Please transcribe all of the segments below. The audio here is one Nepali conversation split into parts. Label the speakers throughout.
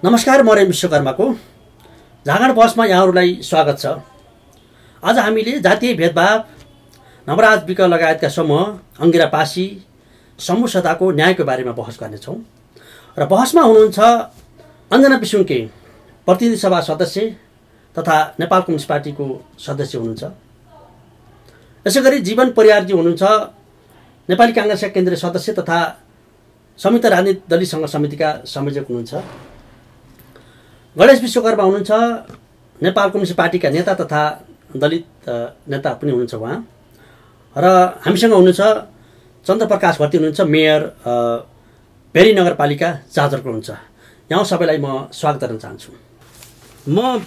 Speaker 1: नमस्कार, म रेम विश्वकर्माको झाँगड बसमा यहाँहरूलाई स्वागत छ। आज हामीले जातीय भेदभाव, नवराज विक लगायतका समूह, अङ्गिरा पासी, समूह सदाको न्यायको बारेमा बहस गर्नेछौँ। र बहसमा हुनुहुन्छ अञ्जना विसुङ्के, प्रतिनिधि सभा सदस्य तथा नेपाल कम्युनिस्ट पार्टीको सदस्य हुनुहुन्छ। यसै गरी जीवन परियारजी हुनुहुन्छ, नेपाली काङ्ग्रेसका केन्द्रीय सदस्य तथा संयुक्त राजनीतिक दलित सङ्घर्ष समितिका संयोजक हुनुहुन्छ। गणेश विश्वकर्मा हुनुहुन्छ, नेपाल कम्युनिस्ट पार्टीका नेता तथा दलित नेता पनि हुनुहुन्छ उहाँ। र हामीसँग हुनुहुन्छ चन्द्रप्रकाश भट्टी हुनुहुन्छ, मेयर भेरी नगरपालिका जाजरकोट हुनुहुन्छ। यहाँ सबैलाई म स्वागत गर्न चाहन्छु। म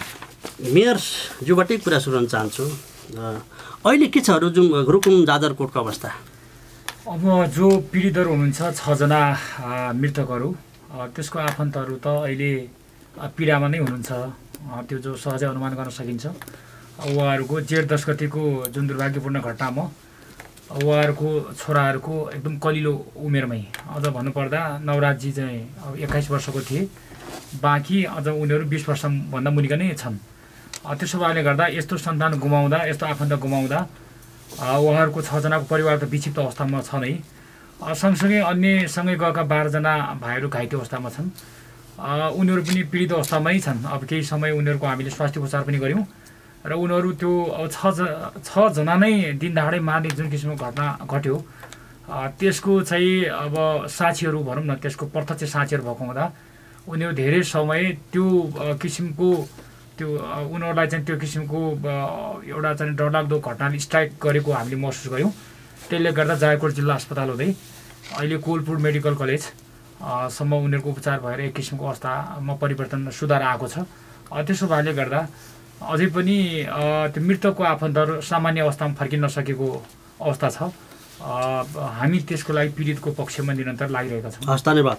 Speaker 1: मेयरज्यूबाटै कुरा सुरु गर्न चाहन्छु। अहिले के छ रुकुम जाजरकोटको अवस्था?
Speaker 2: अब जो पीडितहरू हुनुहुन्छ 6 जना मृतकहरू, त्यसको आफन्तहरू त अहिले पीडामा नै हुनुहुन्छ। त्यो जो सहजै अनुमान गर्न सकिन्छ। उहाँहरूको जेठ 10 गतिको जुन दुर्भाग्यपूर्ण घटनामा उहाँहरूको छोराहरूको एकदम कलिलो उमेरमै, अझ भन्नुपर्दा नवराजजी चाहिँ अब 21 वर्षको थिए, बाँकी अझ उनीहरू 20 वर्षभन्दा मुनिका नै छन्। त्यसो भएले गर्दा यस्तो सन्तान गुमाउँदा, यस्तो आफन्त गुमाउँदा उहाँहरूको 6 जनाको परिवार त विक्षिप्त अवस्थामा छ नै। सँगसँगै अन्य सँगै गएका 12 जना भाइहरू घाइते अवस्थामा छन्। उनीहरू पनि पीडित अवस्थामै छन्। अब केही समय उनीहरूको हामीले स्वास्थ्य उपचार पनि गऱ्यौँ र उनीहरू त्यो 6 जना नै दिन दहाडै मार्ने जुन किसिमको घटना घट्यो, त्यसको चाहिँ अब साक्षीहरू भनौँ न, त्यसको प्रत्यक्ष साक्षीहरू भएको हुँदा उनीहरू धेरै समय त्यो किसिमको उनीहरूलाई चाहिँ त्यो किसिमको एउटा चाहिँ डरलाग्दो घटनाले स्ट्राइक गरेको हामीले महसुस गऱ्यौँ। त्यसले गर्दा जाजरकोट जिल्ला अस्पताल हुँदै अहिले कोलपुर मेडिकल कलेज सम्म उनीहरूको उपचार भएर एक किसिमको अवस्थामा परिवर्तन सुधार आएको छ। त्यसो भएले गर्दा अझै पनि त्यो मृतकको आफन्तहरू सामान्य अवस्थामा फर्किन नसकेको अवस्था छ। हामी त्यसको लागि पीडितको पक्षमा निरन्तर लागिरहेका छौँ।
Speaker 1: हस्, धन्यवाद।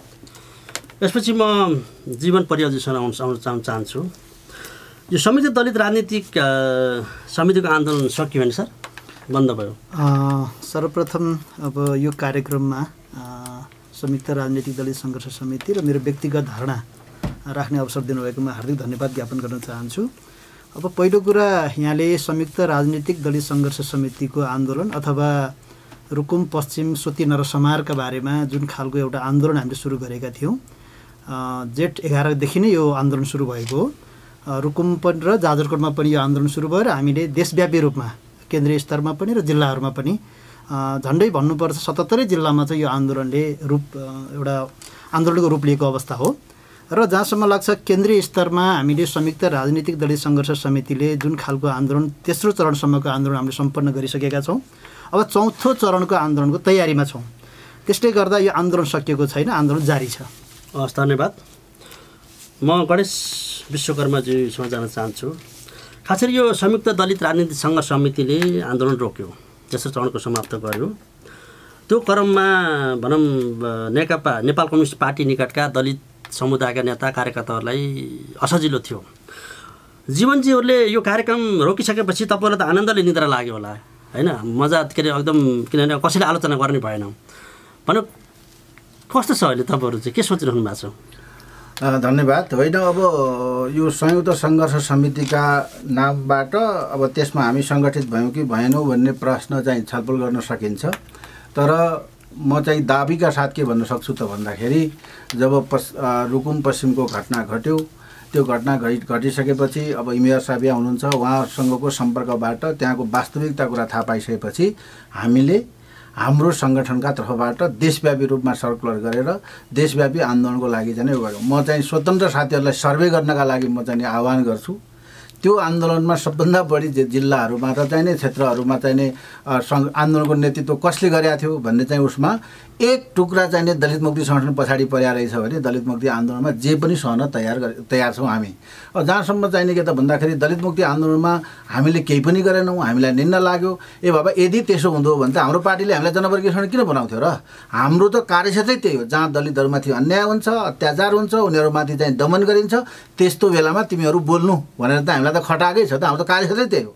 Speaker 1: यसपछि म जीवन परियोजना आउन चाहन्छु। यो संयुक्त दलित राजनीतिक समितिको आन्दोलन सकियो भने सर, बन्द भयो?
Speaker 3: सर्वप्रथम अब यो कार्यक्रममा संयुक्त राजनीतिक दलित सङ्घर्ष समिति र मेरो व्यक्तिगत धारणा राख्ने अवसर दिनुभएकोमा हार्दिक धन्यवाद ज्ञापन गर्न चाहन्छु। अब पहिलो कुरा, यहाँले संयुक्त राजनीतिक दलित सङ्घर्ष समितिको आन्दोलन अथवा रुकुम पश्चिम सोती नरसंहारका बारेमा जुन खालको एउटा आन्दोलन हामीले सुरु गरेका थियौँ, जेठ 11 देखि नै यो आन्दोलन सुरु भएको हो। रुकुम पनि र जाजरकोटमा पनि यो आन्दोलन सुरु भयो र हामीले देशव्यापी रूपमा केन्द्रीय स्तरमा पनि र जिल्लाहरूमा पनि झन्डै भन्नुपर्छ 77 जिल्लामा चाहिँ यो आन्दोलनले एउटा आन्दोलनको रूप लिएको अवस्था हो। र जहाँसम्म लाग्छ केन्द्रीय स्तरमा हामीले संयुक्त राजनीतिक दलित सङ्घर्ष समितिले जुन खालको आन्दोलन तेस्रो चरणसम्मको आन्दोलन हामीले सम्पन्न गरिसकेका छौँ। अब चौथो चरणको आन्दोलनको तयारीमा छौँ। त्यसले गर्दा यो आन्दोलन सकिएको छैन, आन्दोलन जारी छ।
Speaker 1: हस्, धन्यवाद। म गणेश विश्वकर्माजीसँग जान चाहन्छु। खास गरी यो संयुक्त दलित राजनीतिक सङ्घर्ष समितिले आन्दोलन रोक्यो, तेस्रो चरणको समाप्त गर्यो। त्यो क्रममा भनौँ नेपाल कम्युनिस्ट पार्टी निकटका दलित समुदायका नेता कार्यकर्ताहरूलाई असजिलो थियो। जीवनजीहरूले यो कार्यक्रम रोकिसकेपछि तपाईँलाई त आनन्दले निद्रा लाग्यो होला, होइन? मजा के अरे एकदम, किनभने कसैले आलोचना गर्ने भएन भनौँ। कस्तो छ अहिले तपाईँहरू चाहिँ, के सोचिरहनु भएको छ?
Speaker 4: धन्यवाद। होइन, अब यो संयुक्त सङ्घर्ष समितिका नामबाट अब त्यसमा हामी सङ्गठित भयौँ कि भएनौँ भन्ने प्रश्न चाहिँ छलफल गर्न सकिन्छ। तर म चाहिँ दाबीका साथ के भन्न सक्छु त भन्दाखेरि, जब रुकुम पश्चिमको घटना घट्यो, त्यो घटना घटिसकेपछि अब मेयर साहब यहाँ हुनुहुन्छ, उहाँसँगको सम्पर्कबाट त्यहाँको वास्तविकता कुरा थाहा पाइसकेपछि हामीले हाम्रो सङ्गठनका तर्फबाट देशव्यापी रूपमा सर्कुलर गरेर देशव्यापी आन्दोलनको लागि चाहिँ गऱ्यौँ। म चाहिँ स्वतन्त्र साथीहरूलाई सर्वे गर्नका लागि म चाहिँ आह्वान गर्छु। त्यो आन्दोलनमा सबभन्दा बढी जिल्लाहरूमा र चाहिँ नै क्षेत्रहरूमा चाहिँ नै आन्दोलनको नेतृत्व कसले गरेका थियो भन्ने चाहिँ उसमा एक टुक्रा चाहिँ नै दलित मुक्ति सङ्गठन पछाडि परेको रहेछ भने दलित मुक्ति आन्दोलनमा जे पनि सहन तयार छौँ हामी। अब जहाँसम्म चाहिने के त भन्दाखेरि दलित मुक्ति आन्दोलनमा हामीले केही पनि गरेनौँ, हामीलाई निन्न लाग्यो। ए बाबा, यदि त्यसो हुँदो हो भने त हाम्रो पार्टीले हामीलाई जनवर्गीय सङ्गठन किन बनाउँथ्यो र? हाम्रो त कार्यक्षेत्रै त्यही हो, जहाँ दलितहरूमाथि अन्याय हुन्छ, अत्याचार हुन्छ, उनीहरूमाथि चाहिँ दमन गरिन्छ, त्यस्तो बेलामा तिमीहरू बोल्नु भनेर त हामीलाई त खटाएकै छ त। हाम्रो त कार्यक्षेत्रै त्यही हो।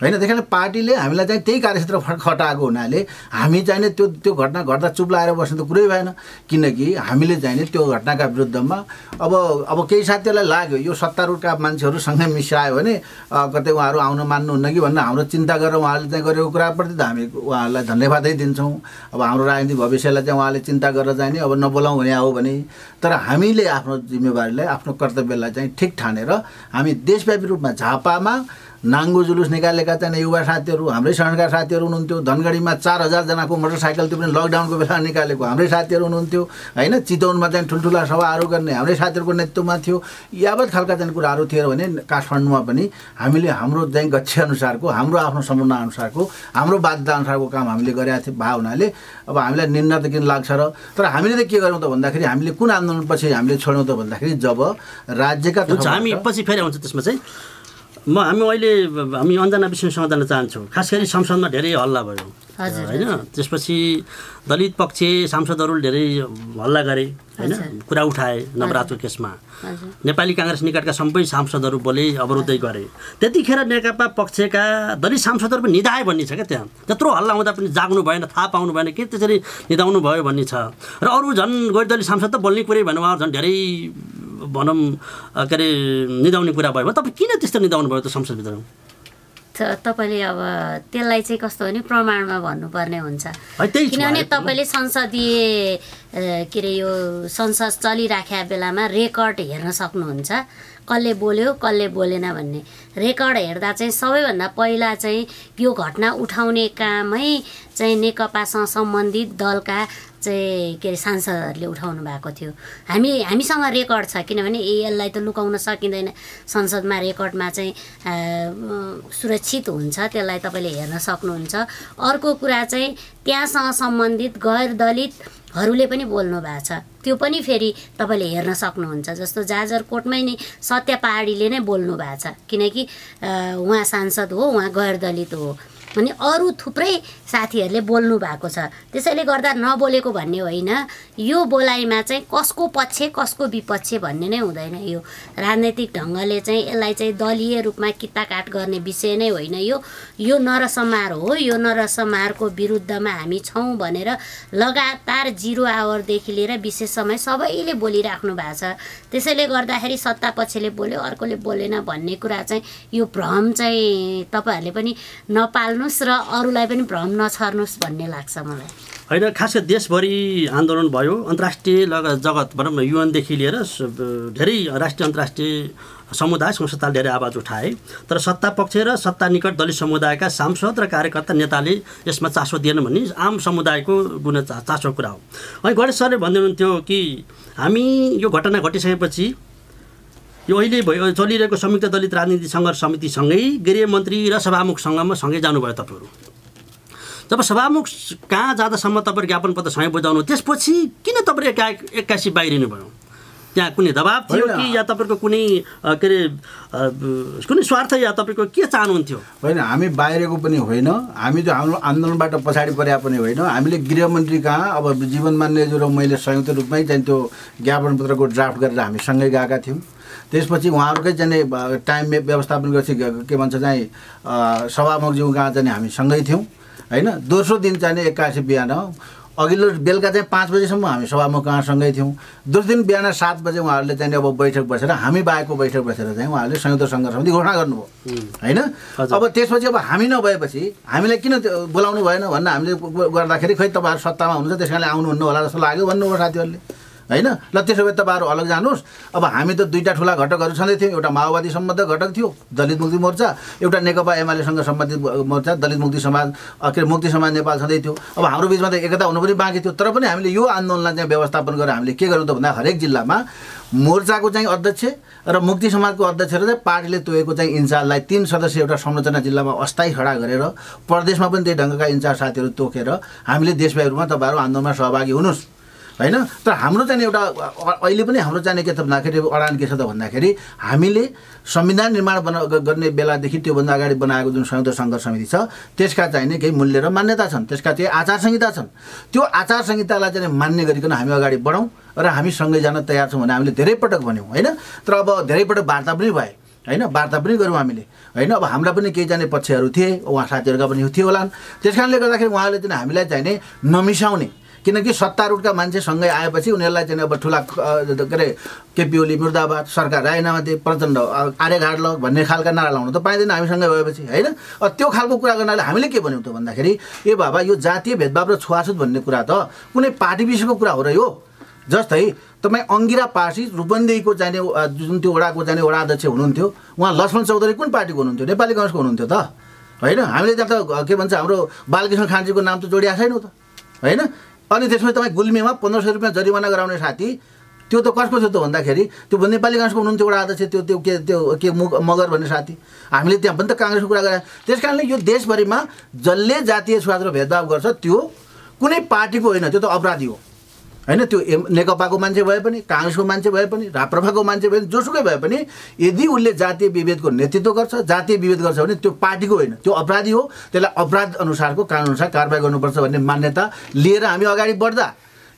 Speaker 4: होइन। त्यही कारण पार्टीले हामीलाई चाहिँ त्यही कार्यक्षेत्र खटाएको हुनाले हामी चाहिँ नि त्यो घटना घट्दा चुप लाएर बस्नु त कुरै भएन, किनकि हामीले चाहिँ नि त्यो घटनाका विरुद्धमा अब केही साथीहरूलाई लाग्यो यो सत्तारूढका मान्छेहरूसँगै मिसायो भने कतै उहाँहरू आउन मान्नुहुन्न कि भन्ने हाम्रो चिन्ता गरेर उहाँले चाहिँ गरेको कुराप्रति त हामी उहाँहरूलाई धन्यवादै दिन्छौँ। अब हाम्रो राजनीतिक भविष्यलाई चाहिँ उहाँले चिन्ता गरेर चाहिँ नि अब नबोलाउँ भने हो भने, तर हामीले आफ्नो जिम्मेवारीलाई आफ्नो कर्तव्यलाई चाहिँ ठिक ठानेर हामी देशव्यापी रूपमा झापामा नाङ्गो जुलुस निकालेका चाहिँ युवा साथीहरू हाम्रै सङ्घका साथीहरू हुनुहुन्थ्यो। धनगढीमा 4000 जनाको मोटरसाइकल त्यो पनि लकडाउनको बेला निकालेको हाम्रै साथीहरू हुनुहुन्थ्यो होइन। चितवनमा चाहिँ ठुल्ठुला सभाहरू गर्ने हाम्रै साथीहरूको नेतृत्वमा थियो। यावत खालका चाहिँ कुराहरू थियो भने काठमाडौँमा पनि हामीले हाम्रो चाहिँ गच्छे अनुसारको हाम्रो आफ्नो सम्भावना अनुसारको हाम्रो बाध्यता अनुसारको काम हामीले गरेका भए हुनाले अब हामीलाई निर्णय त किन लाग्छ र। तर हामीले त के गर्यौँ त भन्दाखेरि हामीले कुन आन्दोलनपछि हामीले छोड्यौँ त भन्दाखेरि जब राज्यका
Speaker 1: हामी पछि फेरि आउँछ त्यसमा चाहिँ हामी अन्जना विषयसँग जान चाहन्छौँ। खास गरी संसदमा धेरै हल्ला भयो होइन, त्यसपछि दलित पक्ष सांसदहरू धेरै हल्ला गरे होइन, कुरा उठाए नवराजको केसमा। नेपाली काङ्ग्रेस निकटका सबै सांसदहरू बोले, अवरोधै गरे। त्यतिखेर नेकपा पक्षका दलित सांसदहरू पनि निधाए भन्ने छ क्या, त्यहाँ त्यत्रो हल्ला हुँदा पनि जाग्नु भएन, थाहा पाउनु भएन के त्यसरी निधाउनु भयो भन्ने छ। र अरू झन् गैर दलित सांसद त बोल्ने कुरै भएन, उहाँहरू झन् धेरै भनौँ के अरे निधाउने कुरा भयो। तपाईँ किन त्यस्तो निधाउनु भयो त संसदभित्र?
Speaker 5: तपाईँले अब त्यसलाई चाहिँ कस्तो भने प्रमाणमा भन्नुपर्ने हुन्छ, किनभने तपाईँले संसदीय के अरे यो संसद चलिराखेका बेलामा रेकर्ड हेर्न सक्नुहुन्छ, कसले बोल्यो कसले बोलेन भन्ने। रेकर्ड हेर्दा चाहिँ सबैभन्दा पहिला चाहिँ यो घटना उठाउने कामै चाहिँ नेकपासँग सम्बन्धित दलका चाहिँ के अरे सांसदहरूले उठाउनु भएको थियो। हामीसँग रेकर्ड छ, किनभने यसलाई त लुकाउन सकिँदैन। संसदमा रेकर्डमा चाहिँ सुरक्षित हुन्छ, त्यसलाई तपाईँले हेर्न सक्नुहुन्छ। अर्को कुरा चाहिँ त्यहाँसँग सम्बन्धित गैर दलितहरूले पनि बोल्नु भएको छ, त्यो पनि फेरि तपाईँले हेर्न सक्नुहुन्छ। जस्तो जाजरकोटमै नै सत्य पहाडीले नै बोल्नु भएको छ, किनकि उहाँ सांसद हो, उहाँ गैर दलित हो। अनि अरू थुप्रै साथीहरूले बोल्नु भएको छ। त्यसैले गर्दा नबोलेको भन्ने होइन, यो बोलाइमा चाहिँ कसको पक्ष कसको विपक्ष भन्ने नै हुँदैन। यो राजनैतिक ढङ्गले चाहिँ यसलाई चाहिँ दलीय रूपमा किताकाट गर्ने विषय नै होइन। यो नरसंहार हो। यो नरसंहारको विरुद्धमा हामी छौँ भनेर लगातार 0 आवरदेखि लिएर विशेष समय सबैले बोलिराख्नु भएको छ। त्यसैले गर्दाखेरि सत्ता पक्षले बोल्यो अर्कोले बोलेन भन्ने कुरा चाहिँ यो भ्रम चाहिँ तपाईँहरूले पनि नपाल्नु र अरूलाई पनि भ्रम नछर्नुहोस् भन्ने लाग्छ मलाई।
Speaker 1: होइन, खास गरी देशभरि आन्दोलन भयो, अन्तर्राष्ट्रिय जगत भनौँ न युएनदेखि लिएर धेरै राष्ट्रिय अन्तर्राष्ट्रिय समुदाय संस्थाले धेरै आवाज उठाए। तर सत्ता पक्ष र सत्ता निकट दलित समुदायका सांसद र कार्यकर्ता नेताले यसमा चासो दिएन भन्ने आम समुदायको चासो कुरा हो। अनि गणेश सरले भन्दै हुनुहुन्थ्यो कि हामी यो घटना घटिसकेपछि यो अहिले चलिरहेको संयुक्त दलित राजनीति सङ्घर्ष समितिसँगै गृहमन्त्री र सभामुखसँग सँगै जानुभयो तपाईँहरू। जब सभामुख कहाँ जाँदासम्म तपाईँहरू ज्ञापन पत्र सँगै बुझाउनु, त्यसपछि किन तपाईँहरू एक्कासी बाहिरिनु भयो? त्यहाँ कुनै दबाब थियो कि या तपाईँको कुनै के अरे कुनै स्वार्थ या तपाईँको के चाहनुहुन्थ्यो?
Speaker 4: होइन, हामी बाहिरको पनि होइन, हामी त हाम्रो आन्दोलनबाट पछाडि परे पनि होइन। हामीले गृहमन्त्री कहाँ अब जीवनमा नेजु र मैले संयुक्त रूपमै चाहिँ त्यो ज्ञापन पत्रको ड्राफ्ट गरेर हामी सँगै गएका थियौँ। त्यसपछि उहाँहरूकै चाहिँ टाइम व्यवस्थापन गरेपछि के भन्छ चाहिँ सभामुखज्यू कहाँ चाहिँ हामी सँगै थियौँ होइन। दोस्रो दिन चाहिँ एक्कासी बिहान अघिल्लो बेलुका चाहिँ 5 बजीसम्म हामी सभामुख कहाँ सँगै थियौँ। दोस्रो दिन बिहान 7 बजे उहाँहरूले चाहिँ अब बैठक बसेर हामी बाहेकको बैठक बसेर चाहिँ उहाँहरूले संयुक्त सङ्घर्ष समिति घोषणा गर्नुभयो होइन। अब त्यसपछि अब हामी नभएपछि हामीलाई किन बोलाउनु भएन भन्न हामीले गर्दाखेरि खै तपाईँहरू सत्तामा हुनुहुन्छ त्यस कारणले आउनुहुन्न होला जस्तो लाग्यो भन्नुभयो साथीहरूले होइन। ल त्यसो भए तपाईँहरू अलग जानुहोस्। अब हामी त 2टा ठुला घटकहरू छँदै थियौँ, एउटा माओवादी सम्बद्ध घटक थियो दलित मुक्ति मोर्चा, एउटा नेकपा एमालेसँग सम्बन्धित मोर्चा दलित मुक्ति समाज के अरे मुक्ति समाज नेपाल छँदै थियो। अब हाम्रो बिचमा त एकता हुनु पनि बाँकी थियो। तर पनि हामीले यो आन्दोलनलाई चाहिँ व्यवस्थापन गरेर हामीले के गर्यौँ त भन्दा हरेक जिल्लामा मोर्चाको चाहिँ अध्यक्ष र मुक्ति समाजको अध्यक्ष र चाहिँ पार्टीले तोकेको चाहिँ इन्चार्जलाई 3 सदस्यीय एउटा संरचना जिल्लामा अस्थायी खडा गरेर प्रदेशमा पनि त्यही ढङ्गका इन्चार्ज साथीहरू तोकेर हामीले देशव्यापी रूपमा तपाईँहरू आन्दोलनमा सहभागी हुनुहोस् होइन। तर हाम्रो चाहिँ एउटा अहिले पनि हाम्रो चाहिँ के त भन्दाखेरि अडान के छ त भन्दाखेरि हामीले संविधान निर्माण गर्ने बेलादेखि त्योभन्दा अगाडि बनाएको जुन संयुक्त सङ्घर्ष समिति छ त्यसका चाहिँ नि केही मूल्य र मान्यता छन्, त्यसका चाहिँ आचार संहिता छन्। त्यो आचार संहितालाई चाहिँ मान्य गरिकन हामी अगाडि बढौँ र हामी सँगै जान तयार छौँ भने हामीले धेरै पटक भन्यौँ होइन। तर अब धेरै पटक वार्ता पनि भए होइन, वार्ता पनि गऱ्यौँ हामीले होइन। अब हाम्रा पनि केहीजना पक्षहरू थिए, उहाँ साथीहरूका पनि थियो होला। त्यस कारणले गर्दाखेरि उहाँले चाहिँ हामीलाई चाहिँ नि नमिसाउने, किनकि सत्तारूढका मान्छे सँगै आएपछि उनीहरूलाई चाहिँ अब ठुला के अरे केपी ओली मुर्दाबाद, सरकार राजीनामा दे, प्रचण्ड आर्यघाट ल भन्ने खालका नारा लाउनु त पाइँदैन हामीसँगै भएपछि होइन। त्यो खालको कुरा गर्नाले हामीले के भन्यौँ त भन्दाखेरि ए बाबा यो जातीय भेदभाव र छुवाछुत भन्ने कुरा त कुनै पार्टी विषयको कुरा हो र यो। जस्तै तपाईँ अङ्गिरा पार्सी रूपन्देहीको जाने जुन त्यो वडाको जाने वडा अध्यक्ष हुनुहुन्थ्यो, उहाँ लक्ष्मण चौधरी कुन पार्टीको हुनुहुन्थ्यो? नेपाली काङ्ग्रेसको हुनुहुन्थ्यो त होइन। हामीले त्यहाँ त के भन्छ हाम्रो बालकृष्ण खाँडीको नाम त जोडिएको छैन त होइन। अनि त्यसपछि तपाईँ गुल्मीमा 1500 रुपियाँ जरिवाना गराउने साथी त्यो त कसको थियो त भन्दाखेरि त्यो नेपाली काङ्ग्रेसको हुनुहुन्थ्यो वडा अध्यक्ष, त्यो के मगर भन्ने साथी। हामीले त्यहाँ पनि त काङ्ग्रेसको कुरा गरे। त्यस कारणले यो देशभरिमा जसले जातीय छुवाछुत र भेदभाव गर्छ त्यो कुनै पार्टीको होइन, त्यो त अपराधी हो होइन। त्यो नेकपाको मान्छे भए पनि, काङ्ग्रेसको मान्छे भए पनि, राप्रपाको मान्छे भए पनि, जोसुकै भए पनि यदि उसले जातीय विभेदको नेतृत्व गर्छ, जातीय विभेद गर्छ भने त्यो पार्टीको होइन, त्यो अपराधी हो। त्यसलाई अपराध अनुसारको कानुनअनुसार कारबाही गर्नुपर्छ भन्ने मान्यता लिएर हामी अगाडि बढ्दा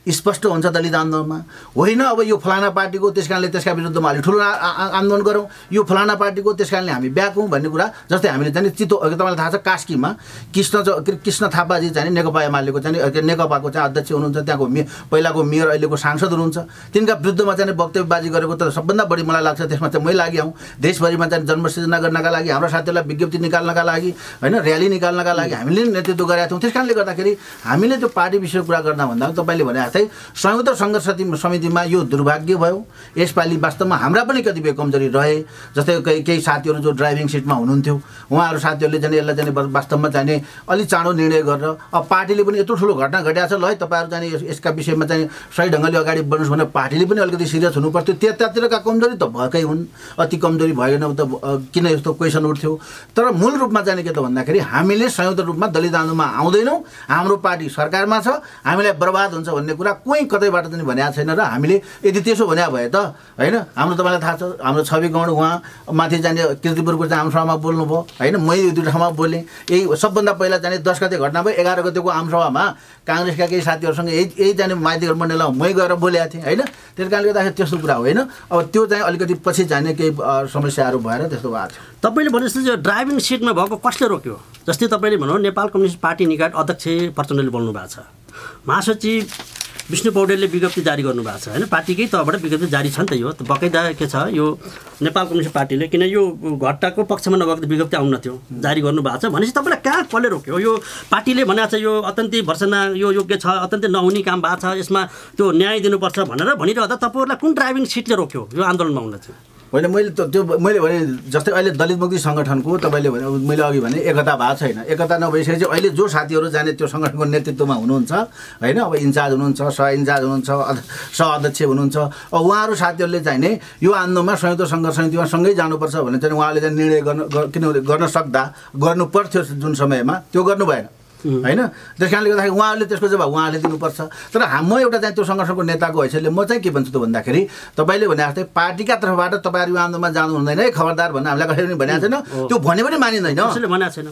Speaker 4: स्पष्ट हुन्छ दलित आन्दोलनमा। होइन अब यो फलाना पार्टीको त्यस कारणले त्यसका विरुद्धमा अलि ठुलो आन्दोलन गरौँ, यो फलाना पार्टीको त्यस कारणले हामी ब्याकौँ भन्ने कुरा। जस्तै हामीले चाहिँ तपाईँलाई थाहा छ कास्कीमा कृष्ण थापाजी चाहिँ नेकपा एमालेको चाहिँ नेकपाको चाहिँ अध्यक्ष हुनुहुन्छ, त्यहाँको पहिलाको मेयर अहिलेको सांसद हुनुहुन्छ। तिनका विरुद्धमा चाहिँ वक्तव्यबाजी गरेको त सबभन्दा बढी मलाई लाग्छ त्यसमा चाहिँ मै लागि आउँ। देशभरिमा चाहिँ जन्मसृजना गर्नका लागि, हाम्रा साथीहरूलाई विज्ञप्ति निकाल्नका लागि होइन, र्याली निकाल्नका लागि हामीले नेतृत्व गरेका थियौँ। त्यस कारणले गर्दाखेरि हामीले त्यो पार्टी विषयको कुरा गर्दा भन्दा तपाईँले भने संयुक्त सङ्घर्ष समितिमा यो दुर्भाग्य भयो। यसपालि वास्तवमा हाम्रा पनि कतिपय कमजोरी रहे। जस्तै केही साथीहरू जो ड्राइभिङ सिटमा हुनुहुन्थ्यो उहाँहरू साथीहरूले चाहिँ यसलाई चाहिँ वास्तवमा चाहिँ अलि चाँडो निर्णय गरेर अब पार्टीले पनि यत्रो ठुलो घटना घटेको छ ल है तपाईँहरू चाहिँ यसका विषयमा चाहिँ सही ढङ्गले अगाडि बढ्नुहोस् भनेर पार्टीले पनि अलिकति सिरियस हुनुपर्थ्यो। त्यतातिरका कमजोरी त भएकै हुन्, अति कमजोरी भएन त किन यस्तो क्वेसन उठ्थ्यो। तर मूल रूपमा चाहिँ के त भन्दाखेरि हामीले संयुक्त रूपमा दलित आन्दोलनमा आउँदैनौँ, हाम्रो पार्टी सरकारमा छ, हामीलाई बर्बाद हुन्छ भन्ने कुरा कोही कतैबाट पनि भनेको छैन। र हामीले यदि त्यसो भने भए त होइन, हाम्रो तपाईँलाई थाहा छ हाम्रो छवि गौड उहाँ माथि जाने किर्तिपुरको चाहिँ आमसभामा बोल्नुभयो होइन, मै दुई ठाउँमा बोलेँ। यही सबभन्दा पहिला जाने 10 गते घटना भयो, 11 गतेको आमसभामा काङ्ग्रेसका केही साथीहरूसँग यही जाने माइतीघर मण्डलमा मै गएर बोलेको थिएँ होइन। त्यस कारणले गर्दाखेरि त्यस्तो कुरा होइन। अब त्यो चाहिँ अलिकति पछि जाने केही समस्याहरू भएर त्यस्तो भएको छ।
Speaker 1: तपाईँले भने जस्तो ड्राइभिङ सिटमा भएको कसले रोक्यो? जस्तै तपाईँले भनौँ नेपाल कम्युनिस्ट पार्टी निकाय अध्यक्ष प्रचण्डले बोल्नु भएको छ, महासचिव विष्णु पौडेलले विज्ञप्ति जारी गर्नुभएको छ होइन, पार्टीकै तर्फबाट विज्ञप्ति जारी छ नि त। यो त बकैदा के छ यो नेपाल कम्युनिस्ट पार्टीले, किन यो घटनाको पक्षमा नभएको विज्ञप्ति आउनु नथ्यो, जारी गर्नुभएको छ भनेपछि तपाईँलाई कहाँ कसले रोक्यो? यो पार्टीले भनेको छ यो अत्यन्तै भर्सना यो योग्य छ, अत्यन्तै नहुने काम भएको छ, यसमा त्यो न्याय दिनुपर्छ भनेर भनिरहँदा तपाईँहरूलाई कुन ड्राइभिङ सिटले रोक्यो यो आन्दोलनमा हुन चाहिँ?
Speaker 4: होइन मैले भने जस्तै अहिले दलित मुक्ति सङ्गठनको तपाईँले भने मैले अघि भने एकता भएको छैन। एकता नभइसकेपछि अहिले जो साथीहरू जाने त्यो सङ्गठनको नेतृत्वमा हुनुहुन्छ होइन, अब इन्चार्ज हुनुहुन्छ, सह इन्चार्ज हुनुहुन्छ, सह अध्यक्ष हुनुहुन्छ, अब उहाँहरू साथीहरूले चाहिँ नि यो आन्दोलनमा संयुक्त सङ्घर्ष समितिमा सँगै जानुपर्छ भने चाहिँ उहाँले चाहिँ निर्णय गर्न सक्दा गर्नु पर्थ्यो जुन समयमा, त्यो गर्नु भएन होइन। त्यस कारणले गर्दाखेरि उहाँहरूले त्यसको जवाब उहाँहरूले दिनुपर्छ। तर म एउटा चाहिँ त्यो सङ्गठनको नेताको हैसियतले म चाहिँ के भन्छु त भन्दाखेरि तपाईँले भने जस्तै पार्टीका तर्फबाट तपाईँहरू यो आन्दोलनमा जानु हुँदैन है खबरदार भन्ने हामीलाई कसैले पनि भनेको छैन, त्यो भने पनि मानिँदैन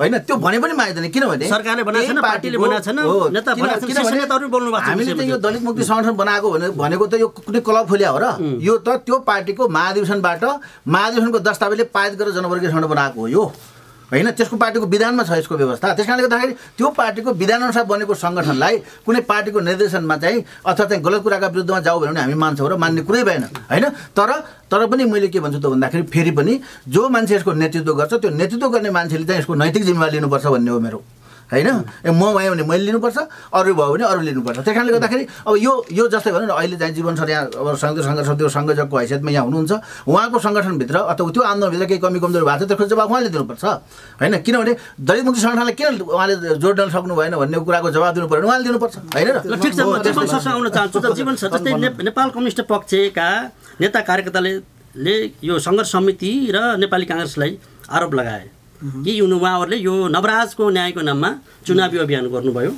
Speaker 4: होइन, त्यो भने पनि मानिँदैन। किनभने
Speaker 1: सरकारले भनेको छैन, पार्टीले भनेको छैन, नेता भनेको छैन, नेताहरू बोल्नु भएको छ।
Speaker 4: हामीले चाहिँ यो दलित मुक्ति सङ्गठन बनाएको भनेको त यो कुनै क्लब खोल्या हो र? यो त त्यो पार्टीको महाधिवेशनको दस्तावेजले पारित गरेर जनवर्गीय सङ्गठन बनाएको हो यो होइन। त्यसको पार्टीको विधानमा छ यसको व्यवस्था। त्यस कारणले गर्दाखेरि त्यो पार्टीको विधानअनुसार बनेको सङ्गठनलाई कुनै पार्टीको निर्देशनमा चाहिँ अथवा चाहिँ गलत कुराका विरुद्धमा जाऊ भने हामी मान्छौँ र मान्ने कुरै भएन होइन। तर पनि मैले के भन्छु त भन्दाखेरि फेरि पनि जो मान्छे यसको नेतृत्व गर्छ त्यो नेतृत्व गर्ने मान्छेले चाहिँ यसको नैतिक जिम्मेवारी लिनुपर्छ भन्ने हो मेरो होइन। म भयो भने मैले लिनुपर्छ, अरू भयो भने अरू लिनुपर्छ। त्यस कारणले गर्दाखेरि अब यो जस्तै भनौँ न अहिले चाहिँ जीवन सर यहाँ अब संयुक्त सङ्घर्ष समितिको संयोजकको हैसियतमा यहाँ हुनुहुन्छ, उहाँको सङ्गठनभित्र अथवा त्यो आन्दोलनभित्र केही कमी कमजोरी भएको छ त्यसको जवाब उहाँले दिनुपर्छ होइन। किनभने दलित मुक्ति सङ्गठनलाई किन उहाँले जोड दिन सक्नु भएन भन्ने कुराको जवाब दिनु पऱ्यो उहाँले दिनुपर्छ होइन।
Speaker 1: ठिक छ, म जीवन सरसँग आउन चाहन्छु। जीवन सर जस्तै नेपाल कम्युनिस्ट पक्षका नेता कार्यकर्ताले यो सङ्घर्ष समिति र नेपाली काङ्ग्रेसलाई आरोप लगाए कि उहाँहरूले यो नवराजको न्यायको नाममा चुनावी अभियान गर्नुभयो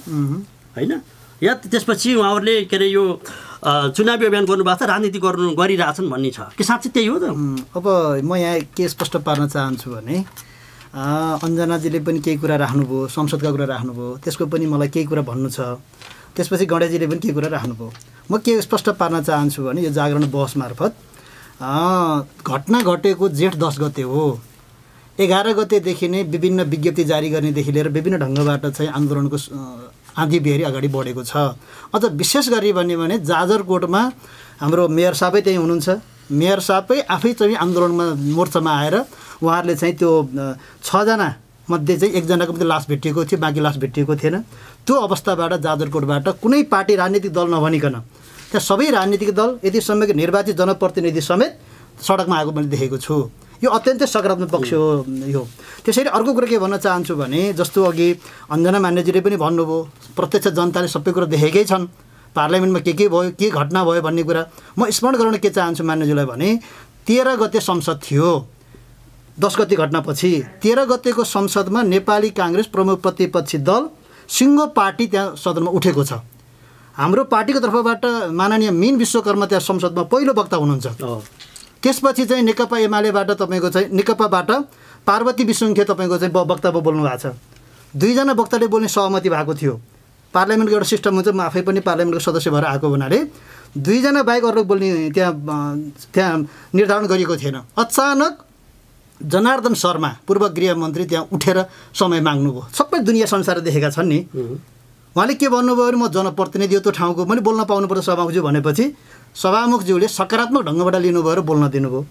Speaker 1: होइन, या त्यसपछि उहाँहरूले के अरे यो चुनावी अभियान गर्नुभएको छ, राजनीति गरिरहेछन् भन्ने छ कि साँच्चै त्यही हो त?
Speaker 3: अब म यहाँ के स्पष्ट पार्न चाहन्छु भने अञ्जनाजीले पनि केही कुरा राख्नुभयो, संसदका कुरा राख्नुभयो, त्यसको पनि मलाई केही कुरा भन्नु छ, त्यसपछि गणेशजीले पनि केही कुरा राख्नुभयो। म के स्पष्ट पार्न चाहन्छु भने यो जागरण बहस मार्फत घटना घटेको जेठ 10 गते हो। 11 गतेदेखि नै विभिन्न विज्ञप्ति जारी गर्नेदेखि लिएर विभिन्न ढङ्गबाट चाहिँ आन्दोलनको आँधी बेहरी अगाडि बढेको छ। अझ विशेष गरी भन्यो भने जाजरकोटमा हाम्रो मेयर साहबै त्यहीँ हुनुहुन्छ। मेयर साहबै आफै चाहिँ आन्दोलनमा मोर्चामा आएर उहाँहरूले चाहिँ त्यो 6 जना मध्ये चाहिँ 1 जनाको मात्रै लास भेटिएको थियो, बाँकी लास भेटिएको थिएन। त्यो अवस्थाबाट जाजरकोटबाट कुनै पार्टी राजनीतिक दल नभनिकन त्यहाँ सबै राजनीतिक दल यतिसम्म कि निर्वाचित जनप्रतिनिधि समेत सडकमा आएको मैले देखेको छु। यो अत्यन्तै सकारात्मक पक्ष हो यो। त्यसैले अर्को कुरा के भन्न चाहन्छु भने जस्तो अघि अञ्जना मान्यजीले पनि भन्नुभयो, प्रत्यक्ष जनताले सबै कुरा देखेकै छन्, पार्लियामेन्टमा के भयो, के घटना भयो भन्ने कुरा। म स्मरण गराउन के चाहन्छु मान्यजीलाई भने 13 गते संसद थियो, 10 गते घटनापछि 13 गतेको संसदमा नेपाली काङ्ग्रेस प्रमुख प्रतिपक्षी दल सिङ्गो पार्टी त्यहाँ सदनमा उठेको छ। हाम्रो पार्टीको तर्फबाट माननीय मीन विश्वकर्मा त्यहाँ संसदमा पहिलो वक्ता हुनुहुन्छ। त्यसपछि चाहिँ नेकपा एमालेबाट तपाईँको चाहिँ नेकपाबाट पार्वती विसुङखे तपाईँको चाहिँ वक्तव्य बोल्नु भएको छ। 2 जना वक्ताले बोल्ने सहमति भएको थियो। पार्लियामेन्टको एउटा सिस्टम हुन्छ, म आफै पनि पार्लियामेन्टको सदस्य भएर आएको हुनाले 2 जना बाहेक अरूले बोल्ने त्यहाँ निर्धारण गरिएको थिएन। अचानक जनार्दन शर्मा पूर्व गृहमन्त्री त्यहाँ उठेर समय माग्नुभयो। सबै दुनियाँ संसार देखेका छन् नि। उहाँले के भन्नुभयो भने म जनप्रतिनिधि त्यो ठाउँको मैले बोल्न पाउनुपर्छ सभामुखज्यू भनेपछि सभामुखज्यूले सकारात्मक ढङ्गबाट लिनुभयो र बोल्न दिनुभयो।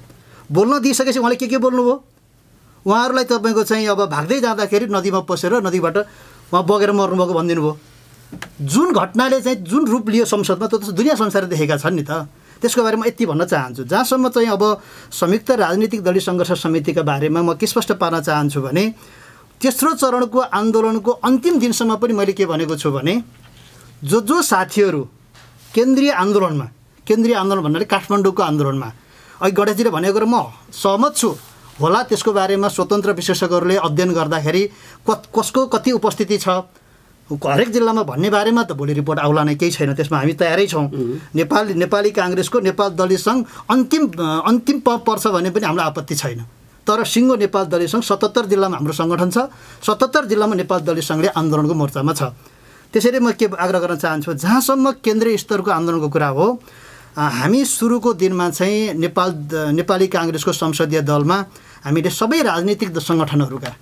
Speaker 3: बोल्न दिइसकेपछि उहाँले के बोल्नुभयो, उहाँहरूलाई तपाईँको चाहिँ अब भाग्दै जाँदाखेरि नदीमा पसेर नदीबाट उहाँ बगेर मर्नुभएको भनिदिनु भयो। जुन घटनाले चाहिँ जुन रूप लियो संसदमा त्यो त दुनियाँ संसार देखेका छन् नि त। त्यसको बारेमा यति भन्न चाहन्छु। जहाँसम्म चाहिँ अब संयुक्त राजनीतिक दलीय सङ्घर्ष समितिका बारेमा म के स्पष्ट पार्न चाहन्छु भने तेस्रो चरणको आन्दोलनको अन्तिम दिनसम्म पनि मैले के भनेको छु भने जो साथीहरू केन्द्रीय आन्दोलन भन्नाले काठमाडौँको आन्दोलनमा अघि गणेशजीले भनेको र म सहमत छु होला। त्यसको बारेमा स्वतन्त्र विशेषज्ञहरूले अध्ययन गर्दाखेरि कसको कति उपस्थिति छ हरेक जिल्लामा भन्ने बारेमा त भोलि रिपोर्ट आउला नै, केही छैन, त्यसमा हामी तयारै छौँ। नेपाली काङ्ग्रेसको नेपाल दलीय सङ्घ अन्तिम पर्छ भने पनि हाम्रो आपत्ति छैन। तर सिङ्गो नेपाल दलीय सङ्घ 77 जिल्लामा हाम्रो सङ्गठन छ, 77 जिल्लामा नेपाल दलीय सङ्घले आन्दोलनको मोर्चामा छ। त्यसैले म के आग्रह गर्न चाहन्छु, जहाँसम्म केन्द्रीय स्तरको आन्दोलनको कुरा हो, हामी सुरुको दिनमा चाहिँ नेपाली काङ्ग्रेसको संसदीय दलमा हामीले सबै राजनीतिक सङ्गठनहरूका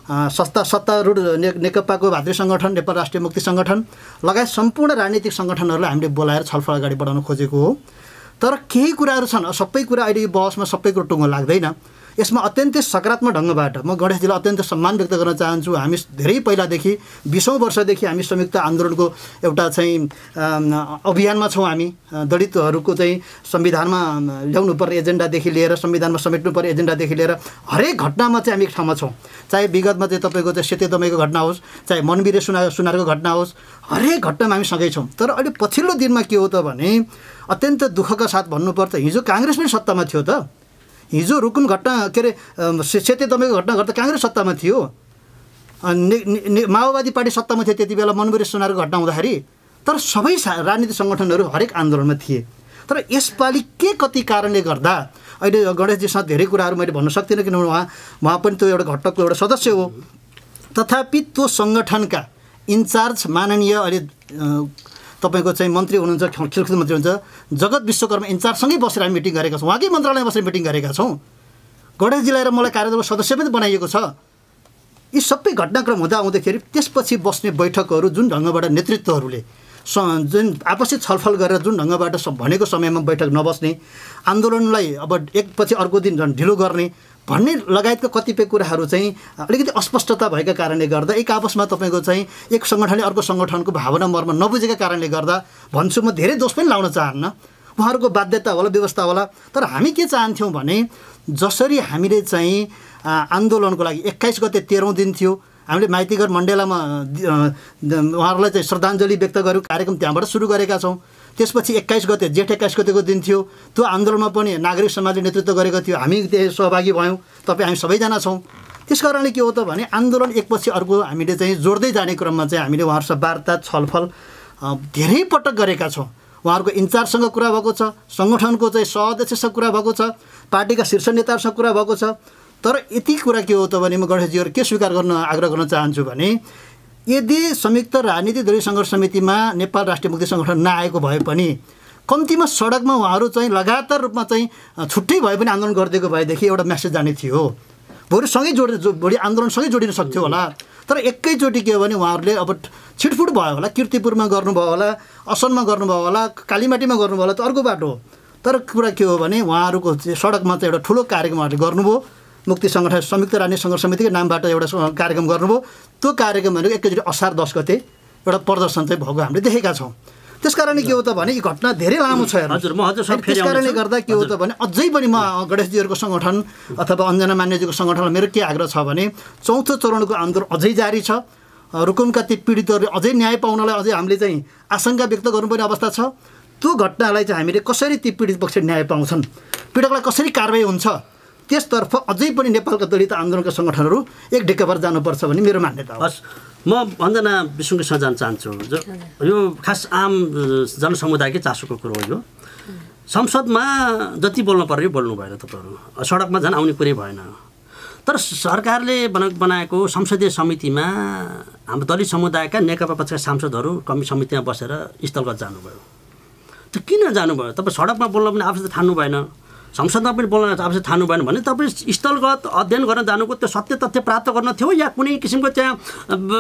Speaker 3: सत्तारूढ नेकपाको भातृ सङ्गठन, नेपाल राष्ट्रिय मुक्ति सङ्गठन लगायत सम्पूर्ण राजनीतिक सङ्गठनहरूलाई हामीले बोलाएर छलफल अगाडि बढाउन खोजेको हो। तर केही कुराहरू छन्, सबै कुरा अहिले यो बहसमा सबै कुरो टुङ्गो लाग्दैन। यसमा अत्यन्तै सकारात्मक ढङ्गबाट म गणेशजीलाई अत्यन्त सम्मान व्यक्त गर्न चाहन्छु। हामी धेरै पहिलादेखि 20औं वर्षदेखि हामी संयुक्त आन्दोलनको एउटा चाहिँ अभियानमा छौँ। हामी दलितहरूको चाहिँ संविधानमा ल्याउनुपर्ने एजेन्डादेखि लिएर संविधानमा समेट्नुपर्ने एजेन्डादेखि लिएर हरेक घटनामा चाहिँ हामी एक ठाउँमा छौँ। चाहे विगतमा चाहिँ तपाईँको चाहिँ सेते दमैको घटना होस्, चाहे मनबिरे सुनारको घटना होस्, हरेक घटनामा हामी सँगै छौँ। तर अहिले पछिल्लो दिनमा के हो त भने अत्यन्त दुःखका साथ भन्नुपर्छ, हिजो काङ्ग्रेस पनि सत्तामा थियो त। हिजो रुकुम घटना के अरे सेते दमैको घटना गर्दा काङ्ग्रेस सत्तामा थियो, माओवादी पार्टी सत्तामा थियो त्यति बेला मनबिरे सुनारको घटना हुँदाखेरि। तर सबै राजनीतिक सङ्गठनहरू हरेक आन्दोलनमा थिए। तर यसपालि के कति कारणले गर्दा अहिले गणेशजीसँग धेरै कुराहरू मैले भन्न सक्दिनँ, किनभने उहाँ पनि त्यो एउटा घटकको एउटा सदस्य हो। तथापि त्यो सङ्गठनका इन्चार्ज माननीय अहिले तपाईँको चाहिँ मन्त्री हुनुहुन्छ, खेलकुद मन्त्री हुनुहुन्छ जगत विश्वकर्मा इन्चार्जसँगै बसेर हामी मिटिङ गरेका छौँ, उहाँकै मन्त्रालयमा बसेर मिटिङ गरेका छौँ। गणेशजीलाई र मलाई कार्यदलको सदस्य पनि बनाइएको छ। यी सबै घटनाक्रम हुँदाखेरि त्यसपछि बस्ने बैठकहरू जुन ढङ्गबाट नेतृत्वहरूले जुन आपसी छलफल गरेर जुन ढङ्गबाट भनेको समयमा बैठक नबस्ने, आन्दोलनलाई अब एकपछि अर्को दिन झन् ढिलो गर्ने भन्ने लगायतका कतिपय कुराहरू चाहिँ अलिकति अस्पष्टता भएका कारणले गर्दा एक आपसमा तपाईँको चाहिँ एक सङ्गठनले अर्को सङ्गठनको भावना मर्म नबुझेका कारणले गर्दा भन्छु म धेरै दोष पनि लाउन चाहन्न, उहाँहरूको बाध्यता होला, व्यवस्था होला। तर हामी के चाहन्थ्यौँ भने जसरी हामीले चाहिँ आन्दोलनको लागि 21 गते 13औं दिन थियो, हामीले माइतीघर मण्डेलामा उहाँहरूलाई चाहिँ श्रद्धाञ्जली व्यक्त गरेको कार्यक्रम त्यहाँबाट सुरु गरेका छौँ। त्यसपछि 21 गते जेठ 21 गतेको दिन थियो, त्यो आन्दोलनमा पनि नागरिक समाजले नेतृत्व गरेको थियो, हामी त्यही सहभागी भयौँ, तपाईँ हामी सबैजना छौँ। त्यस कारणले के हो त भने आन्दोलन एकपछि अर्को हामीले चाहिँ जोड्दै जाने क्रममा चाहिँ हामीले उहाँहरूसँग वार्ता छलफल धेरै पटक गरेका छौँ। उहाँहरूको इन्चार्जसँग कुरा भएको छ, सङ्गठनको चाहिँ सदस्यसँग कुरा भएको छ, पार्टीका शीर्ष नेताहरूसँग कुरा भएको छ। तर यति कुरा के हो त भने म गणेशजीहरू के स्वीकार गर्न आग्रह गर्न चाहन्छु भने यदि संयुक्त राजनीतिक दलीय सङ्घर्ष समितिमा नेपाल राष्ट्रिय मुक्ति सङ्गठन नआएको भए पनि कम्तीमा सडकमा उहाँहरू चाहिँ लगातार रूपमा चाहिँ छुट्टै भए पनि आन्दोलन गरिदिएको भएदेखि एउटा मेसेज जाने थियो। भोलि सँगै भोलि आन्दोलनसँगै जोडिन सक्थ्यो होला। तर एकैचोटि के हो भने उहाँहरूले अब छिटफुट भयो होला, किर्तिपुरमा गर्नुभयो होला, असनमा गर्नुभयो होला, कालीमाटीमा गर्नुभयो होला, त अर्को बाटो हो। तर कुरा के हो भने उहाँहरूको सडकमा चाहिँ एउटा ठुलो कार्यक्रम उहाँहरूले गर्नुभयो। मुक्ति सङ्गठन संयुक्त राजनीतिक सङ्घर्ष समितिकै नामबाट एउटा कार्यक्रम गर्नुभयो। त्यो कार्यक्रम भनेको एकैचोटि असार 10 गते एउटा प्रदर्शन चाहिँ भएको हामीले देखेका छौँ। त्यस कारणले के हो त भने यी घटना धेरै लामो छ। त्यस कारणले गर्दा के हो त भने अझै पनि म गणेशजीहरूको सङ्गठन अथवा अञ्जना मान्यजीको सङ्गठनलाई मेरो के आग्रह छ भने चौथो चरणको आन्दोलन अझै जारी छ। रुकुमका ती पीडितहरूले अझै न्याय पाउनलाई अझै हामीले चाहिँ आशंका व्यक्त गर्नुपर्ने अवस्था छ। त्यो घटनालाई चाहिँ हामीले कसरी ती पीडित पक्ष न्याय पाउँछन्, पीडकलाई कसरी कारवाही हुन्छ, त्यसतर्फ अझै पनि नेपालका दलित आन्दोलनका सङ्गठनहरू एक ढेक्का भएर जानुपर्छ भन्ने मेरो मान्यता हो।
Speaker 1: म अञ्जना विष्णुसँग जान चाहन्छु। यो खास आम जनसमुदायकै चासोको कुरो हो। यो संसदमा जति बोल्नु पर्यो बोल्नु भएन, तपाईँहरू सडकमा झन् आउने कुरै भएन। तर सरकारले बनाएको संसदीय समितिमा हाम्रो दलित समुदायका नेकपा पक्षका सांसदहरू समितिमा बसेर स्थलगत जानुभयो। त्यो किन जानुभयो? तपाईँ सडकमा बोल्न पनि आवश्यकता ठान्नु भएन, संसदमा पनि बोल्न आवश्यक ठान्नु भएन भने तपाईँ स्थलगत अध्ययन गर्न जानुको त्यो सत्य तथ्य प्राप्त गर्न थियो या कुनै किसिमको त्यहाँ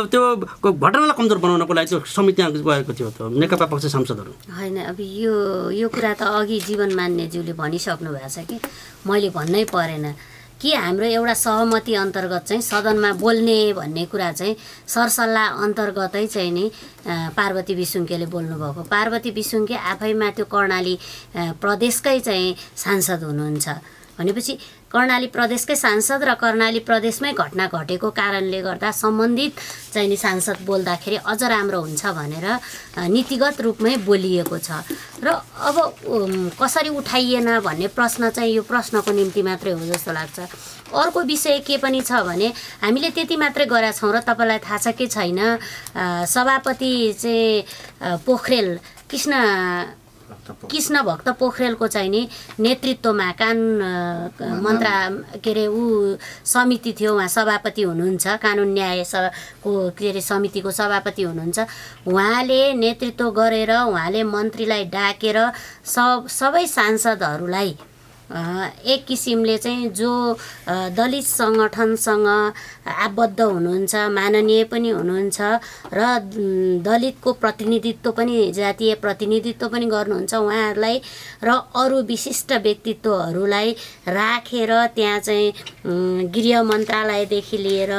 Speaker 1: त्यो घटनालाई कमजोर बनाउनको लागि त्यो समितिमा गएको थियो त नेकपा पक्ष सांसदहरू?
Speaker 5: होइन, अब यो कुरा त अघि जीवन मान्यज्यूले भनिसक्नु भएको छ कि मैले भन्नै परेन कि हाम्रो एउटा सहमति अन्तर्गत चाहिँ सदनमा बोल्ने भन्ने कुरा चाहिँ सरसल्लाह अन्तर्गतै चाहिँ नि पार्वती विसुङ्केले बोल्नुभएको। पार्वती विसुङ्के आफैमा त्यो कर्णाली प्रदेशकै चाहिँ सांसद हुनुहुन्छ भनेपछि कर्णाली प्रदेशकै सांसद र कर्णाली प्रदेशमै घटना घटेको कारणले गर्दा सम्बन्धित चाहिँ नि सांसद बोल्दाखेरि अझ राम्रो हुन्छ भनेर नीतिगत रूपमै बोलिएको छ। र अब कसरी उठाइएन भन्ने प्रश्न चाहिँ यो प्रश्नको निम्ति मात्रै हो जस्तो लाग्छ। अर्को विषय के पनि छ भने हामीले त्यति मात्रै गरेका छौँ र तपाईँलाई थाहा छ कि छैन, सभापति चाहिँ पोखरेल कृष्ण भक्त पोखरेलको चाहिँ नि नेतृत्वमा के अरे समिति थियो, उहाँ सभापति हुनुहुन्छ, कानुन न्याय को के अरे समितिको सभापति हुनुहुन्छ। उहाँले नेतृत्व गरेर उहाँले मन्त्रीलाई डाकेर सबै सांसदहरूलाई एक किसिमले चाहिँ जो दलित सङ्गठनसँग आबद्ध हुनुहुन्छ, माननीय पनि हुनुहुन्छ र दलितको प्रतिनिधित्व पनि जातीय प्रतिनिधित्व पनि गर्नुहुन्छ उहाँहरूलाई र अरू विशिष्ट व्यक्तित्वहरूलाई राखेर त्यहाँ चाहिँ गृह मन्त्रालयदेखि लिएर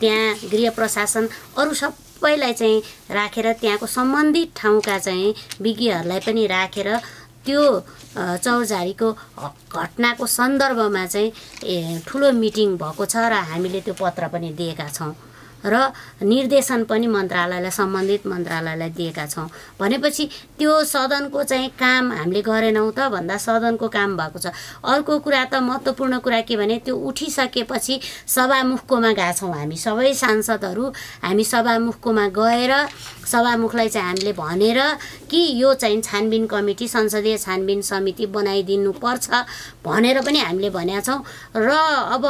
Speaker 5: त्यहाँ गृह प्रशासन अरू सबैलाई चाहिँ राखेर त्यहाँको सम्बन्धित ठाउँका चाहिँ विज्ञहरूलाई पनि राखेर त्यो चौरझारीको घटनाको सन्दर्भमा चाहिँ ठुलो मिटिङ भएको छ र हामीले त्यो पत्र पनि दिएका छौँ र निर्देशन पनि मन्त्रालयलाई सम्बन्धित मन्त्रालयलाई दिएका छौँ। भनेपछि त्यो सदनको चाहिँ काम हामीले गरेनौँ त भन्दा सदनको काम भएको छ। अर्को कुरा त महत्त्वपूर्ण कुरा के भने त्यो उठिसकेपछि सभामुखकोमा गएका छौँ हामी सबै सांसदहरू। हामी सभामुखकोमा गएर सभामुखलाई चाहिँ हामीले भनेर कि यो चाहिँ छानबिन कमिटी संसदीय छानबिन समिति बनाइदिनु पर्छ भनेर पनि हामीले भनेका छौँ। र अब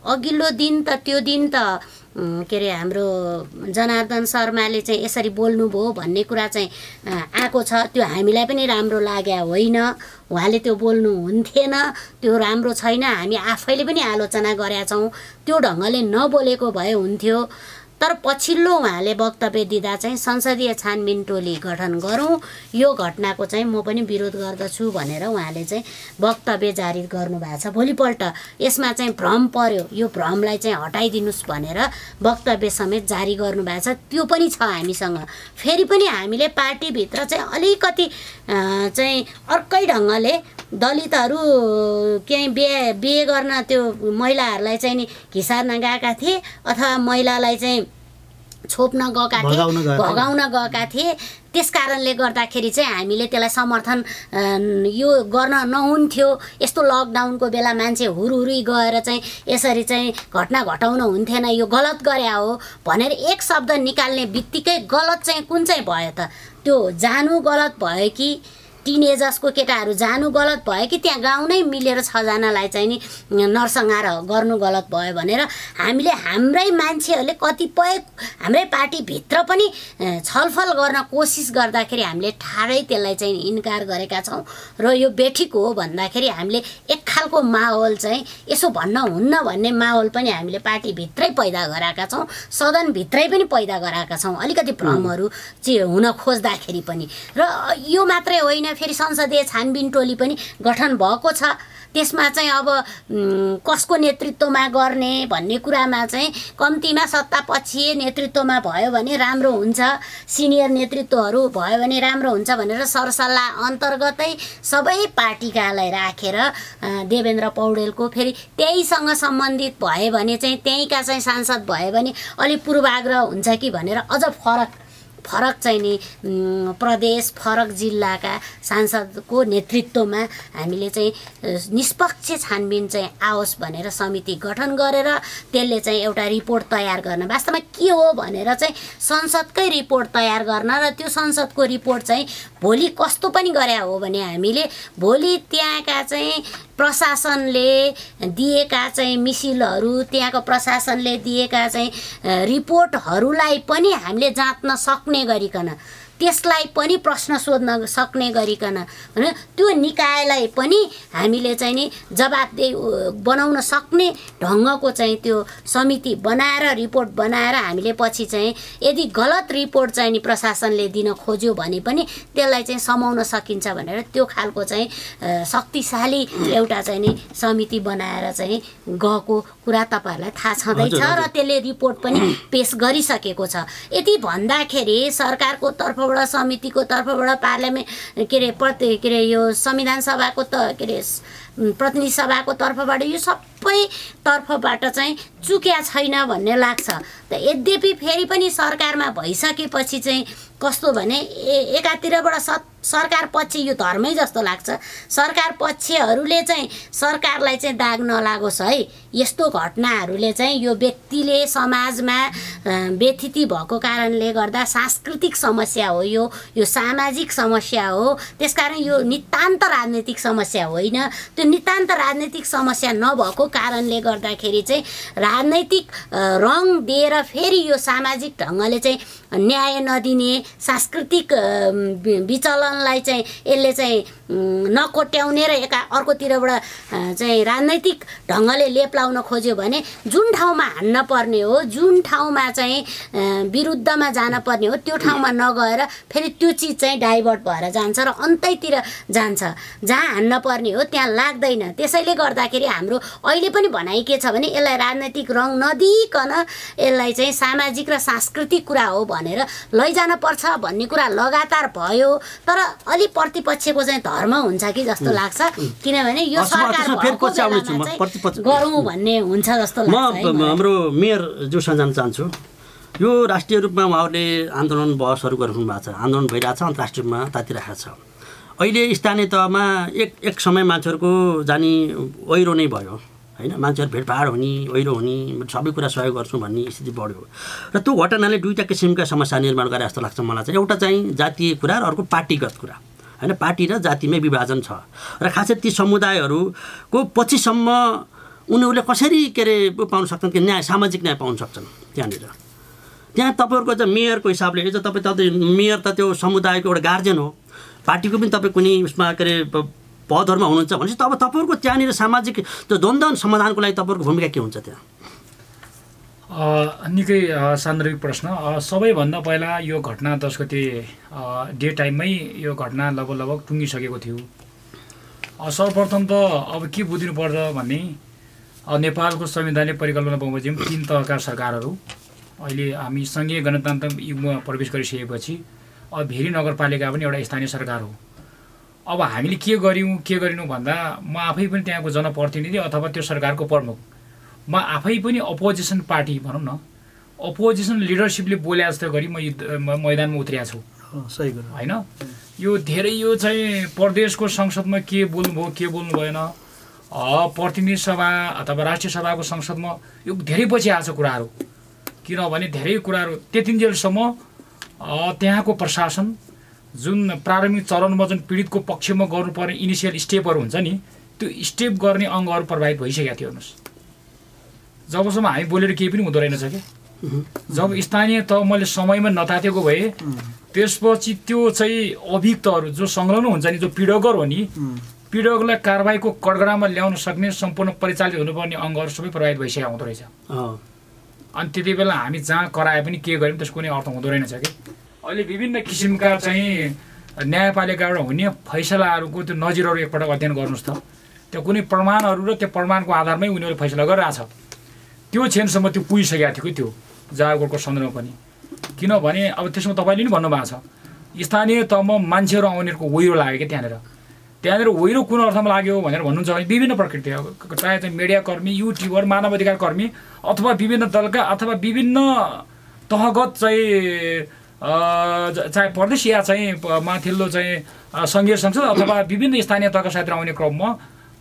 Speaker 5: अघिल्लो दिन त त्यो दिन त के अरे हाम्रो जनार्दन शर्माले चाहिँ यसरी बोल्नुभयो भन्ने कुरा चाहिँ आएको छ। त्यो हामीलाई पनि राम्रो लाग्यो होइन, उहाँले त्यो बोल्नु हुन्थेन, त्यो राम्रो छैन। हामी आफैले पनि आलोचना गरेका छौँ, त्यो ढङ्गले नबोलेको भए हुन्थ्यो। तर पछिल्लो उहाँले वक्तव्य दिँदा चाहिँ संसदीय छानबिन टोली गठन गरौँ, यो घटनाको चाहिँ म पनि विरोध गर्दछु भनेर उहाँले चाहिँ वक्तव्य जारी गर्नुभएको छ। भोलिपल्ट यसमा चाहिँ भ्रम पर्यो, यो भ्रमलाई चाहिँ हटाइदिनुहोस् भनेर वक्तव्य समेत जारी गर्नुभएको छ। त्यो पनि छ हामीसँग। फेरि पनि हामीले पार्टीभित्र चाहिँ अलिकति चाहिँ अर्कै ढङ्गले दलितहरू केही बिहे गर्न त्यो महिलाहरूलाई चाहिँ नि घिसार्न गएका थिए अथवा महिलालाई चाहिँ छोप्न गएका थिए, भगाउन गएका थिए। त्यस कारणले गर्दाखेरि चाहिँ हामीले त्यसलाई समर्थन यो गर्न नहुन्थ्यो। यस्तो लकडाउनको बेला मान्छे हुरहुरी गएर चाहिँ यसरी चाहिँ घटना घटाउन हुन्थेन, यो गलत गरे हो भनेर एक शब्द निकाल्ने बित्तिकै गलत चाहिँ कुन चाहिँ भयो त? त्यो जानु गलत भयो कि टिनेजर्सको केटाहरू जानु गलत भयो कि त्यहाँ गाउँ नै मिलेर 6 जनालाई चाहिँ नि नरसंहार गर्नु गलत भयो भनेर हामीले हाम्रै मान्छेहरूले कतिपय हाम्रै पार्टीभित्र पनि छलफल गर्न कोसिस गर्दाखेरि हामीले ठाडै त्यसलाई चाहिँ इन्कार गरेका छौँ र यो बेठिक हो भन्दाखेरि हामीले एक खालको माहौल चाहिँ यसो भन्न हुन्न भन्ने माहौल पनि हामीले पार्टीभित्रै पैदा गराएका छौँ, सदनभित्रै पनि पैदा गराएका छौँ अलिकति भ्रमहरू चाहिँ हुन खोज्दाखेरि पनि। र यो मात्रै होइन, फेरि संसदीय छानबिन टोली पनि गठन भएको छ। त्यसमा चाहिँ अब कसको नेतृत्वमा गर्ने भन्ने कुरामा चाहिँ कम्तीमा सत्तापक्षीय नेतृत्वमा भयो भने राम्रो हुन्छ, सिनियर नेतृत्वहरू भयो भने राम्रो हुन्छ भनेर सरसल्लाह अन्तर्गतै सबै पार्टीकालाई राखेर देवेन्द्र पौडेलको फेरि त्यहीसँग सम्बन्धित भए भने चाहिँ त्यहीँका चाहिँ सांसद भए भने अलिक पूर्वाग्रह हुन्छ कि भनेर अझ फरक चाहिँ नि प्रदेश फरक जिल्लाका सांसदको नेतृत्वमा हामीले चाहिँ निष्पक्ष छानबिन चाहिँ आओस् भनेर समिति गठन गरेर त्यसले चाहिँ एउटा रिपोर्ट तयार गर्न, वास्तवमा के हो भनेर चाहिँ संसदकै रिपोर्ट तयार गर्न र त्यो संसदको रिपोर्ट चाहिँ भोलि कस्तो पनि गरे हो भने हामीले भोलि त्यहाँका चाहिँ प्रशासनले दिएका चाहिँ मिसिलहरू, त्यहाँको प्रशासनले दिएका चाहिँ रिपोर्टहरूलाई पनि हामीले जाँच्न सक्ने गरिकन, त्यसलाई पनि प्रश्न सोध्न सक्ने गरिकन होइन त्यो निकायलाई पनि हामीले चाहिँ नि जवाफदेही बनाउन सक्ने ढङ्गको चाहिँ त्यो समिति बनाएर रिपोर्ट बनाएर हामीले पछि चाहिँ यदि गलत रिपोर्ट चाहिँ नि प्रशासनले दिन खोज्यो भने पनि त्यसलाई चाहिँ समाउन सकिन्छ भनेर त्यो खालको चाहिँ शक्तिशाली एउटा चाहिँ नि समिति बनाएर चाहिँ गएको कुरा तपाईँहरूलाई थाहा छँदैछ र त्यसले रिपोर्ट पनि पेश गरिसकेको छ। यति भन्दाखेरि सरकारको तर्फबाट समितिको तर्फबाट पार्लियामेन्ट के अरे यो संविधान सभाको के अरे प्रतिनिधि सभाको तर्फबाट यो सबै तर्फबाट चाहिँ चुक्या छैन भन्ने लाग्छ। त यद्यपि फेरि पनि सरकारमा भइसकेपछि चाहिँ कस्तो भने एकातिरबाट सरकार पक्ष यो धर्मै जस्तो लाग्छ, सरकार पक्षहरूले चाहिँ सरकारलाई चाहिँ दाग नलागोस् है, यस्तो घटनाहरूले चाहिँ यो व्यक्तिले समाजमा व्यथिति भएको कारणले गर्दा सांस्कृतिक समस्या हो, यो सामाजिक समस्या हो, त्यसकारण यो नितान्त राजनीतिक समस्या होइन। त्यो नितान्त राजनीतिक समस्या नभएको कारणले गर्दाखेरि चाहिँ राजनैतिक रङ दिएर फेरि यो सामाजिक ढङ्गले चाहिँ न्याय नदिने सांस्कृतिक विचलनलाई चाहिँ यसले चाहिँ नकोट्याउने र अर्कोतिरबाट चाहिँ राजनैतिक ढङ्गले लेप लाउन खोज्यो भने जुन ठाउँमा हान्न पर्ने हो, जुन ठाउँमा चाहिँ विरुद्धमा जान पर्ने हो त्यो ठाउँमा नगएर फेरि त्यो चिज चाहिँ डाइभर्ट भएर जान्छ र अन्तैतिर जान्छ, जहाँ हान्न पर्ने हो त्यहाँ लाग्दैन। त्यसैले गर्दाखेरि हाम्रो अहिले पनि भनाइ के छ भने यसलाई राजनैतिक रङ नदिइकन यसलाई चाहिँ सामाजिक र सांस्कृतिक कुरा हो भनेर लैजान पर्छ भन्ने कुरा लगातार भयो। तर अलि प्रतिपक्षको चाहिँ धर्म हुन्छ कि जस्तो लाग्छ, किनभने यो सरकार गरौँ भन्ने हुन्छ जस्तो लाग्छ।
Speaker 1: म हाम्रो मेयर ज्यूसँग जान चाहन्छु। यो राष्ट्रिय रूपमा उहाँहरूले आन्दोलन बहसहरू गरिरहनु भएको छ, आन्दोलन भइरहेछ, अन्तर्राष्ट्रिय रूपमा तातिरहेको छ। अहिले स्थानीय तहमा एक समय मान्छेहरूको जाने ओहिरो नै भयो होइन, मान्छेहरू भेटभाड हुने, ओहिरो हुने, सबै कुरा सहयोग गर्छौँ भन्ने स्थिति बढ्यो र त्यो घटनाले दुईवटा किसिमका समस्या निर्माण गरे जस्तो लाग्छ मलाई चाहिँ। एउटा चाहिँ जातीय कुरा र अर्को पार्टीगत कुरा होइन, पार्टी र जातिमै विभाजन छ र खासै ती समुदायहरूको पछिसम्म उनीहरूले कसरी के अरे पाउन सक्छन् कि न्याय, सामाजिक न्याय पाउन सक्छन् त्यहाँनिर। त्यहाँ तपाईँहरूको चाहिँ मेयरको हिसाबले तपाईँ मेयर त त्यो समुदायको एउटा गार्जियन हो, पार्टीको पनि तपाईँ कुनै उसमा के अरे पदहरूमा हुनुहुन्छ भनेपछि तब तपाईँहरूको त्यहाँनिर सामाजिक त्यो द्वन्द्व समाधानको लागि तपाईँहरूको भूमिका के हुन्छ त्यहाँ?
Speaker 2: निकै सान्दर्भिक प्रश्न। सबैभन्दा पहिला यो घटना 10 गते डे टाइममै यो घटना लगभग टुङ्गिसकेको थियो। सर्वप्रथम त अब के बुझिनु पर्छ भने नेपालको संवैधानिक परिकल्पना बमोजिम 3 तहका सरकारहरू अहिले हामी सङ्घीय गणतन्त्र युगमा प्रवेश गरिसकेपछि अब भेरी नगरपालिका पनि एउटा स्थानीय सरकार हो। अब हामीले के गरिनौँ भन्दा म आफै पनि त्यहाँको जनप्रतिनिधि अथवा त्यो सरकारको प्रमुख, म आफै पनि अपोजिसन पार्टी भनौँ न, अपोजिसन लिडरसिपले बोले जस्तो गरी म मैदानमा उत्रिएको छु।
Speaker 3: सही कुरा
Speaker 2: होइन, यो धेरै यो चाहिँ प्रदेशको संसदमा के बोल्नुभयो के बोल्नु भएन, प्रतिनिधि सभा अथवा राष्ट्रिय सभाको संसदमा यो धेरै पछि आएको कुराहरू। किनभने धेरै कुराहरू त्यतिन्जेलसम्म त्यहाँको प्रशासन जुन प्रारम्भिक चरणमा जुन पीडितको पक्षमा गर्नुपर्ने इनिसियल स्टेपहरू हुन्छ नि त्यो स्टेप गर्ने अङ्गहरू प्रभावित भइसकेका थियो। हेर्नुहोस्, जबसम्म हामी बोलेर केही पनि हुँदो रहेनछ कि जब स्थानीय तहले समयमा नतातेको भए त्यसपछि त्यो चाहिँ अभियुक्तहरू जो संलग्न हुन्छ नि, जो पीडकर हो नि, पीडकलाई कारबाहीको कटघरामा ल्याउन सक्ने सम्पूर्ण परिचालित हुनुपर्ने अङ्गहरू सबै प्रभावित भइसकेका हुँदो रहेछ। अनि त्यति बेला हामी जहाँ कराए पनि के गऱ्यौँ त्यसको कुनै अर्थ हुँदो रहेनछ कि। अहिले विभिन्न किसिमका चाहिँ न्यायपालिकाबाट हुने फैसलाहरूको त्यो नजिरहरू एकपटक अध्ययन गर्नुहोस् त। त्यो कुनै प्रमाणहरू र त्यो प्रमाणको आधारमै उनीहरूले फैसला गरिरहेछ। त्यो क्षणसम्म त्यो पुगिसकेको थियो कि त्यो जागरको सन्दर्भमा पनि। किनभने अब त्यसमा तपाईँले नि भन्नुभएको छ स्थानीय तहमा मान्छेहरू आउनेहरूको वहिरो लाग्यो कि त्यहाँनिर वहिरो कुन अर्थमा लाग्यो भनेर भन्नुहुन्छ भने विभिन्न प्रकृति, चाहे चाहिँ मिडियाकर्मी, युट्युबर, मानव अधिकार कर्मी अथवा विभिन्न दलका अथवा विभिन्न तहगत चाहिँ चाहे प्रदेश या चाहिँ माथिल्लो चाहिँ सङ्घीय संसद अथवा विभिन्न स्थानीय तहका साथीहरू आउने क्रममा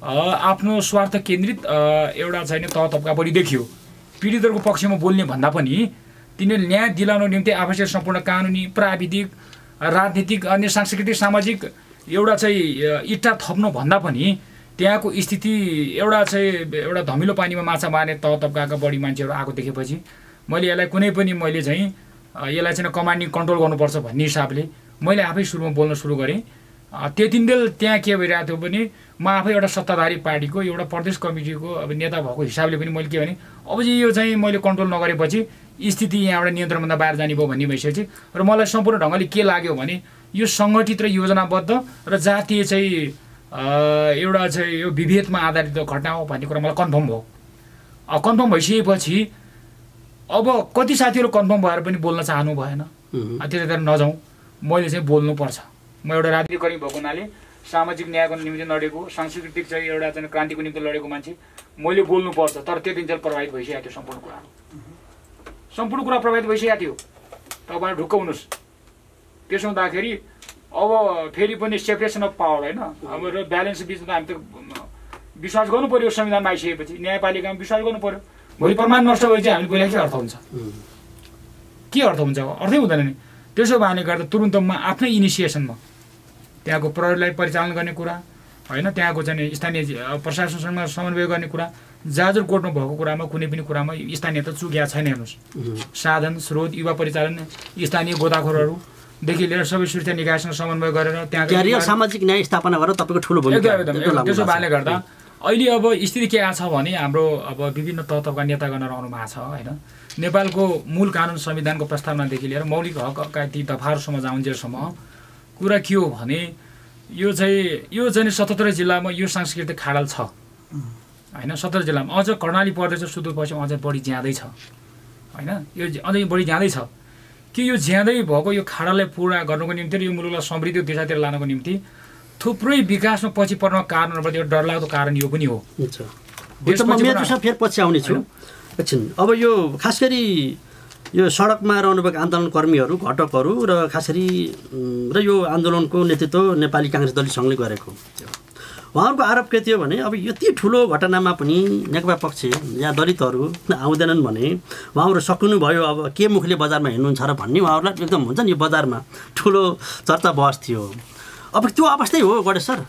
Speaker 2: आफ्नो स्वार्थ केन्द्रित एउटा चाहिँ तह तबका बढी देखियो। पीडितहरूको पक्षमा बोल्ने भन्दा पनि तिनीहरूले न्याय दिलाउनको निम्ति आवश्यक सम्पूर्ण कानुनी, प्राविधिक, राजनीतिक, अन्य सांस्कृतिक, सामाजिक एउटा चाहिँ इट्टा थप्नु भन्दा पनि त्यहाँको स्थिति एउटा धमिलो पानीमा माछा मार्ने तह तबकाका बढी मान्छेहरू आएको देखेपछि मैले यसलाई कुनै पनि यसलाई चाहिँ कमान्डिङ कन्ट्रोल गर्नुपर्छ भन्ने हिसाबले मैले आफै सुरुमा बोल्न सुरु गरेँ। त्यति बेल त्यहाँ के भइरहेको थियो भने म आफै एउटा सत्ताधारी पार्टीको एउटा प्रदेश कमिटीको अब नेता भएको हिसाबले पनि मैले के भने अब चाहिँ यो चाहिँ मैले कन्ट्रोल नगरेपछि स्थिति यहाँबाट नियन्त्रणभन्दा बाहिर जाने भयो भन्ने भइसकेपछि र मलाई सम्पूर्ण ढङ्गले के लाग्यो भने यो सङ्गठित र योजनाबद्ध र जातीय चाहिँ एउटा चाहिँ यो विभेदमा आधारित घटना हो भन्ने कुरा मलाई कन्फर्म भयो। कन्फर्म भइसकेपछि अब कति साथीहरू कन्फर्म भएर पनि बोल्न चाहनु भएन, त्यतातिर नजाउँ, मैले चाहिँ बोल्नुपर्छ। म एउटा राजनीतिक कर्मी भएको हुनाले सामाजिक न्यायको निम्ति लडेको, सांस्कृतिक चाहिँ एउटा चाहिँ क्रान्तिको निम्ति लडेको मान्छे, मैले बोल्नुपर्छ। तर त्यो दिन चाहिँ प्रभावित भइसकेको थियो, सम्पूर्ण कुरा प्रभावित भइसकेको थियो। तपाईँ ढुक्क हुनुहोस्। त्यसो हुँदाखेरि अब फेरि पनि सेपरेसन अफ पावर होइन, अब र ब्यालेन्स बिचमा हामी त विश्वास गर्नु पर्यो। संविधानमा आइसकेपछि न्यायपालिकामा विश्वास गर्नु पर्यो। भोलि प्रमाण नष्ट भए चाहिँ हामीले बोलेको के अर्थ हुन्छ? के अर्थ हुन्छ? अर्थै हुँदैन नि। त्यसो भएकोले गर्दा तुरुन्तमा आफ्नै इनिसिएसनमा त्यहाँको प्रहरीलाई परिचालन गर्ने कुरा होइन, त्यहाँको चाहिँ स्थानीय प्रशासनसँग समन्वय गर्ने कुरा, जाजुर कोर्टमा भएको कुरामा कुनै पनि कुरामा स्थानीय त चुकिया छैन। हेर्नुहोस्, साधन स्रोत, युवा परिचालन, स्थानीय गोताखोरहरूदेखि लिएर सबै सुरक्षा निकायसँग समन्वय गरेर त्यहाँ
Speaker 1: सामाजिक न्याय स्थापना गरेर तपाईँको ठुलो भूमिका।
Speaker 2: त्यसो भएकोले गर्दा अहिले अब स्थिति के आछ भने हाम्रो अब विभिन्न तह तहका नेतागण रहनु भएको छ होइन। नेपालको मूल कानुन संविधानको प्रस्तावनादेखि लिएर मौलिक हकका ती दफाहरूसम्म जाउन्जेलसम्म कुरा के हो भने यो चाहिँ 77 जिल्लामा यो सांस्कृतिक खाडल छ होइन। 17 जिल्लामा अझ कर्णाली प्रदेश सुदूरपश्चिम अझ बढी ज्यादै छ होइन। यो अझै बढी ज्यादै छ कि यो ज्यादै भएको यो खाडललाई पुरा गर्नको निम्ति र यो मुलुकलाई समृद्धि दिशातिर लानको निम्ति थुप्रै विकासमा पछि पर्न कारणबाट यो डरलाग्दो कारण यो पनि हो।
Speaker 1: फेरि पछि आउने छु एकछिन। अब यो खास गरी यो सडकमा रहनुभएका आन्दोलनकर्मीहरू, घटकहरू र खास गरी र यो आन्दोलनको नेतृत्व नेपाली काङ्ग्रेस दलित सङ्घले गरेको, उहाँहरूको आरोप के थियो भने अब यति ठुलो घटनामा पनि नेकपा पक्ष यहाँ दलितहरू आउँदैनन् भने उहाँहरू सकिनुभयो, अब के मुखले बजारमा हिँड्नुहुन्छ र भन्ने उहाँहरूलाई एकदम हुन्छ नि बजारमा ठुलो चर्चा बहस थियो। अब त्यो अवस्थै हो गणेश सर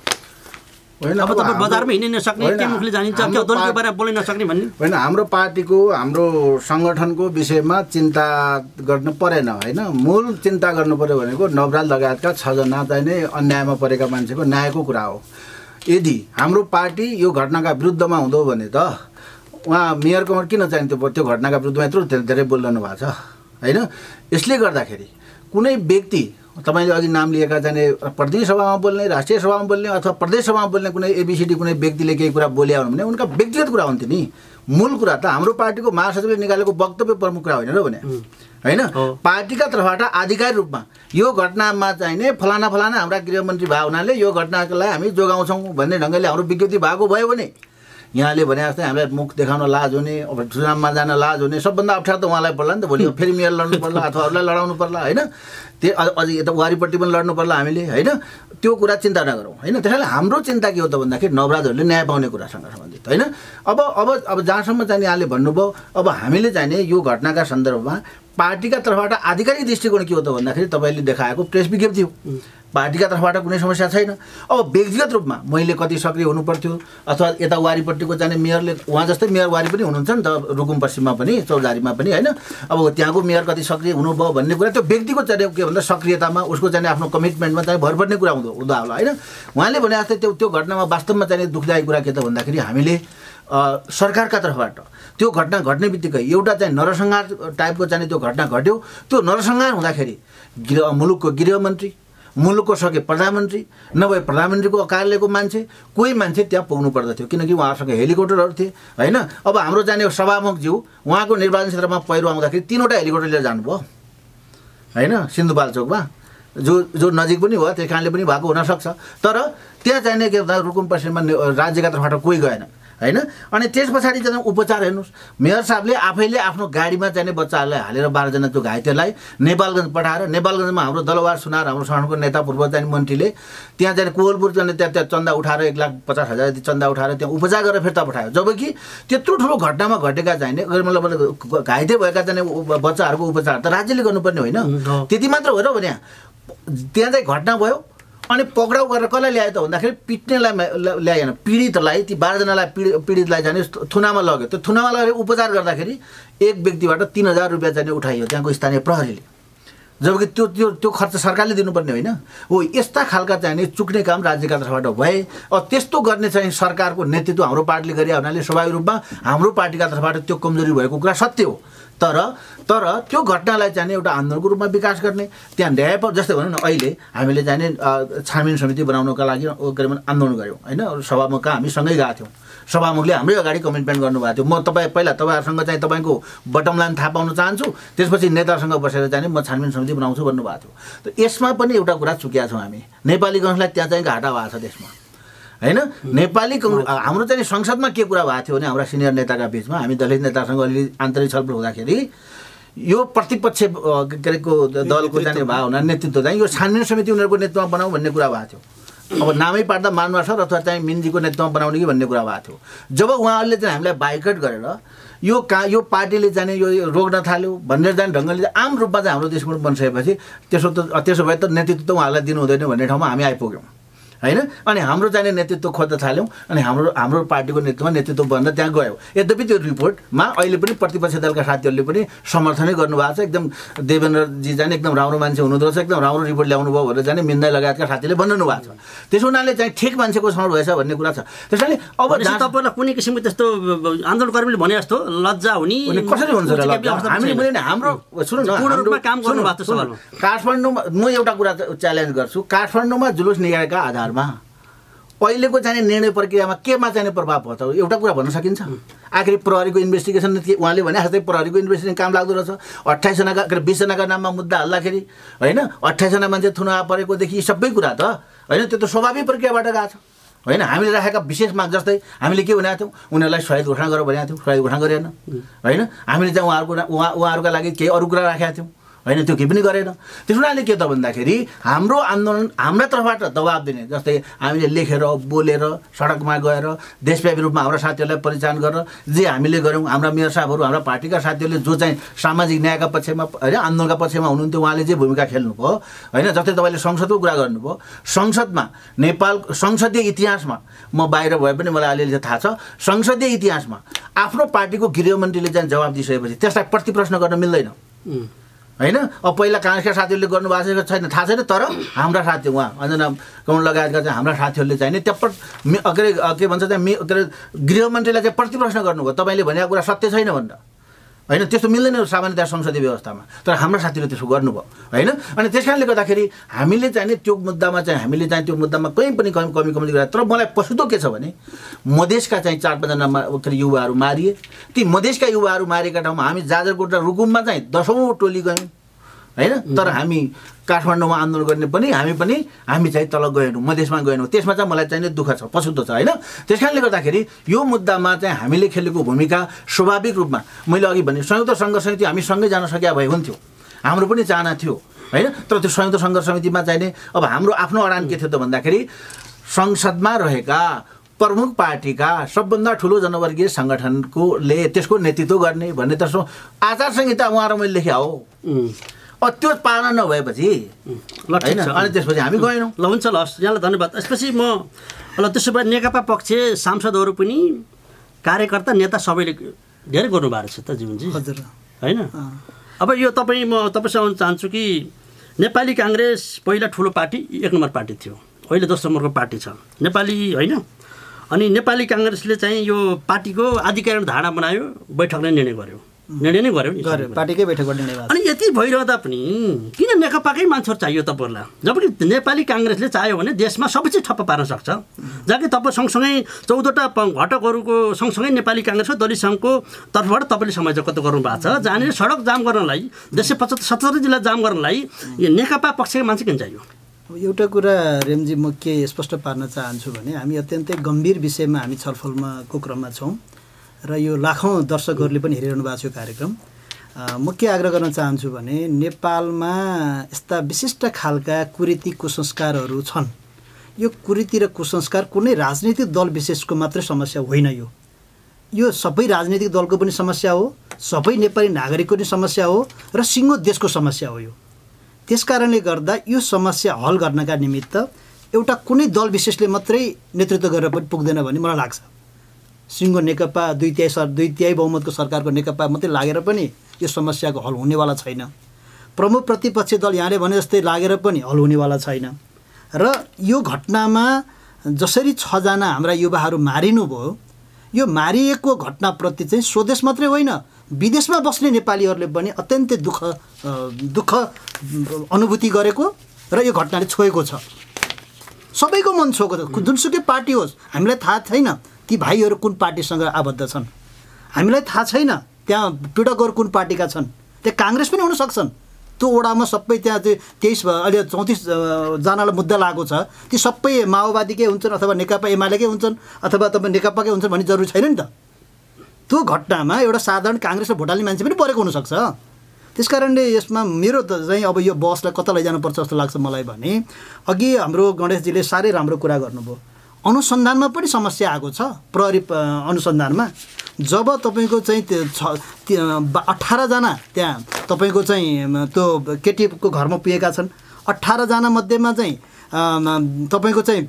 Speaker 1: होइन। अब तपाईँ बजारमा हिँड्न नसक्ने, के मुखले जानिन्छ, के दलको बारेमा बोल्न नसक्ने भन्ने
Speaker 4: होइन। हाम्रो पार्टीको, हाम्रो सङ्गठनको विषयमा चिन्ता गर्नु परेन होइन। मूल चिन्ता गर्नु पर्यो भनेको नवराज लगायतका 6 जना चाहिँ नै अन्यायमा परेका मान्छेको न्यायको कुरा हो। यदि हाम्रो पार्टी यो घटनाका विरुद्धमा हुँदो भने त उहाँ मेयरको किन चाहिँ त्यो घटनाका विरुद्धमा यत्रो धेरै बोलिरहनु भएको छ होइन। यसले गर्दाखेरि कुनै व्यक्ति, तपाईँले अघि नाम लिएका जाने प्रतिनिधि सभामा बोल्ने, राष्ट्रिय सभामा बोल्ने अथवा प्रदेश सभामा बोल्ने कुनै एबिसिडी कुनै व्यक्तिले केही कुरा बोल्या भने उनका व्यक्तिगत कुरा हुन्थ्यो नि। मूल कुरा त हाम्रो पार्टीको महासचिवले निकालेको वक्तव्य प्रमुख कुरा होइन र भने होइन। पार्टीका तर्फबाट आधिकारिक रूपमा यो घटनामा चाहिँ नै फलाना हाम्रा गृहमन्त्री भए हुनाले यो घटनालाई हामी जोगाउँछौँ भन्ने ढङ्गले हाम्रो विज्ञप्ति भएको भयो भने यहाँले भने जस्तै हामीलाई मुख देखाउन लाज हुने, अब चुनावमा जान लाज हुने, सबभन्दा अप्ठ्यारो त उहाँलाई पर्ला नि त। भोलि फेरि मेयर लड्नु पर्ला अथवा अरूलाई लडाउनु पर्ला होइन, त्यो अझ यता वारीपट्टि पनि लड्नु पर्ला हामीले होइन। त्यो कुरा चिन्ता नगरौँ होइन। त्यसैले हाम्रो चिन्ता के हो त भन्दाखेरि नवराजहरूले न्याय पाउने कुरासँग सम्बन्धित होइन। अब जहाँसम्म चाहिँ यहाँले भन्नुभयो, अब हामीले चाहिँ नि यो घटनाका सन्दर्भमा पार्टीका तर्फबाट आधिकारिक दृष्टिकोण के हो त भन्दाखेरि तपाईँले देखाएको प्रेस विज्ञप्ति हो। पार्टीका तर्फबाट कुनै समस्या छैन। अब व्यक्तिगत रूपमा मैले कति सक्रिय हुनु पर्थ्यो अथवा यता वारीपट्टिको चाहिँ मेयरले, उहाँ जस्तै मेयर वारी पनि हुनुहुन्छ नि त, रुकुम पश्चिममा पनि चौधारीमा पनि होइन। अब त्यहाँको मेयर कति सक्रिय हुनुभयो भन्ने कुरा त्यो व्यक्तिको चाहिँ के भन्दा सक्रियतामा उसको चाहिँ आफ्नो कमिटमेन्टमा चाहिँ भर पर्ने कुरा हुँदो होला होइन। उहाँले भने जस्तै त्यो घटनामा वास्तवमा चाहिँ दुःखदायी कुरा के त भन्दाखेरि हामीले सरकारका तर्फबाट त्यो घटना घट्ने बित्तिकै एउटा चाहिँ नरसंहार टाइपको चाहिँ त्यो घटना घट्यो। त्यो नरसंहार हुँदाखेरि मुलुकको गृहमन्त्री, मुलुकको सके प्रधानमन्त्री, नभए प्रधानमन्त्रीको कार्यालयको मान्छे, कोही मान्छे त्यहाँ पुग्नु पर्दथ्यो किनकि उहाँहरूसँग हेलिकप्टरहरू थिए होइन। अब हाम्रो जाने सभामुखज्यू उहाँको निर्वाचन क्षेत्रमा पहिरो आउँदाखेरि 3वटा हेलिकप्टर लिएर जानुभयो होइन, सिन्धुपाल्चोकमा जो नजिक पनि भयो, त्यस कारणले पनि भएको हुनसक्छ। तर त्यहाँ चाहिने के भन्दा रुकुम पश्चिममा राज्यका तर्फबाट कोही गएन होइन। अनि त्यस पछाडि चाहिँ उपचार हेर्नुहोस्, मेयर साहबले आफैले आफ्नो गाडीमा चाहिने बच्चाहरूलाई हालेर 12 जना त्यो घाइतेलाई नेपालगञ्ज पठाएर, नेपालगञ्जमा हाम्रो दलवार सुनार हाम्रो संगठनको नेता पूर्व चाहिँ मन्त्रीले त्यहाँ चाहिँ कोहलपुर जाने त्यहाँ चन्दा उठाएर 1,50,000 जति चन्दा उठाएर त्यहाँ उपचार गरेर फिर्ता पठायो। जबकि त्यत्रो ठुलो घटनामा घटेका चाहिने मतलब घाइते भएका चाहिँ बच्चाहरूको उपचार त राज्यले गर्नुपर्ने होइन। त्यति मात्र हो र भने त्यहाँ चाहिँ घटना भयो अनि पक्राउ गरेर कसलाई ल्यायो त भन्दाखेरि पिट्नेलाई ल्याएन, पीडितलाई, ती 12 जनालाई पीडितलाई जाने थुनामा लग्यो। त्यो थुनामा लगेर उपचार गर्दाखेरि एक व्यक्तिबाट 3,000 रुपियाँ चाहिँ उठाइयो त्यहाँको स्थानीय प्रहरीले, जबकि त्यो खर्च सरकारले दिनुपर्ने होइन हो। यस्ता खालका चाहिँ चुक्ने काम राज्यका तर्फबाट भए। त्यस्तो गर्ने चाहिँ सरकारको नेतृत्व हाम्रो पार्टीले गरे हुनाले स्वाभाविक रूपमा हाम्रो पार्टीका तर्फबाट त्यो कमजोरी भएको कुरा सत्य हो। तर त्यो घटनालाई चाहिँ एउटा आन्दोलनको रूपमा विकास गर्ने, त्यहाँ न्याय जस्तै भनौँ न, अहिले हामीले चाहिँ छानबिन समिति बनाउनका लागि आन्दोलन गऱ्यौँ होइन। सभामुखमा हामी सँगै गएको थियौँ, सभामुखले हाम्रै अगाडि कमिटमेन्ट गर्नुभएको थियो। म पहिला तपाईँहरूसँग चाहिँ तपाईँको बटम लाइन थाहा पाउन चाहन्छु, त्यसपछि नेतासँग बसेर चाहिँ म छानबिन समिति बनाउँछु भन्नुभएको थियो। त यसमा पनि एउटा कुरा चुकेका छौँ हामी, नेपाली काङ्ग्रेसलाई त्यहाँ चाहिँ घाटा भएको छ देशमा होइन। नेपाली हाम्रो चाहिँ संसदमा के कुरा भएको थियो भने हाम्रा सिनियर नेताका बिचमा हामी दलित नेतासँग अलिअलि आन्तरिक छलफल हुँदाखेरि यो प्रतिपक्ष के अरेको दलको जाने भए हुना नेतृत्व चाहिँ यो छानबिन समिति उनीहरूको नेतृत्वमा बनाऊ भन्ने कुरा भएको थियो। अब नामै पार्दा मान्नु सर अथवा चाहिँ मिन्जीको नेतृत्वमा बनाउने कि भन्ने कुरा भएको थियो। जब उहाँहरूले चाहिँ हामीलाई बाइकट गरेर यो पार्टीले जाने यो रोक्न थाल्यो भनेर जाने ढङ्गले आम रूपमा चाहिँ हाम्रो देशमा बनिसकेपछि त्यसो भए त नेतृत्व त उहाँहरूलाई दिनु हुँदैन भन्ने ठाउँमा हामी आइपुग्यौँ होइन। अनि हाम्रो चाहिने नेतृत्व खोज्न थाल्यौँ अनि हाम्रो पार्टीको नेतृत्व बन्न त्यहाँ गयो। यद्यपि त्यो रिपोर्टमा अहिले पनि प्रतिपक्ष दलका साथीहरूले पनि समर्थनै गर्नुभएको छ। एकदम देवेन्द्रजी जाने एकदम राम्रो मान्छे हुनुहुँदो रहेछ, एकदम राम्रो रिपोर्ट ल्याउनु भयो भनेर जाने मिन्दा लगायतका साथीले भन्नु भएको छ। त्यसो हुनाले चाहिँ ठिक मान्छेको छनौट भएछ भन्ने कुरा छ। त्यसैले अब
Speaker 1: तपाईँलाई कुनै किसिमको त्यस्तो आन्दोलनकर्मीले भने जस्तो लज्जा हुने
Speaker 4: कसरी हुन्छ र? हामीले भने हाम्रो सुन्नु न,
Speaker 1: काम गर्नुभएको छ।
Speaker 4: काठमाडौँमा म एउटा कुरा च्यालेन्ज गर्छु, काठमाडौँमा जुलुस निकालेका आधारमा अहिलेको चाहिने निर्णय प्रक्रियामा केमा चाहिने प्रभाव पर्छ एउटा कुरा भन्न सकिन्छ? आखिर प्रहरीको इन्भेस्टिगेसन उहाँले भने जस्तै प्रहरीको इन्भेस्टिगेसन काम लाग्दो रहेछ। 28 जनाका 20 जनाका नाममा मुद्दा हाल्दाखेरि होइन 28 जना मान्छे थुना परेकोदेखि सबै कुरा त होइन त्यो त स्वाभाविक प्रक्रियाबाट गएको छ होइन। हामीले राखेका विशेष माग जस्तै हामीले के भनेका थियौँ, उनीहरूलाई शहीद घोषणा गरेर भनेका थियौँ, शहीद घोषणा गरेन होइन। हामीले चाहिँ उहाँहरूका लागि केही अरू कुरा राखेका थियौँ होइन, त्यो केही पनि गरेन। त्यस हुनाले के त भन्दाखेरि हाम्रो आन्दोलन हाम्रा तर्फबाट दबाब दिने जस्तै हामीले लेखेर बोलेर सडकमा गएर देशव्यापी रूपमा हाम्रा साथीहरूलाई परिचालन गरेर जे हामीले गऱ्यौँ, हाम्रा मेयर साहबहरू हाम्रा पार्टीका साथीहरूले जो चाहिँ सामाजिक न्यायका पक्षमा होइन आन्दोलनका पक्षमा हुनुहुन्थ्यो उहाँले जे भूमिका खेल्नुभयो होइन। जस्तै तपाईँले संसदको कुरा गर्नुभयो, संसदमा नेपाल संसदीय इतिहासमा म बाहिर भए पनि मलाई अलिअलि थाहा छ, संसदीय इतिहासमा आफ्नो पार्टीको गृहमन्त्रीले चाहिँ जवाब दिइसकेपछि त्यसलाई प्रतिप्रश्न गर्न मिल्दैन होइन। अब पहिला काङ्ग्रेसका साथीहरूले गर्नुभएको छैन थाहा छैन, तर हाम्रा साथी उहाँ अञ्जना कमल लगायतका चाहिँ हाम्रा साथीहरूले चाहिँ नि के भन्छ चाहिँ गृहमन्त्रीलाई चाहिँ प्रतिप्रश्न गर्नुभयो, तपाईँले भनेको कुरा सत्य छैन भनेर होइन। त्यस्तो मिल्दैन सामान्यतया संसदीय व्यवस्थामा, तर हाम्रा साथीले त्यसो गर्नुभयो होइन। अनि त्यस कारणले गर्दाखेरि हामीले चाहिँ त्यो मुद्दामा कहीँ पनि कमी गरेर, तर मलाई पछुतो के छ भने मधेसका चाहिँ 4-5 जना युवाहरू मारिए। ती मधेसका युवाहरू मारेका ठाउँमा हामी जाजरकोट र रुकुममा चाहिँ 10औं टोली गयौँ होइन। तर हामी काठमाडौँमा आन्दोलन गर्ने पनि हामी चाहिँ तल गएनौँ, मधेसमा गएनौँ। त्यसमा चाहिँ मलाई चाहिँ दुःख छ, पछुतो छ होइन। त्यस कारणले गर्दाखेरि यो मुद्दामा चाहिँ हामीले खेलेको भूमिका स्वाभाविक रूपमा मैले अघि भने संयुक्त सङ्घर्ष समिति हामी सँगै जान सकिया भए हुन्थ्यो, हाम्रो पनि चाहना थियो होइन। तर त्यो संयुक्त सङ्घर्ष समितिमा चाहिँ अब हाम्रो आफ्नो अडान के थियो त भन्दाखेरि संसदमा रहेका प्रमुख पार्टीका सबभन्दा ठुलो जनवर्गीय सङ्गठनकोले त्यसको नेतृत्व गर्ने भन्ने त आचार संहिता उहाँ र मैले लेखे हो। त्यो पालना नभएपछि होइन, अनि त्यसपछि हामी गएनौँ।
Speaker 1: ल हुन्छ, ल हस्, यहाँलाई धन्यवाद। यसपछि म ल त्यसो भए नेकपा पक्ष सांसदहरू पनि कार्यकर्ता नेता सबैले धेरै गर्नुभएको छ त जीवनजी,
Speaker 3: हजुर
Speaker 1: होइन। अब यो म तपाईँसँग आउन चाहन्छु कि नेपाली काङ्ग्रेस पहिला ठुलो पार्टी, 1 नम्बर पार्टी थियो, अहिले 10 नम्बरको पार्टी छ नेपाली होइन। अनि नेपाली काङ्ग्रेसले चाहिँ यो पार्टीको आधिकारिक धारणा बनायो, बैठकले निर्णय गर्यो
Speaker 3: नि, पार्टीकै बैठकबाट निर्णय भयो।
Speaker 1: अनि यति भइरहँदा पनि किन नेकपाकै मान्छेहरू चाहियो तपाईँहरूलाई? जबकि नेपाली काङ्ग्रेसले चाह्यो भने देशमा सबै चिज ठप्प पार्न सक्छ। जहाँ कि तपाईँ सँगसँगै 14वटा घटकहरूको सँगसँगै नेपाली काङ्ग्रेसको दलित सङ्घको तर्फबाट तपाईँले समायोजन गर्नु भएको छ। जहाँनिर सडक जाम गर्नलाई, देशै 77 जिल्ला जाम गर्नलाई नेकपा पक्षका मान्छे किन चाहियो?
Speaker 3: एउटा कुरा रेमजी म के स्पष्ट पार्न चाहन्छु भने हामी अत्यन्तै गम्भीर विषयमा हामी छलफलको क्रममा छौँ र यो लाखौँ दर्शकहरूले पनि हेरिरहनु भएको छ यो कार्यक्रम। म के आग्रह गर्न चाहन्छु भने नेपालमा यस्ता विशिष्ट खालका कुरीति कुसंस्कारहरू छन्। यो कुरीति र कुसंस्कार कुनै राजनीतिक दल विशेषको मात्रै समस्या होइन। यो सबै राजनीतिक दलको पनि समस्या हो, सबै नेपाली नागरिकको पनि समस्या हो र सिङ्गो देशको समस्या हो यो। त्यस कारणले गर्दा यो समस्या हल गर्नका निमित्त एउटा कुनै दल विशेषले मात्रै नेतृत्व गरेर पनि पुग्दैन भन्ने मलाई लाग्छ। सिङ्गो नेकपा 2/3 बहुमतको सरकारको नेकपा मात्रै लागेर पनि यो समस्याको हल हुनेवाला छैन। प्रमुख प्रतिपक्षी दल यहाँले भने जस्तै लागेर पनि हल हुनेवाला छैन। र यो घटनामा जसरी 6 जना हाम्रा युवाहरू मारिनुभयो, यो मारिएको घटनाप्रति चाहिँ स्वदेश मात्रै होइन विदेशमा बस्ने नेपालीहरूले पनि अत्यन्तै दुःख अनुभूति गरेको र यो घटनाले छोएको छ। सबैको मन छोएको छ, जुनसुकै पार्टी होस्। हामीलाई थाहा छैन ती भाइहरू कुन पार्टीसँग आबद्ध छन्, हामीलाई थाहा छैन त्यहाँ पीडकहरू कुन पार्टीका छन्, त्यहाँ काङ्ग्रेस पनि हुन सक्छन्। त्यो ओडामा सबै त्यहाँ चाहिँ 23 अहिले 34 जनालाई मुद्दा लागेको छ, ती सबै माओवादीकै हुन्छन् अथवा नेकपा एमालेकै हुन्छन् अथवा तपाईँ नेकपाकै हुन्छन् भन्ने जरुरी छैन नि त। त्यो घटनामा एउटा साधारण काङ्ग्रेस र भोटाल्ने मान्छे पनि परेको हुनसक्छ। त्यस कारणले यसमा मेरो त चाहिँ अब यो बसलाई कता लैजानुपर्छ जस्तो लाग्छ मलाई भने अघि हाम्रो गणेशजीले साह्रै राम्रो कुरा गर्नुभयो। अनुसन्धानमा पनि समस्या आएको छ। प्रहरी अनुसन्धानमा जब तपाईँको चाहिँ 18 जना त्यहाँ तपाईँको चाहिँ त्यो केटीको घरमा पुगेका छन्, 18 जना मध्येमा चाहिँ तपाईँको चाहिँ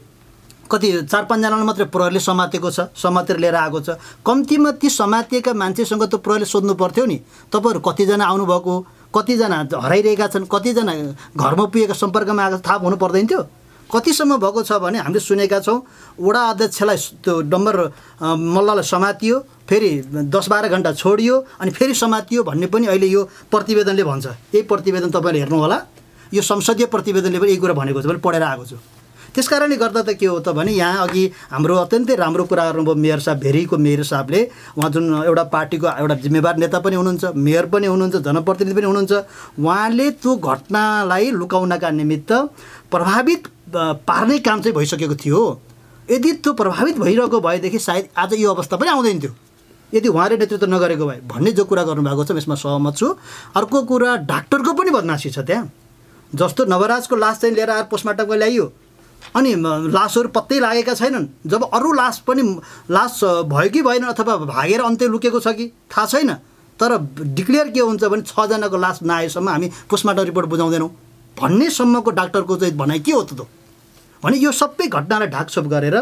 Speaker 3: कति 4-5 जनालाई मात्रै प्रहरीले समातेको छ, समातेर लिएर आएको छ। कम्तीमा ती समातिएका मान्छेसँग त प्रहरीले सोध्नु पर्थ्यो नि, तपाईँहरू कतिजना आउनुभएको, कतिजना हराइरहेका छन्, कतिजना घरमा पुगेका सम्पर्कमा आएको थाहा हुनु पर्दैन थियो। कतिसम्म भएको छ भने हामीले सुनेका छौँ वडा अध्यक्षलाई त्यो डम्बर मल्ललाई समातियो, फेरि 10-12 घन्टा छोडियो अनि फेरि समातियो भन्ने पनि अहिले यो प्रतिवेदनले भन्छ। यही प्रतिवेदन तपाईँले हेर्नु होला, यो संसदीय प्रतिवेदनले पनि यही कुरा भनेको छ, मैले पढेर आएको छु। त्यस कारणले गर्दा त के हो त भने यहाँ अघि हाम्रो अत्यन्तै राम्रो कुरा गर्नुभयो मेयर साहब, भेरीको मेयर साहबले। उहाँ जुन एउटा पार्टीको एउटा जिम्मेवार नेता पनि हुनुहुन्छ, मेयर पनि हुनुहुन्छ, जनप्रतिनिधि पनि हुनुहुन्छ। उहाँले त्यो घटनालाई लुकाउनका निमित्त प्रभावित पार्ने काम चाहिँ भइसकेको थियो। यदि त्यो प्रभावित भइरहेको भएदेखि सायद आज यो अवस्था पनि आउँदैन थियो यदि उहाँले नेतृत्व नगरेको भए भन्ने जो कुरा गर्नुभएको छ यसमा सहमत छु। अर्को कुरा डाक्टरको पनि बदमासी छ त्यहाँ। जस्तो नवराजको लास चाहिँ लिएर आएर पोस्टमार्टममा ल्याइयो अनि लासहरू पत्तै लागेका छैनन्, जब अरू लास पनि लास भयो कि भएन अथवा भागेर अन्त्य लुकेको छ कि थाहा छैन। तर डिक्लेयर के हुन्छ भने 6 जनाको लास नआएसम्म हामी पोस्टमार्टम रिपोर्ट बुझाउँदैनौँ भन्नेसम्मको डाक्टरको चाहिँ भनाइ के हो त भने यो सबै घटनालाई ढाकछोप गरेर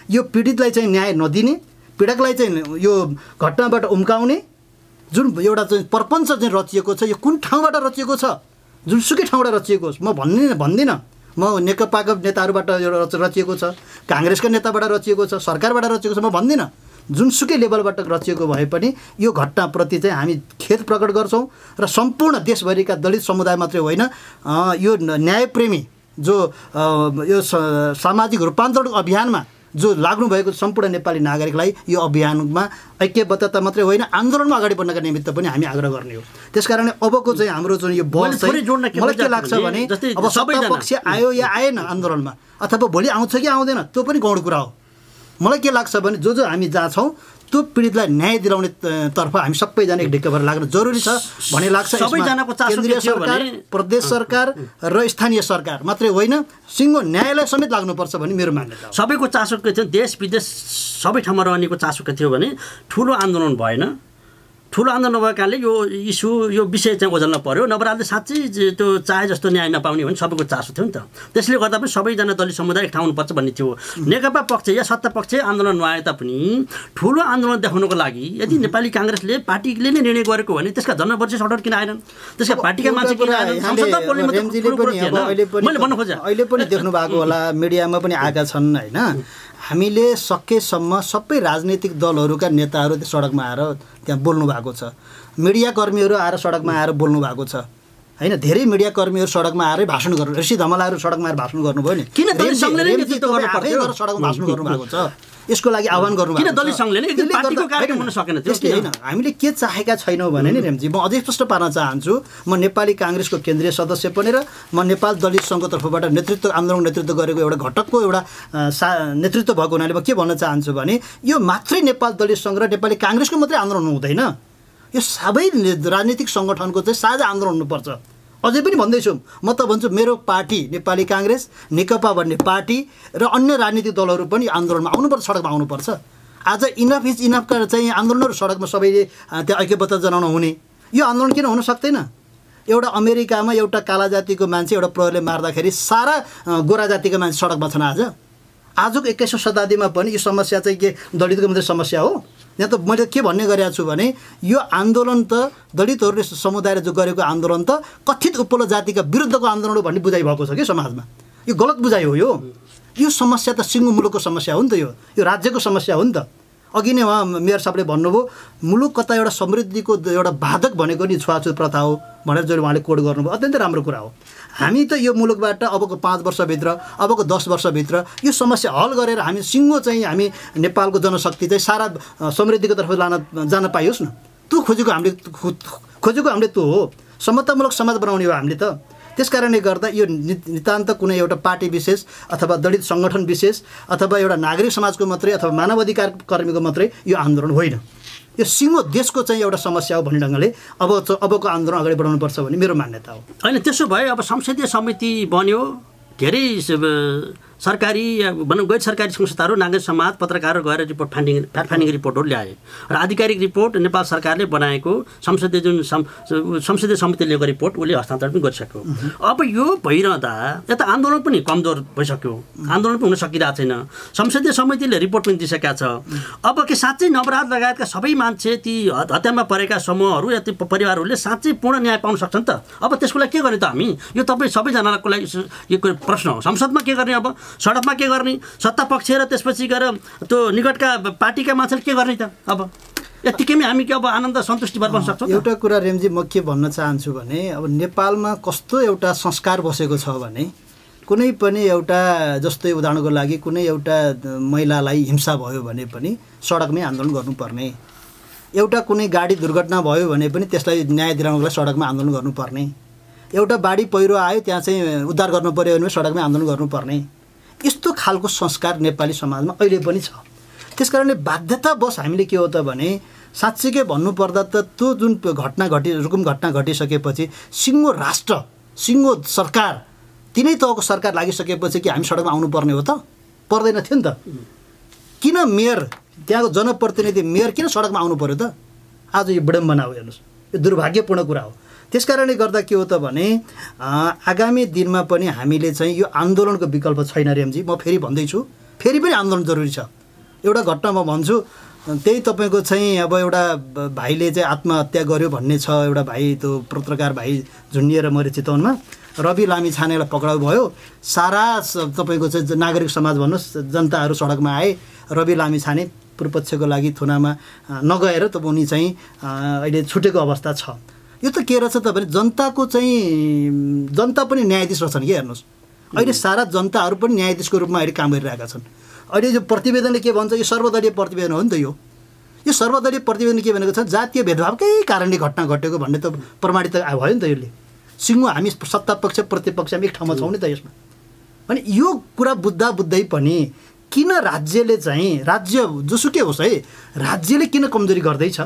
Speaker 3: यो पीडितलाई चाहिँ न्याय नदिने, पीडकलाई चाहिँ यो घटनाबाट उम्काउने जुन एउटा चाहिँ प्रपञ्च चाहिँ रचिएको छ, यो कुन ठाउँबाट रचिएको छ, जुनसुकै ठाउँबाट रचिएको होस्, म भन्दिनँ म नेकपाका नेताहरूबाट रचिएको छ, काङ्ग्रेसका नेताबाट रचिएको छ, सरकारबाट रचिएको छ, म भन्दिनँ। जुनसुकै लेभलबाट रचिएको भए पनि यो घटनाप्रति चाहिँ हामी खेद प्रकट गर्छौँ र सम्पूर्ण देशभरिका दलित समुदाय मात्रै होइन यो न्यायप्रेमी जो यो सामाजिक रूपान्तरण अभियानमा जो लाग्नुभएको सम्पूर्ण नेपाली नागरिकलाई यो अभियानमा ऐक्यबद्धता मात्रै होइन आन्दोलनमा अगाडि बढ्नका निमित्त पनि हामी आग्रह गर्ने हो। त्यसकारणले अबको चाहिँ हाम्रो जुन यो बल चाहिँ मलाई के लाग्छ भने अब सबै पक्ष आयो या आएन आन्दोलनमा अथवा भोलि आउँछ कि आउँदैन त्यो पनि गौण कुरा हो। मलाई के लाग्छ भने जो हामी जहाँ छौँ त्यो पीडितलाई न्याय दिलाउने तर्फ हामी सबैजना एक ढिक्का भएर लाग्नु जरुरी छ भन्ने लाग्छ।
Speaker 1: सबैजनाको चासो
Speaker 3: केन्द्रीय सरकार, प्रदेश सरकार र स्थानीय सरकार मात्रै होइन सिङ्गो न्यायालय समेत लाग्नुपर्छ भन्ने मेरो मान्यता हो।
Speaker 1: सबैको चासो के थियो, देश विदेश सबै ठाउँमा रहनेको चासो के थियो भने ठुलो आन्दोलन भएन। ठुलो आन्दोलन नभएको कारणले यो इस्यु यो विषय चाहिँ ओझल्न पर्यो, नभए साँच्चै त्यो चाहे जस्तो न्याय नपाउने भने सबैको चासो थियो नि त। त्यसले गर्दा पनि सबैजना दलित समुदाय एक ठाउँ हुनुपर्छ भन्ने थियो। नेकपा पक्ष या सत्ता पक्ष आन्दोलन नआए तापनि ठुलो आन्दोलन देखाउनको लागि यदि नेपाली काङ्ग्रेसले पार्टीले नै निर्णय गरेको भने त्यसका जनवर्सेस अर्डर किन आएनन्, त्यसका पार्टीका मान्छे किन आएनन्? संसदमा बोल्ने मैले भन्नु खोजेँ
Speaker 3: अहिले पनि देख्नु भएको होला मिडियामा पनि आएका छन् होइन। हामीले सकेसम्म सबै राजनीतिक दलहरूका नेताहरू सडकमा आएर त्यहाँ बोल्नु भएको छ, मिडियाकर्मीहरू आएर सडकमा आएर बोल्नु भएको छ होइन। धेरै मिडियाकर्मीहरू सडकमा आएर भाषण गर्नु, ऋषि धमलाहरू सडकमा आएर भाषण गर्नुभयो नि,
Speaker 1: किन दलित सङ्घले
Speaker 3: सडकमा भाषण गर्नुभएको छ, यसको लागि आह्वान गर्नुभएको
Speaker 1: किन दलित सङ्घले नै एकदिन पार्टीको कार्यक्रम हुन सकेन?
Speaker 3: त्यसले होइन हामीले के चाहेका छैनौँ भने नि रेमजी म अझै स्पष्ट पार्न चाहन्छु। म नेपाली काङ्ग्रेसको केन्द्रीय सदस्य पनि र म नेपाल दलित सङ्घको तर्फबाट आन्दोलन नेतृत्व गरेको एउटा घटकको एउटा नेतृत्व भएको हुनाले म के भन्न चाहन्छु भने यो मात्रै नेपाल दलित सङ्घ र नेपाली काङ्ग्रेसको मात्रै आन्दोलन हुँदैन, यो सबै राजनीतिक सङ्गठनको चाहिँ साझा आन्दोलन हुनुपर्छ। अझै पनि भन्दैछु म त भन्छु मेरो पार्टी नेपाली काङ्ग्रेस, नेकपा भन्ने पार्टी र अन्य राजनीतिक दलहरू पनि आन्दोलनमा आउनुपर्छ, सडकमा आउनुपर्छ। आज इनफ इज इनफका चाहिँ आन्दोलनहरू सडकमा सबैले त्यहाँ ऐक्यबद्धता जनाउन हुने यो आन्दोलन किन हुन सक्दैन? एउटा अमेरिकामा एउटा काला जातिको मान्छे एउटा प्रहरीले मार्दाखेरि सारा गोरा जातिका मान्छे सडकमा छन्। आजको 21औं शताब्दीमा पनि यो समस्या चाहिँ के दलितको मात्रै समस्या हो? यहाँ त मैले के भन्ने गरेको छु भने यो आन्दोलन त दलितहरूले समुदायले जो गरेको आन्दोलन त कथित उपल्लो जातिका विरुद्धको आन्दोलन हो भन्ने बुझाइ भएको छ कि समाजमा। यो गलत बुझाइ हो। यो समस्या त सिङ्गो मुलुकको समस्या हो नि त, यो राज्यको समस्या हो नि त। अघि नै उहाँ मेयर साहबले भन्नुभयो मुलुक कता एउटा समृद्धिको एउटा बाधक भनेको नि छुवाछुत प्रथा हो भनेर जो उहाँले कोड गर्नुभयो अत्यन्तै राम्रो कुरा हो। हामी त यो मुलुकबाट अबको 5 वर्षभित्र अबको 10 वर्षभित्र यो समस्या हल गरेर हामी सिङ्गो चाहिँ हामी नेपालको जनशक्ति चाहिँ सारा समृद्धिको तर्फ जान पाइयोस् न। त्यो खोजेको हामीले त्यो हो, समतामूलक समाज बनाउने हो हामीले त। त्यसकारणले गर्दा यो नितान्त कुनै एउटा पार्टी विशेष अथवा दलित सङ्गठन विशेष अथवा एउटा नागरिक समाजको मात्रै अथवा मानवाधिकार कर्मीको मात्रै यो आन्दोलन होइन, यो सिङ्गो देशको चाहिँ एउटा समस्या हो भन्ने ढङ्गले अबको आन्दोलन अगाडि बढाउनुपर्छ भन्ने मेरो मान्यता हो।
Speaker 1: होइन त्यसो भए अब संसदीय समिति बन्यो, धेरै सरकारी या भनौँ गैर सरकारी संस्थाहरू, नागरिक समाज, पत्रकारहरू गएर रिपोर्ट फ्याक्ट फाइन्डिङ रिपोर्टहरू ल्याए र आधिकारिक रिपोर्ट नेपाल सरकारले बनाएको संसदीय समितिले ल्याएको रिपोर्ट उसले हस्तान्तरण पनि गरिसक्यो। अब यो भइरहँदा यता आन्दोलन पनि कमजोर भइसक्यो, आन्दोलन पनि हुन सकिरहेको छैन, संसदीय समितिले रिपोर्ट पनि दिइसकेका छ। अब के साँच्चै नवरात लगायतका सबै मान्छे ती हत्यामा परेका समूहहरू या ती परिवारहरूले साँच्चै पूर्ण न्याय पाउन सक्छन् त? अब त्यसको लागि के गर्ने त हामी? यो तपाईँ सबैजनाको लागि यो प्रश्न हो। संसदमा के गर्ने, अब सडकमा के गर्ने, सत्ता पक्ष र त्यसपछि गएर त्यो निकटका पार्टीका मान्छेले के गर्ने त? अब यतिकैमा हामी के अब आनन्द सन्तुष्टि भएर बस्न सक्छौँ?
Speaker 3: एउटा कुरा रेमजी म के भन्न चाहन्छु भने अब नेपालमा कस्तो एउटा संस्कार बसेको छ भने कुनै पनि एउटा जस्तै उदाहरणको लागि कुनै एउटा महिलालाई हिंसा भयो भने पनि सडकमै आन्दोलन गर्नुपर्ने, एउटा कुनै गाडी दुर्घटना भयो भने पनि त्यसलाई न्याय दिलाउनको लागि सडकमा आन्दोलन गर्नुपर्ने, एउटा बाढी पहिरो आयो त्यहाँ चाहिँ उद्धार गर्नु पर्यो भने सडकमै आन्दोलन गर्नुपर्ने, यस्तो खालको संस्कार नेपाली समाजमा अहिले पनि छ। त्यसकारणले बाध्यतावश हामीले के हो त भने साँच्चीकै भन्नुपर्दा त त्यो जुन रुकुम घटना घटिसकेपछि सिङ्गो राष्ट्र, सिङ्गो सरकार, तिनै तहको सरकार लागिसकेपछि कि हामी सडकमा आउनुपर्ने हो त? पर्दैन थियो नि त। किन मेयर, त्यहाँको जनप्रतिनिधि मेयर किन सडकमा आउनु पर्यो त? आज यो विडम्बना हो, हेर्नुहोस्, यो दुर्भाग्यपूर्ण कुरा हो। त्यसकारणले गर्दा के हो त भने आगामी दिनमा पनि हामीले चाहिँ यो आन्दोलनको विकल्प छैन रेमजी। म फेरि भन्दैछु, फेरि पनि आन्दोलन जरुरी छ। एउटा घटना म भन्छु, त्यही तपाईँको चाहिँ अब एउटा भाइले चाहिँ आत्महत्या गर्यो भन्ने छ। एउटा भाइ, त्यो पत्रकार भाइ झुन्डिएर मऱ्यो चितवनमा। रवि लामिछानेलाई पक्राउ भयो। सारा तपाईँको चाहिँ नागरिक समाज भन्नुहोस्, जनताहरू सडकमा आए। रवि लामिछाने पूर्वपक्षको लागि थुनामा नगएर त उनी चाहिँ अहिले छुटेको अवस्था छ। यो त के रहेछ त भने जनताको चाहिँ जनता पनि न्यायाधीश रहेछन् कि हेर्नुहोस्। अहिले सारा जनताहरू पनि न्यायाधीशको रूपमा अहिले काम गरिरहेका छन्। अहिले यो प्रतिवेदनले के भन्छ, यो सर्वदलीय प्रतिवेदन हो नि त। यो सर्वदलीय प्रतिवेदन के भनेको छ, जातीय भेदभावकै कारणले घटना घटेको भन्ने त प्रमाणित भयो नि त। यसले सिङ्गो हामी सत्ता पक्ष प्रतिपक्षमा एक ठाउँमा छौँ नि त यसमा। अनि यो कुरा बुझ्दै पनि किन राज्यले चाहिँ, राज्य जोसुकै होस् है, राज्यले किन कमजोरी गर्दैछ,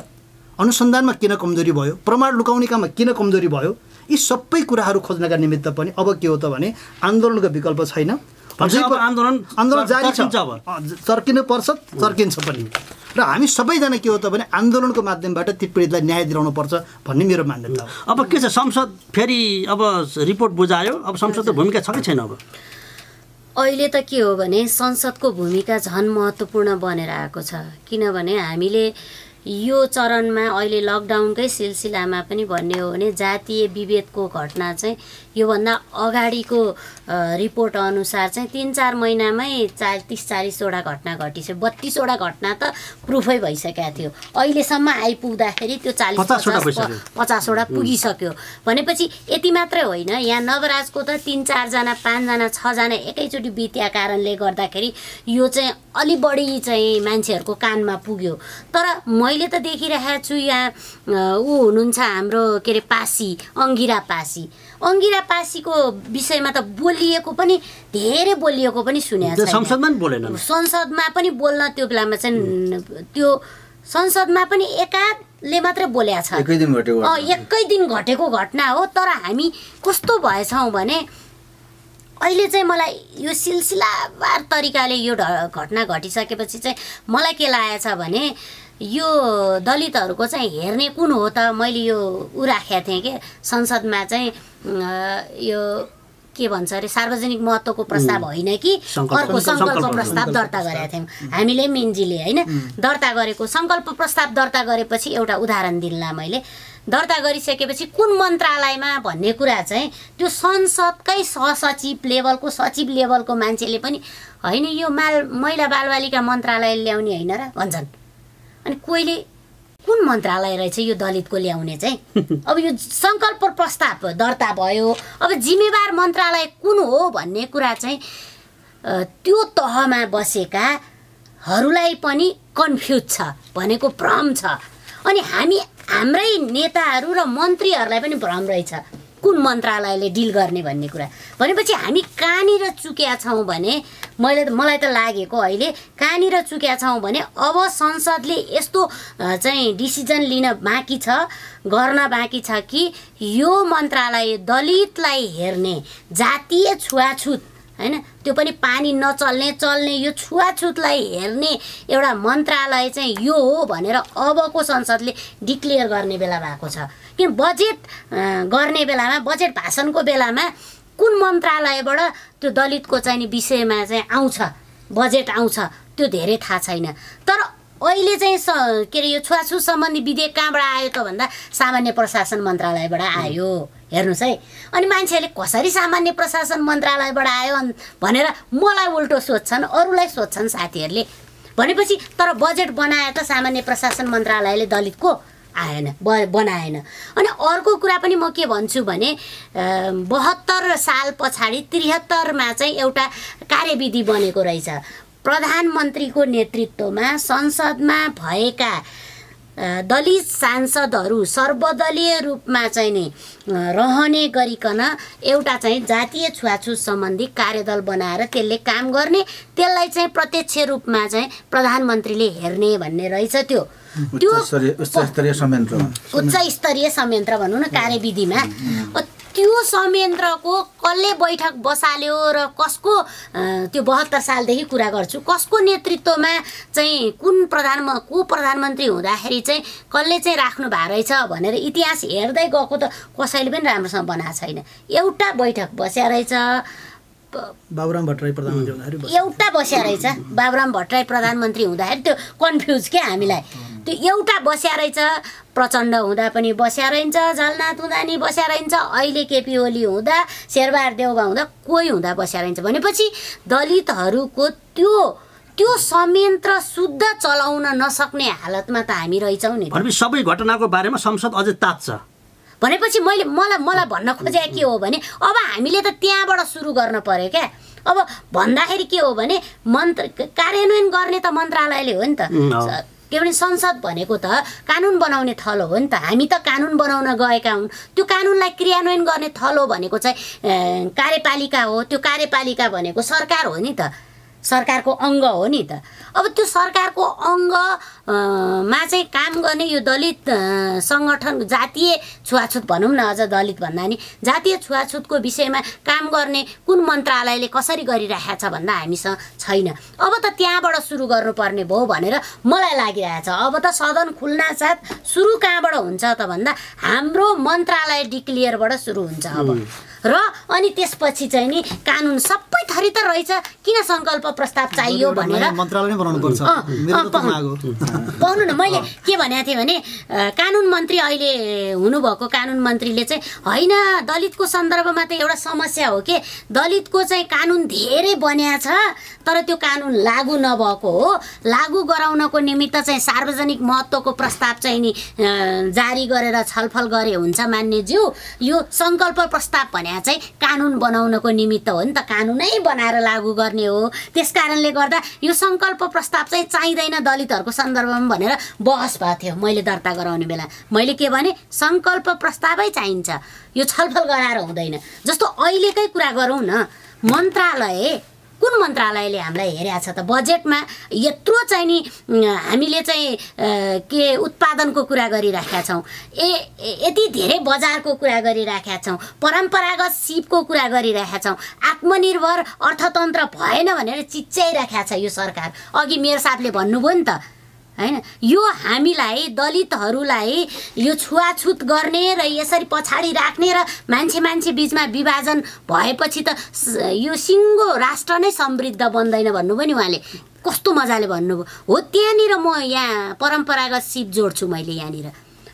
Speaker 3: अनुसन्धानमा किन कमजोरी भयो, प्रमाण लुकाउने काममा किन कमजोरी भयो, यी सबै कुराहरू खोज्नका निमित्त पनि अब के हो त भने आन्दोलनको विकल्प छैन। आन्दोलन जारी छ, चर्किनु पर्छ, चर्किन्छ पनि। र हामी सबैजना के हो त भने आन्दोलनको माध्यमबाट ती पीडितलाई न्याय दिलाउनु पर्छ भन्ने मेरो मान्यता हो।
Speaker 1: अब के छ, संसद फेरि अब रिपोर्ट बुझायो, अब संसदको भूमिका छ कि छैन? अब
Speaker 5: अहिले त के हो भने संसदको भूमिका झन् महत्त्वपूर्ण बनेर आएको छ। किनभने हामीले यो चरणमा अहिले लकडाउनकै सिलसिलामा पनि भन्ने हो भने जातीय विभेदको घटना चाहिँ योभन्दा अगाडिको रिपोर्ट अनुसार चाहिँ 3-4 महिनामै 30-40वटा घटना घटिसक्यो। 32वटा घटना त प्रुफै भइसकेको थियो। अहिलेसम्म आइपुग्दाखेरि त्यो 40-50वटा पुगिसक्यो। भनेपछि यति मात्रै होइन, यहाँ नवराजको त 3-4 जना 5 जना 6 जना एकैचोटि बित्या कारणले गर्दाखेरि यो चाहिँ अलि बढी चाहिँ मान्छेहरूको कानमा पुग्यो। तर मैले त देखिरहेको छु यहाँ ऊ हुनुहुन्छ हाम्रो के अरे पासी, अङ्गिरा पासीको विषयमा त बोलिएको पनि धेरै बोलिएको पनि सुनेको छ।
Speaker 1: संसदमा पनि बोलेन,
Speaker 5: संसदमा पनि बोल्न त्यो बेलामा चाहिँ त्यो संसदमा पनि एकाले मात्रै बोलेको छ। एकै दिन घटेको घटना हो। तर हामी कस्तो भएछौँ भने अहिले चाहिँ मलाई यो सिलसिलावार तरिकाले यो घटना घटिसकेपछि चाहिँ मलाई के लागेको छ भने यो दलितहरूको चाहिँ हेर्ने कुन हो त। मैले यो राखेको थिएँ कि संसदमा चाहिँ यो के भन्छ अरे सार्वजनिक महत्त्वको प्रस्ताव होइन कि अर्को सङ्कल्प प्रस्ताव दर्ता गरेका थियौँ हामीले मिन्जीले होइन दर्ता गरेको। सङ्कल्प प्रस्ताव दर्ता गरेपछि एउटा उदाहरण दिन्ला मैले। दर्ता गरिसकेपछि कुन मन्त्रालयमा भन्ने कुरा चाहिँ त्यो संसदकै सहसचिव लेभलको सचिव लेभलको मान्छेले पनि होइन यो महिला बालबालिका मन्त्रालय ल्याउने होइन र भन्छन्। अनि कोहीले कुन मन्त्रालय रहेछ यो दलितको ल्याउने चाहिँ। अब यो सङ्कल्प प्रस्ताव दर्ता भयो, अब जिम्मेवार मन्त्रालय कुन हो भन्ने कुरा चाहिँ त्यो तहमा बसेकाहरूलाई पनि कन्फ्युज छ भनेको भ्रम छ। अनि हाम्रै नेताहरू र मन्त्रीहरूलाई पनि भ्रम रहेछ कुन मन्त्रालयले डिल गर्ने भन्ने कुरा। भनेपछि हामी कहाँनिर चुकेका छौँ भने मलाई त लागेको अहिले कहाँनिर चुकेका छौँ भने अब संसदले यस्तो चाहिँ डिसिजन लिन बाँकी छ, गर्न बाँकी छ कि यो मन्त्रालय दलितलाई हेर्ने जातीय छुवाछुत हैन त्यो पनि पानी चल्ने यो छुवाछुतलाई हेर्ने एउटा मन्त्रालय चाहिँ यो हो भनेर अबको संसदले डिक्लेयर गर्ने बेला भएको छ। किन बजेट गर्ने बेलामा बजेट भाषणको बेलामा कुन मन्त्रालयबाट त्यो दलितको चाहिँ विषयमा चाहिँ आउँछ बजेट आउँछ त्यो धेरै थाहा छैन। तर अहिले चाहिँ के अरे यो छुवाछुत सम्बन्धी विधेयक कहाँबाट आयो त भन्दा सामान्य प्रशासन मन्त्रालयबाट आयो। हेर्नुहोस् है, अनि मान्छेहरूले कसरी सामान्य प्रशासन मन्त्रालयबाट आयो भनेर मलाई उल्टो सोध्छन्, अरूलाई सोध्छन् साथीहरूले। भनेपछि तर बजेट बनाए त सामान्य प्रशासन मन्त्रालयले दलितको आएन बनाएन। अनि अर्को कुरा पनि म के भन्छु भने 72 साल पछाडि 73मा चाहिँ एउटा कार्यविधि बनेको रहेछ। प्रधानमन्त्रीको नेतृत्वमा संसदमा भएका दलित सांसदहरू सर्वदलीय रूपमा चाहिँ नि रहने गरिकन एउटा चाहिँ जातीय छुवाछुत सम्बन्धी कार्यदल बनाएर त्यसले काम गर्ने, त्यसलाई चाहिँ प्रत्यक्ष रूपमा चाहिँ प्रधानमन्त्रीले हेर्ने भन्ने रहेछ। त्यो उच्च स्तरीय संयन्त्र भनौँ न कार्यविधिमा। त्यो संयन्त्रको कसले बैठक बसाल्यो र कसको त्यो 72 सालदेखि कुरा गर्छु कसको नेतृत्वमा चाहिँ को प्रधानमन्त्री हुँदाखेरि चाहिँ कसले चाहिँ राख्नु भएको रहेछ भनेर इतिहास हेर्दै गएको त कसैले पनि राम्रोसँग बनाएको छैन। एउटा बैठक बस्या रहेछ
Speaker 3: बाबुराम भट्टराई प्रधानमन्त्री हुँदाखेरि
Speaker 5: एउटा बस्या रहेछ बाबुराम भट्टराई प्रधानमन्त्री हुँदाखेरि त्यो कन्फ्युज के हामीलाई। त्यो एउटा बस्या रहेछ, प्रचण्ड हुँदा पनि बस्या रहन्छ, झलनाथ हुँदा नि बस्या रहन्छ, अहिले केपी ओली हुँदा शेरबहादुर देउवा हुँदा कोही हुँदा बस्या रहन्छ। भनेपछि दलितहरूको त्यो संयन्त्र शुद्ध चलाउन नसक्ने हालतमा त हामी रहेछौँ नि।
Speaker 1: भनेपछि सबै घटनाको बारेमा संसद अझै तात्छ।
Speaker 5: भनेपछि मलाई भन्न खोजेको के हो भने अब हामीले त त्यहाँबाट सुरु गर्न पर्यो क्या। अब भन्दाखेरि के हो भने कार्यान्वयन गर्ने त मन्त्रालयले हो नि त। के भने संसद भनेको त कानुन बनाउने थलो हो नि त। हामी त कानुन बनाउन गएका हौँ, त्यो कानुनलाई क्रियान्वयन गर्ने थलो भनेको चाहिँ कार्यपालिका हो। त्यो कार्यपालिका भनेको सरकार हो नि त, सरकारको अङ्ग हो नि त। अब त्यो सरकारको अङ्गमा चाहिँ काम गर्ने यो दलित सङ्गठन, जातीय छुवाछुत भनौँ न, अझ दलित भन्दा नि जातीय छुवाछुतको विषयमा काम गर्ने कुन मन्त्रालयले कसरी गरिरहेको छ भन्दा हामीसँग छैन। अब त त्यहाँबाट सुरु गर्नुपर्ने भयो भनेर मलाई लागिरहेछ। अब त सदन खुल्नासाथ सुरु कहाँबाट हुन्छ त भन्दा हाम्रो मन्त्रालय डिक्लियरबाट सुरु हुन्छ अब। र अनि त्यसपछि चाहिँ नि कानुन सबै थरी त रहेछ, किन सङ्कल्प प्रस्ताव चाहियो भनेर
Speaker 3: मन्त्रालय बनाउनु पर्छ।
Speaker 5: पाउनु न, मैले के भनेको थिएँ भने कानुन मन्त्री अहिले हुनुभएको कानुन मन्त्रीले चाहिँ होइन, दलितको सन्दर्भमा त एउटा समस्या हो कि दलितको चाहिँ कानुन धेरै बन्या छ तर त्यो कानुन लागू नभएको हो। लागू गराउनको निमित्त चाहिँ सार्वजनिक महत्त्वको प्रस्ताव चाहिँ नि जारी गरेर छलफल गरे हुन्छ मान्यज्यू। यो सङ्कल्प प्रस्ताव भने चाहिँ कानुन बनाउनको निमित्त हो नि त, कानुनै बनाएर लागू गर्ने हो। त्यसकारणले गर्दा यो सङ्कल्प प्रस्ताव चाहिँ चाहिँदैन दलितहरूको सन्दर्भमा भनेर बहस भएको थियो। मैले दर्ता गराउने बेला मैले के भने सङ्कल्प प्रस्तावै चाहिन्छ, यो छलफल गराएर हुँदैन। जस्तो अहिलेकै कुरा गरौँ न, मन्त्रालय कुन मन्त्रालयले हामीलाई हेरेको छ त? बजेटमा यत्रो चाहिँ नि हामीले चाहिँ के उत्पादनको कुरा गरिराखेका छौँ, यति धेरै बजारको कुरा गरिराखेका छौँ, परम्परागत सिपको कुरा गरिराखेका छौँ, आत्मनिर्भर अर्थतन्त्र भएन भनेर चिच्याइराखेको छ यो सरकार। अघि मेयर साहबले भन्नुभयो नि त हैन, यो हामीलाई दलितहरूलाई यो छुवाछुत गर्ने र यसरी पछाडि राख्ने र मान्छे बीचमा विभाजन भएपछि त यो सिङ्गो राष्ट्र नै समृद्ध बन्दैन भन्नुभयो नि उहाँले। कस्तो मजाले भन्नुभयो हो। त्यहाँनिर म यहाँ परम्परागत सिप जोड्छु मैले यहाँनिर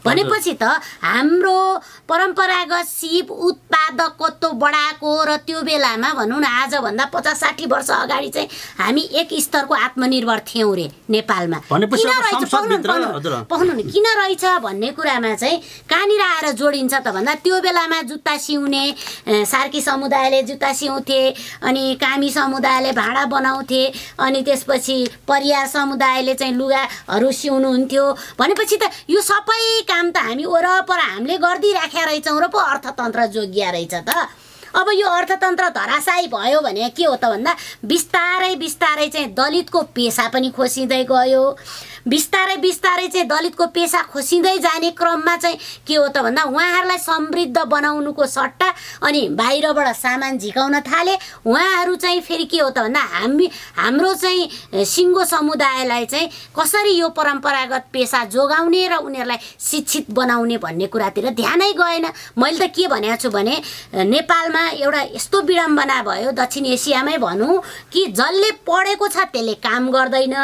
Speaker 5: भनेपछि त हाम्रो परम्परागत सिप उत्पादकत्व बढाएको र त्यो बेलामा भनौँ न आजभन्दा 50-60 वर्ष अगाडि चाहिँ हामी एक स्तरको आत्मनिर्भर थियौँ रे नेपालमा। पाउनु नि किन रहेछ भन्ने कुरामा चाहिँ कहाँनिर आएर जोडिन्छ त भन्दा त्यो बेलामा जुत्ता सिउने सार्की समुदायले जुत्ता सिउँथे, अनि कामी समुदायले भाँडा बनाउँथे, अनि त्यसपछि परियार समुदायले चाहिँ लुगाहरू सिउनुहुन्थ्यो। भनेपछि त यो सबै काम त हामी वरपर हामीले गरिदिइराखेका रहेछौँ र पो अर्थतन्त्र जोगिया रहेछ त। अब यो अर्थतन्त्र धराशायी भयो भने के हो त भन्दा बिस्तारै चाहिँ दलितको पेसा पनि खोसिँदै गयो। बिस्तारै चाहिँ दलितको पेसा खोसिँदै जाने क्रममा चाहिँ के हो त भन्दा उहाँहरूलाई समृद्ध बनाउनुको सट्टा अनि बाहिरबाट सामान झिकाउन थाले। उहाँहरू चाहिँ फेरि के हो त भन्दा हाम्रो चाहिँ सिङ्गो समुदायलाई चाहिँ कसरी यो परम्परागत पेसा जोगाउने र उनीहरूलाई शिक्षित बनाउने भन्ने कुरातिर ध्यानै गएन। मैले त के भनेको छु भने नेपालमा एउटा यस्तो विडम्बना भयो, दक्षिण एसियामै भनौँ कि जसले पढेको छ त्यसले काम गर्दैन,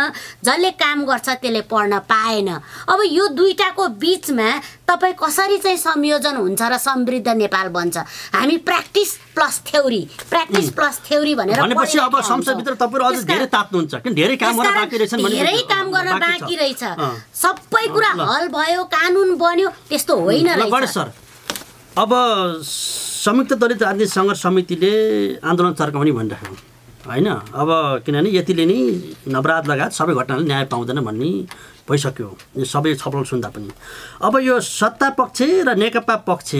Speaker 5: जसले काम गर्छ त्यसले पढ्न पाएन। अब यो दुईटाको बिचमा तपाईँ कसरी चाहिँ संयोजन हुन्छ र समृद्ध नेपाल बन्छ? हामी प्र्याक्टिस प्लस थ्योरी भनेर
Speaker 1: भनेपछि अब संसदभित्र तपाईहरु अझ धेरै तात्नुहुन्छ किन धेरै काम गर्न बाँकी रहेछ भने
Speaker 5: धेरै काम गर्न बाँकी रहेछ। सबै कुरा हल भयो, कानुन बन्यो, त्यस्तो होइन रहेछ
Speaker 1: सर। अब संयुक्त दलित राजनीतिक सङ्घर्ष समितिले आन्दोलन चर्काउने भनिरहेको होइन। अब किनभने यतिले नै नवरात लगायत सबै घटनाले न्याय पाउँदैन भन्ने भइसक्यो यो सबै छलफल सुन्दा पनि। अब यो सत्ता पक्ष र नेकपा पक्ष,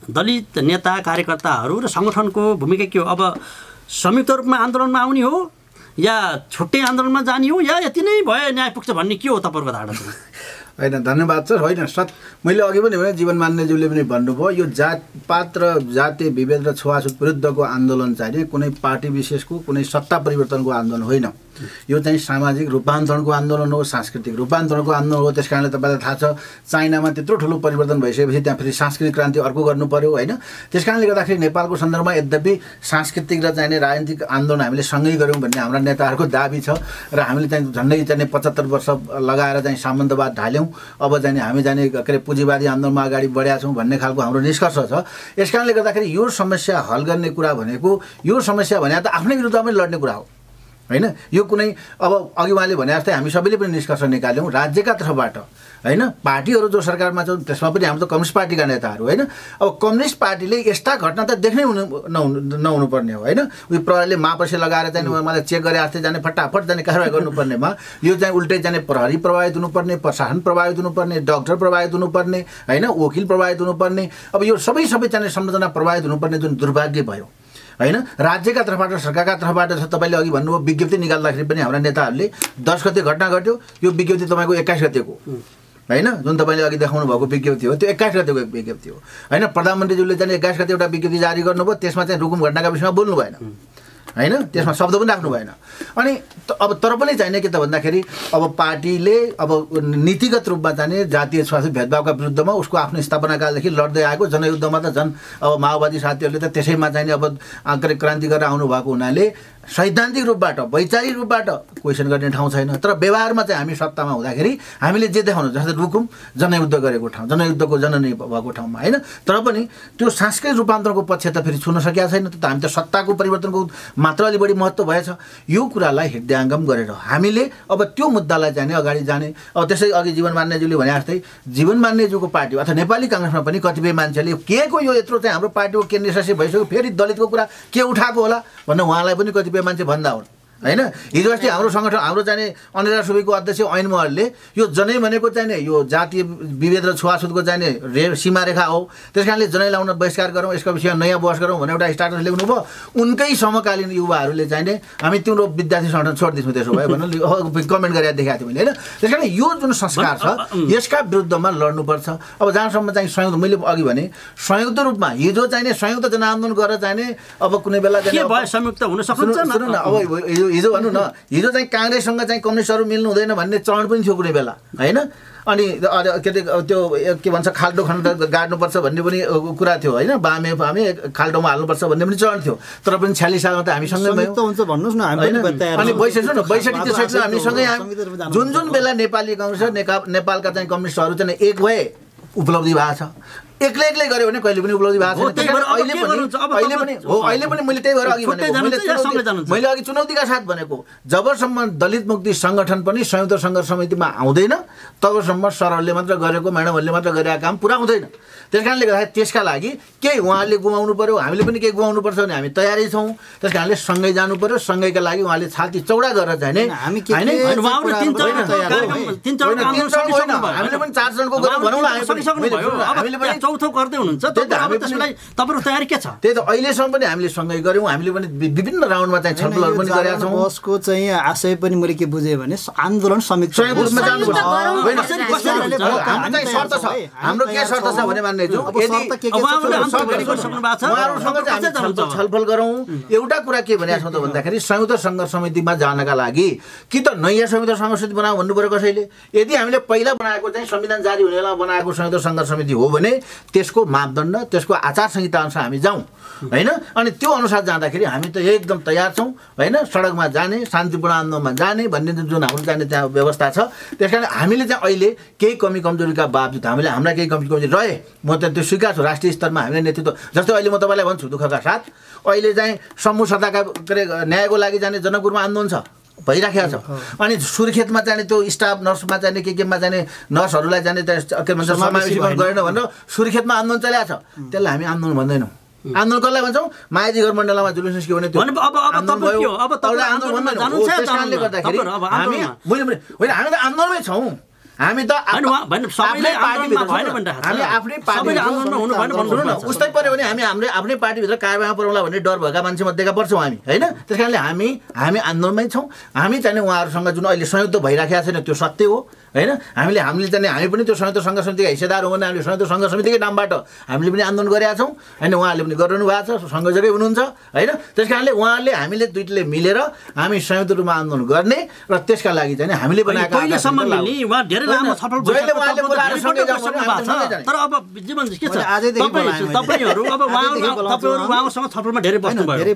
Speaker 1: दलित नेता कार्यकर्ताहरू र सङ्गठनको भूमिका के हो? अब संयुक्त रूपमा आन्दोलनमा आउने हो या छुट्टै आन्दोलनमा जाने हो या यति नै भयो न्याय पुग्छ भन्ने के हो तपाईँहरूको धारणा?
Speaker 4: होइन, धन्यवाद सर। होइन, मैले अघि पनि भने जीवन मान्यज्यूले पनि भन्नुभयो यो जातपात र जातीय विभेद र छुवाछुत विरुद्धको आन्दोलन चाहिँ कुनै पार्टी विशेषको कुनै सत्ता परिवर्तनको आन्दोलन होइन। यो चाहिँ सामाजिक रूपान्तरणको आन्दोलन हो, सांस्कृतिक रूपान्तरणको आन्दोलन हो। त्यस कारणले तपाईँलाई थाहा छ चाइनामा त्यत्रो ठुलो परिवर्तन भइसकेपछि त्यहाँ फेरि सांस्कृतिक क्रान्ति अर्को गर्नु पर्यो होइन। त्यस कारणले गर्दाखेरि नेपालको सन्दर्भमा यद्यपि सांस्कृतिक र चाहिँ राजनीतिक आन्दोलन हामीले सँगै गऱ्यौँ भन्ने हाम्रा नेताहरूको दाबी छ र हामीले चाहिँ झन्डै चाहिँ 75 वर्ष लगाएर चाहिँ सामन्तवाद ढाल्यौँ। अब चाहिँ हामी जाने के अरे पुँजीवादी आन्दोलनमा अगाडि बढेका छौँ भन्ने खालको हाम्रो निष्कर्ष छ। यस कारणले गर्दाखेरि यो समस्या हल गर्ने कुरा भनेको यो समस्या भने त आफ्नै विरुद्धमै लड्ने कुरा हो। होइन। यो कुनै अब अघि उहाँले भने जस्तै हामी सबैले पनि निष्कर्ष निकाल्यौँ राज्यका तर्फबाट होइन, पार्टीहरू जो सरकारमा छन् त्यसमा पनि हाम्रो त कम्युनिस्ट पार्टीका नेताहरू होइन। अब कम्युनिस्ट पार्टीले यस्ता घटना त देख्नै नहुनुपर्ने हो होइन। उयो प्रहरीले मापसी लगाएर चाहिँ मलाई चेक गरे जस्तै जाने फटाफट जाने कारवाही गर्नुपर्नेमा यो चाहिँ उल्टै जाने प्रहरी प्रभावित हुनुपर्ने, प्रशासन प्रभावित हुनुपर्ने, डाक्टर प्रभावित हुनुपर्ने होइन, वकिल प्रभावित हुनुपर्ने, अब यो सबै चाहिँ संरचना प्रभावित हुनुपर्ने जुन दुर्भाग्य भयो होइन। राज्यका तर्फबाट सरकारका तर्फबाट तपाईँले अघि भन्नुभयो विज्ञप्ति निकाल्दाखेरि पनि हाम्रा नेताहरूले 10 गते घटना घट्यो, यो विज्ञप्ति तपाईँको 21 गतेको होइन, जुन तपाईँले अघि देखाउनु भएको विज्ञप्ति हो त्यो 21 गतेको विज्ञप्ति हो होइन। प्रधानमन्त्रीज्यूले चाहिँ 21 गते एउटा विज्ञप्ति जारी गर्नुभयो, त्यसमा चाहिँ रुकुम घटनाका विषयमा बोल्नु भएन होइन, त्यसमा शब्द पनि राख्नु भएन। अनि अब तर पनि चाहिने के त भन्दाखेरि अब पार्टीले अब नीतिगत रूपमा चाहिँ जातीय छुवाछुत भेदभावका विरुद्धमा उसको आफ्नो स्थापनाकालदेखि लड्दै आएको जनयुद्धमा त झन् अब माओवादी साथीहरूले त त्यसैमा चाहिँ अब क्रान्ति गरेर आउनुभएको हुनाले सैद्धान्तिक रूपबाट वैचारिक रूपबाट क्वेसन गर्ने ठाउँ छैन। तर व्यवहारमा चाहिँ हामी सत्तामा हुँदाखेरि हामीले जे देखाउनु जस्तै रुकुम जनयुद्ध गरेको ठाउँ, जनयुद्धको जननी भएको ठाउँमा होइन, तर पनि त्यो सांस्कृतिक रूपान्तरणको पक्ष त फेरि छुन सकेका छैन। त हामी त सत्ताको परिवर्तनको मात्र अलि बढी महत्त्व भएछ। यो कुरालाई हृदयाङ्गम गरेर हामीले अब त्यो मुद्दालाई चाहिँ अगाडि जाने। अब त्यसै अघि जीवन मान्यज्यूले भने जस्तै जीवन मान्यज्यूको पार्टी अथवा नेपाली काङ्ग्रेसमा पनि कतिपय मान्छेले के को यो यत्रो चाहिँ हाम्रो पार्टीको केन्द्रीय सदस्य भइसक्यो फेरि दलितको कुरा के उठाएको होला भनेर उहाँलाई पनि कतिपय मान्छे भन्दा हुन् होइन। हिजो अस्ति हाम्रो सङ्गठन हाम्रो चाहिँ अनिरा सुबेको अध्यक्ष ऐन महलले यो जनै भनेको चाहिँ यो जातीय विभेद र छुवाछुतको चाहिँ सीमारेखा हो, त्यस कारणले जनै लाउन बहिष्कार गरौँ, यसको विषयमा नयाँ बहस गरौँ भनेर एउटा स्टाटस लेख्नु भयो। उनकै समकालीन युवाहरूले चाहिँ हामी तिम्रो विद्यार्थी सङ्गठन छोडिदिन्छौँ त्यसो भयो भनेर कमेन्ट गरेर देखाएको थियो मैले होइन। त्यस कारण यो जुन संस्कार छ यसका विरुद्धमा लड्नुपर्छ। अब जहाँसम्म चाहिँ संयुक्त मैले अघि भने संयुक्त रूपमा हिजो चाहिँ संयुक्त जनआन्दोलन गरेर चाहिँ अब कुनै बेला
Speaker 1: संयुक्त हुन सक्छ
Speaker 4: न। अब हिजो भनौँ न हिजो चाहिँ काङ्ग्रेससँग चाहिँ कम्युनिस्टहरू मिल्नु हुँदैन भन्ने चरण पनि थियो कुनै बेला होइन। अनि के अरे त्यो के भन्छ खाल्डो खण्ड गाड्नुपर्छ भन्ने पनि कुरा थियो होइन, बामे खाल्डोमा हाल्नुपर्छ भन्ने पनि चरण थियो। तर पनि 46 सालमा त हामीसँगै
Speaker 3: भन्नुहोस् न
Speaker 4: अनि 62 हामीसँगै जुन जुन बेला नेपाली काङ्ग्रेस र नेपालका चाहिँ कम्युनिस्टहरू चाहिँ एक भए उपलब्धि भएको छ। एक्लै गऱ्यो भने कहिले पनि उपलब्धि भएको छैन। अहिले पनि मैले त्यही भएर अघि भनेको मैले अघि चुनौतीका साथ भनेको जबसम्म दलित मुक्ति सङ्गठन पनि संयुक्त सङ्घर्ष समितिमा आउँदैन तबसम्म सरहरूले मात्र गरेको म्याडमहरूले मात्र गरेका काम पुरा हुँदैन। त्यस कारणले गर्दाखेरि त्यसका लागि केही उहाँहरूले गुमाउनु पर्यो, हामीले पनि केही गुमाउनु पर्छ भने हामी तयारी छौँ। त्यस कारणले सँगै जानु पर्यो, सँगैका लागि उहाँले छाती चौडा गरेर चाहिँ
Speaker 1: हामीले
Speaker 4: पनि 4 जनको गरेर भनौँ न
Speaker 1: चौथो गर्दै हुनुहुन्छ त्यसलाई तपाईहरु तयारी के छ?
Speaker 4: त्यही त अहिलेसम्म पनि हामीले सँगै गर्यौँ, हामीले पनि विभिन्न राउन्डमा चाहिँ छलफलहरू पनि गरेका छौँ।
Speaker 3: बसको चाहिँ आशय पनि मैले के बुझेँ भने आन्दोलन संयुक्त
Speaker 4: रूपमा जानुपर्छ होइन। हाम्रो चाहिँ शर्त छ, हाम्रो के शर्त छ भने मान्नेछु उहाँहरूसँग चाहिँ छलफल गरौँ। एउटा कुरा के भनेको छौँ त भन्दाखेरि संयुक्त सङ्घर्ष समितिमा जानका लागि कि त नयाँ संयुक्त सङ्घर्ष समिति बनाऊ भन्नु पर्यो कसैले। यदि हामीले पहिला बनाएको चाहिँ संविधान जारी हुने बेला बनाएको संयुक्त सङ्घर्ष समिति हो भने त्यसको मापदण्ड त्यसको आचार संहिता अनुसार हामी जाउँ होइन। अनि त्यो अनुसार जाँदाखेरि हामी त एकदम तयार छौँ होइन, सडकमा जाने शान्तिपूर्ण आन्दोलनमा जाने भन्ने जुन हाम्रो जाने त्यहाँ व्यवस्था छ। त्यस कारण हामीले चाहिँ अहिले केही कमी कमजोरीका बावजुद हामीले हाम्रा केही कमी कमजोरी रहे म त त्यो स्वीकार छु। राष्ट्रिय स्तरमा हामीले नेतृत्व जस्तै अहिले म तपाईँलाई भन्छु दुःखका साथ अहिले चाहिँ समूह सत्ताका के अरे न्यायको लागि जाने जनकपुरमा आन्दोलन छ भइराखेको छ। अनि सुर्खेतमा चाहिँ त्यो स्टाफ नर्समा चाहिँ केमा चाहिँ नर्सहरूलाई चाहिँ के भन्छ समावेशीकरण गरेन भनेर सुर्खेतमा आन्दोलन चलिरहेको छ। त्यसलाई हामी आन्दोलन भन्दैनौँ। आन्दोलन कसलाई भन्छौँ? मायाजी घर मण्डलमा जुलुस निस्क्यो भने त्यो त्यसकारणले गर्दाखेरि हामी त आन्दोलनमै छौँ। हामी त उस्तै पऱ्यो भने हामी हाम्रो आफ्नै पार्टीभित्र कारबाहीमा पराउँला भन्ने डर भएका मान्छे मध्येका पर्छौँ हामी होइन। त्यस कारणले हामी आन्दोलनमै छौँ। हामी चाहिँ उहाँहरूसँग जुन अहिले संयुक्त भइराखेको छैन त्यो सत्य हो होइन। हामीले चाहिँ हामी पनि त्यो संयुक्त सङ्घर्ष समितिका हिस्सेदार हो भने हामीले संयुक्त सङ्घर्ष समितिकै नामबाट हामीले पनि आन्दोलन गरेका छौँ होइन। उहाँहरूले पनि गरिरहनु भएको छ, संयोजकै हुनुहुन्छ होइन। त्यस कारणले उहाँहरूले हामीले दुईले मिलेर हामी संयुक्त रूपमा आन्दोलन गर्ने र त्यसका लागि चाहिँ हामीले बनाएको
Speaker 1: तर अब जीवन के छ तपाईहरु अब उहाँसँग छलफलमा धेरै बस्नुभयो, धेरै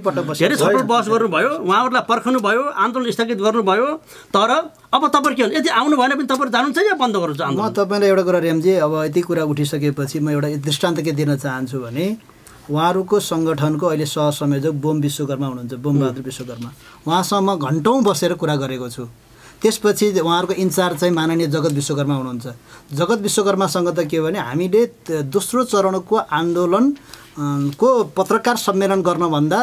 Speaker 1: छलफल बहस गर्नुभयो, उहाँहरूलाई पर्खनु भयो, आन्दोलन स्थगित गर्नुभयो। तर अब तपाईहरु के यदि आउनु भएन पनि तपाईहरु जानुहुन्छ या बन्द गर्नुहुन्छ आन्दोलन?
Speaker 3: म तपाईलाई एउटा कुरा रेमजी अब यति कुरा उठिसकेपछि म एउटा दृष्टान्त के दिन चाहन्छु भने उहाँहरूको सङ्गठनको अहिले सहसंयोजक बोम विश्वकर्मा हुनुहुन्छ, बोमबहादुर विश्वकर्मा, उहाँसँग म घन्टौँ बसेर कुरा गरेको छु। त्यसपछि उहाँहरूको इन्चार्ज चाहिँ माननीय जगत विश्वकर्मा हुनुहुन्छ। जगत विश्वकर्मासँग त के भने हामीले दोस्रो चरणको आन्दोलनको पत्रकार सम्मेलन गर्नभन्दा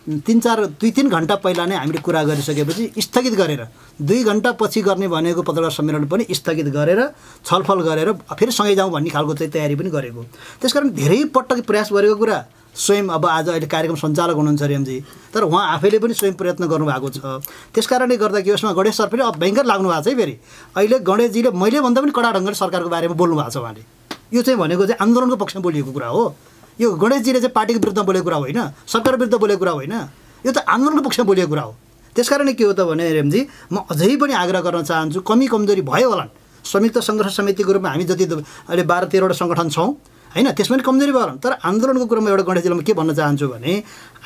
Speaker 3: 2-3 घन्टा पहिला नै हामीले कुरा गरिसकेपछि स्थगित गरेर 2 घन्टा पछि गर्ने भनेको पत्रकार सम्मेलन पनि स्थगित गरेर छलफल गरेर फेरि सँगै जाउँ भन्ने खालको चाहिँ तयारी पनि गरेको। त्यसकारण धेरै पटक प्रयास गरेको कुरा स्वयं अब आज अहिले कार्यक्रम सञ्चालक हुनुहुन्छ रेमजी, तर उहाँ आफैले पनि स्वयं प्रयत्न गर्नुभएको छ। त्यसकारणले गर्दा के यसमा गणेश सर पनि अब भयङ्कर लाग्नु भएको छ है। फेरि अहिले गणेशजीले मैले भन्दा पनि कडा ढङ्गले सरकारको बारेमा बोल्नु भएको छ उहाँले। यो चाहिँ भनेको चाहिँ आन्दोलनको पक्षमा बोलिएको कुरा हो। यो गणेशजीले चाहिँ पार्टीको विरुद्धमा बोलेको कुरा होइन, सरकारको विरुद्ध बोलेको कुरा होइन, यो त आन्दोलनको पक्षमा बोलेको कुरा हो। त्यसकारणले के हो त भने रेमजी, म अझै पनि आग्रह गर्न चाहन्छु, कमजोरी भयो होला संयुक्त सङ्घर्ष समितिको रूपमा हामी जति अहिले 12-13वटा सङ्गठन छौँ होइन, त्यसमा पनि कमजोरी भयो होला। तर आन्दोलनको कुरामा एउटा गणेशजीलाई म के भन्न चाहन्छु भने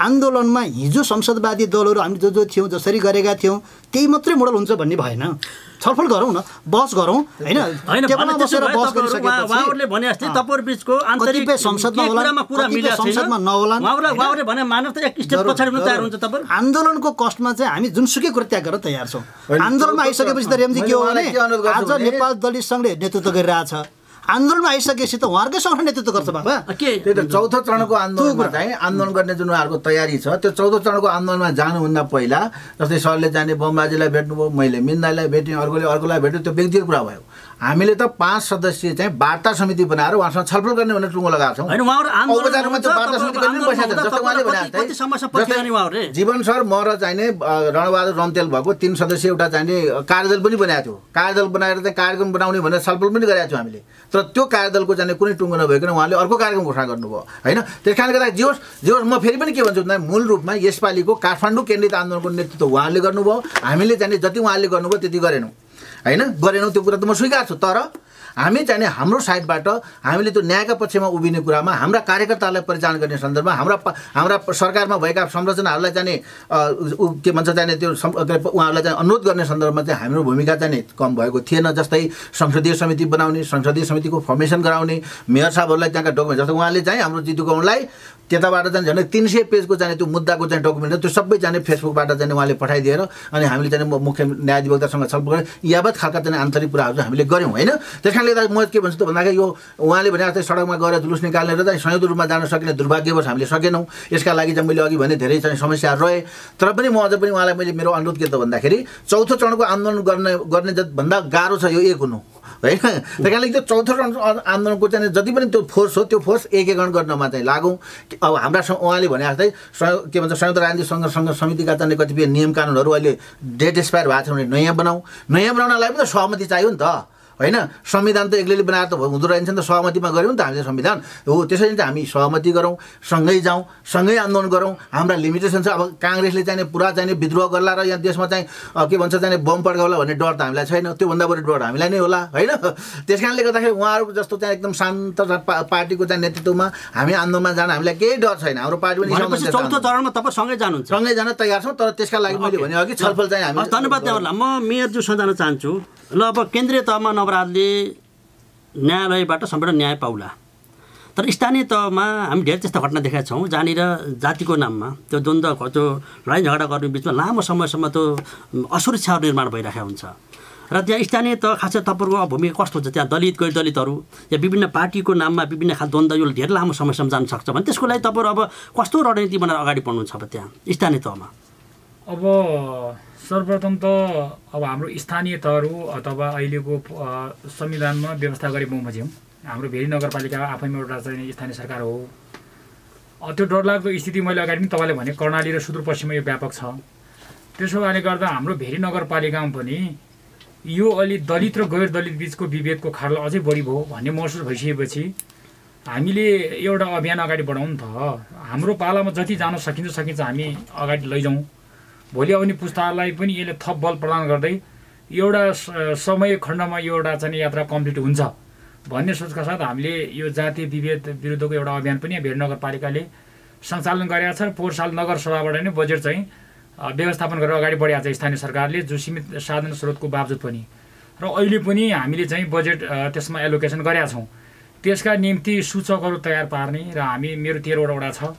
Speaker 3: आन्दोलनमा हिजो संसदवादी दलहरू हामी जो थियौँ, जसरी गरेका थियौँ त्यही मात्रै मोडल हुन्छ भन्ने भएन। छलफल गरौँ न, बहस गरौँ होइन।
Speaker 1: उहाँहरूले भने जस्तै तपाईँहरू बिचको आन्तरिक
Speaker 3: संसदमा नहोला,
Speaker 1: उहाँहरूले भने मानव त एक स्टेप पछाडि हुन तयार हुन्छ। तपाईँ
Speaker 3: आन्दोलनको कष्टमा चाहिँ हामी जुनसुकै कुरा त्याग गर्न तयार छौँ। आन्दोलनमा आइसकेपछि त रेमजी के हो भने आज नेपाल दलित सङ्घले नेतृत्व गरिरहेछ, आन्दोलनमा आइसकेपछि त उहाँहरूकै सङ्गठन नेतृत्व गर्छ बाबा।
Speaker 4: त्यही त चौथो चरणको आन्दोलनमा चाहिँ आन्दोलन गर्ने जुन उहाँहरूको तयारी छ, त्यो चौथो चरणको आन्दोलनमा जानुभन्दा पहिला जस्तै सरले जाने बमबाजीलाई भेट्नुभयो, मैले मिन्दालाई भेटेँ, अर्कोलाई भेट्यो, त्यो व्यक्तिगत कुरा भयो। हामीले त 5 सदस्यीय चाहिँ वार्ता समिति बनाएर उहाँसँग छलफल गर्ने भनेर टुङ्गो लगाएको छौँ। जीवन सर म र चाहिने रणबहादुर रम्तेल भएको 3 सदस्यीय एउटा चाहिने कार्यदल पनि बनाएको थियो। कार्यदल बनाएर चाहिँ कार्यक्रम बनाउने भनेर छलफल पनि गरेका थियौँ हामीले। तर त्यो कार्यदलको चाहिँ कुनै टुङ्गो नभइकन उहाँले अर्को कार्यक्रम घोषणा गर्नुभयो होइन। त्यस कारणले गर्दा जे होस् म फेरि पनि के भन्छु भन्दा मूल रूपमा यसपालिको काठमाडौँ केन्द्रित आन्दोलनको नेतृत्व उहाँले गर्नुभयो। हामीले चाहिँ जति उहाँले गर्नुभयो त्यति गरेनौँ होइन, त्यो कुरा त म स्वीकार छु। तर हामी चाहिँ हाम्रो साइडबाट हामीले त्यो न्यायका पक्षमा उभिने कुरामा हाम्रा कार्यकर्ताहरूलाई परिचालन गर्ने सन्दर्भमा हाम्रा सरकारमा भएका संरचनाहरूलाई चाहिँ के भन्छ चाहिँ त्यो उहाँहरूलाई चाहिँ अनुरोध गर्ने सन्दर्भमा चाहिँ हाम्रो भूमिका चाहिँ कम भएको थिएन। जस्तै संसदीय समिति बनाउने, संसदीय समितिको फर्मेसन गराउने, मेयर साहबहरूलाई त्यहाँका डकुमेन्ट जस्तो उहाँले चाहिँ हाम्रो जितु गौँडलाई त्यताबाट चाहिँ झन् 300 पेजको चाहिँ त्यो मुद्दाको चाहिँ डकुमेन्ट त्यो सबै चाहिँ फेसबुकबाट चाहिँ उहाँले पठाइदिएर अनि हामीले चाहिँ मुख्य न्यायाधिवक्तासँग छलफल गरेर यावत खालका चाहिँ आन्तरिक कुराहरू चाहिँ हामीले गऱ्यौँ होइन। त्यस कारणले गर्दा म के भन्छु त भन्दाखेरि यो उहाँले भने जस्तै सडकमा गएर जुलुस निकाल्ने र चाहिँ संयुक्त रूपमा जान सकिने दुर्भाग्यवश हामीले सकेनौँ। यसका लागि चाहिँ मैले अघि भने धेरै चाहिँ समस्याहरू रहे। तर पनि म अझ पनि उहाँलाई मैले मेरो अनुरोध के त भन्दाखेरि चौथो चरणको आन्दोलन गर्ने भन्दा गाह्रो छ यो एक हुनु होइन। त्यही कारणले त्यो चौथो आन्दोलनको चाहिँ जति पनि त्यो फोर्स हो त्यो फोर्स एकीकरण गर्नमा चाहिँ लागौँ। अब हाम्रा उहाँले भने जस्तै के भन्छ संयुक्त राजनीतिक सङ्घर्ष समितिका चाहिँ कतिपय नियम कानुनहरू अहिले डेट एक्सपायर भएको छ भने नयाँ बनाउनलाई पनि त सहमति चाहियो नि त होइन। संविधान त एक्लैले बनाएर त हुँदो रहेछ नि त, सहमतिमा गऱ्यौँ नि त हामीले संविधान हो। त्यसरी चाहिँ हामी सहमति गरौँ, सँगै जाउँ, सँगै आन्दोलन गरौँ। हाम्रा लिमिटेसन छ। अब काङ्ग्रेसले चाहिँ पुरा चाहिँ विद्रोह गर्ला र यहाँ देशमा चाहिँ के भन्छ चाहिँ बम पड्काउला भन्ने डर त हामीलाई छैन, त्योभन्दा बढी डर हामीलाई नै होला होइन। त्यस कारणले गर्दाखेरि उहाँहरूको जस्तो चाहिँ एकदम शान्त पार्टीको चाहिँ नेतृत्वमा हामी आन्दोलनमा जान हामीलाई केही डर छैन। हाम्रो पार्टी पनि
Speaker 1: चौथो चरणमा तपाईँ सँगै जानुहुन्छ?
Speaker 3: सँगै जान तयार छौँ। तर त्यसका लागि मैले भने अघि छलफल चाहिँ हामी
Speaker 1: धन्यवाद देवला। म मेयरज्यूसँग जान चाहन्छु। ल अब केन्द्रीय तहमा नवराजले न्यायालयबाट सम्पूर्ण न्याय पाउला, तर स्थानीय तहमा हामी धेरै त्यस्ता घटना देखेका छौँ जहाँनिर जातिको नाममा त्यो द्वन्द्व त्यो लडाइँ झगडा गर्ने बिचमा लामो समयसम्म त्यो असुरक्षाहरू निर्माण भइरहेको हुन्छ र त्यहाँ स्थानीय तह खास गरी तपाईँहरूको भूमिका कस्तो हुन्छ? त्यहाँ दलित गैर दलितहरू या विभिन्न पार्टीको नाममा विभिन्न खालको द्वन्द्व यो धेरै लामो समयसम्म जान सक्छ भने त्यसको लागि तपाईँहरू अब कस्तो रणनीति बनाएर अगाडि बढ्नुहुन्छ अब त्यहाँ स्थानीय तहमा?
Speaker 2: अब सर्वप्रथम त अब हाम्रो स्थानीय तहहरू अथवा अहिलेको संविधानमा व्यवस्था गरे बमोजिम हाम्रो भेरी नगरपालिका आफैमा एउटा चाहिँ स्थानीय सरकार हो। त्यो डरलाग्दो स्थिति मैले अगाडि पनि तपाईँले भने कर्णाली र सुदूरपश्चिममा यो व्यापक छ। त्यसो कारणले गर्दा हाम्रो भेरी नगरपालिकामा पनि यो अलि दलित र गैर दलित बिचको विभेदको खाडल अझै बढी भयो भन्ने महसुस भइसकेपछि हामीले एउटा अभियान अगाडि बढाउँ नि त। हाम्रो पालामा जति जान सकिन्छ हामी अगाडि लैजाउँ। भोलि आउने पुस्तालाई पनि यसले थप बल प्रदान गर्दै एउटा समय खण्डमा यो एउटा चाहिँ यात्रा कम्प्लिट हुन्छ भन्ने सोचका साथ हामीले यो जातीय विभेद विरुद्धको एउटा अभियान पनि भेरी नगरपालिकाले सञ्चालन गरेका छ र पोहोर साल नगरसभाबाट नै बजेट चाहिँ व्यवस्थापन गरेर अगाडि बढाएको छ स्थानीय सरकारले, जो सीमित साधन स्रोतको बावजुद पनि। र अहिले पनि हामीले चाहिँ बजेट त्यसमा एलोकेसन गरेका छौँ। त्यसका निम्ति सूचकहरू तयार पार्ने र हामी मेरो 13वटा वडा छ,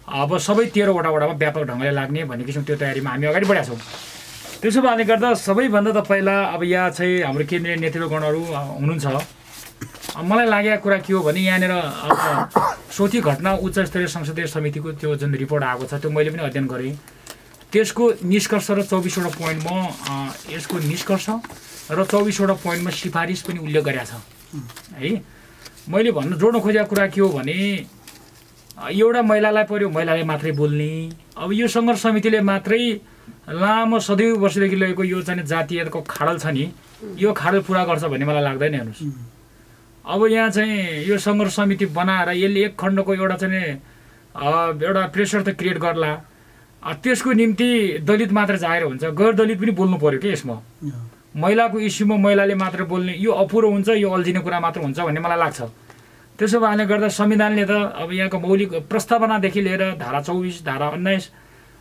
Speaker 2: अब सबै 13वटा वडामा व्यापक ढङ्गले लाग्ने भन्ने किसिम त्यो तयारीमा हामी अगाडि बढेका छौँ। त्यसो भएकोले गर्दा सबैभन्दा त पहिला अब यहाँ चाहिँ हाम्रो केन्द्रीय नेतृत्वगणहरू हुनुहुन्छ। मलाई लागेको कुरा के हो भने यहाँनिर अब सोची घटना उच्च स्तरीय संसदीय समितिको त्यो जुन रिपोर्ट आएको छ त्यो मैले पनि अध्ययन गरेँ। त्यसको निष्कर्ष र 24वटा पोइन्टमा यसको निष्कर्ष र 24वटा पोइन्टमा सिफारिस पनि उल्लेख गरेको छ है। मैले भन्न जोड्न खोजेको कुरा के हो भने एउटा महिलालाई पर्यो महिलाले मात्रै बोल्ने, अब यो सङ्घर्ष समितिले मात्रै लामो सदैव वर्षदेखि लगेको यो चाहिँ जातीयताको खाडल छ नि, यो खाडल पुरा गर्छ भन्ने मलाई लाग्दैन। हेर्नुहोस् अब यहाँ चाहिँ यो सङ्घर्ष समिति बनाएर यसले एक खण्डको एउटा चाहिँ एउटा प्रेसर त क्रिएट गर्ला, त्यसको निम्ति दलित मात्र जाहेर हुन्छ, गैर दलित पनि बोल्नु पर्यो कि यसमा। महिलाको इस्युमा महिलाले मात्र बोल्ने यो अपुरो हुन्छ, यो अल्झिने कुरा मात्र हुन्छ भन्ने मलाई लाग्छ। त्यसो भएले गर्दा संविधानले त अब यहाँको मौलिक प्रस्तावनादेखि लिएर धारा 24, धारा 19,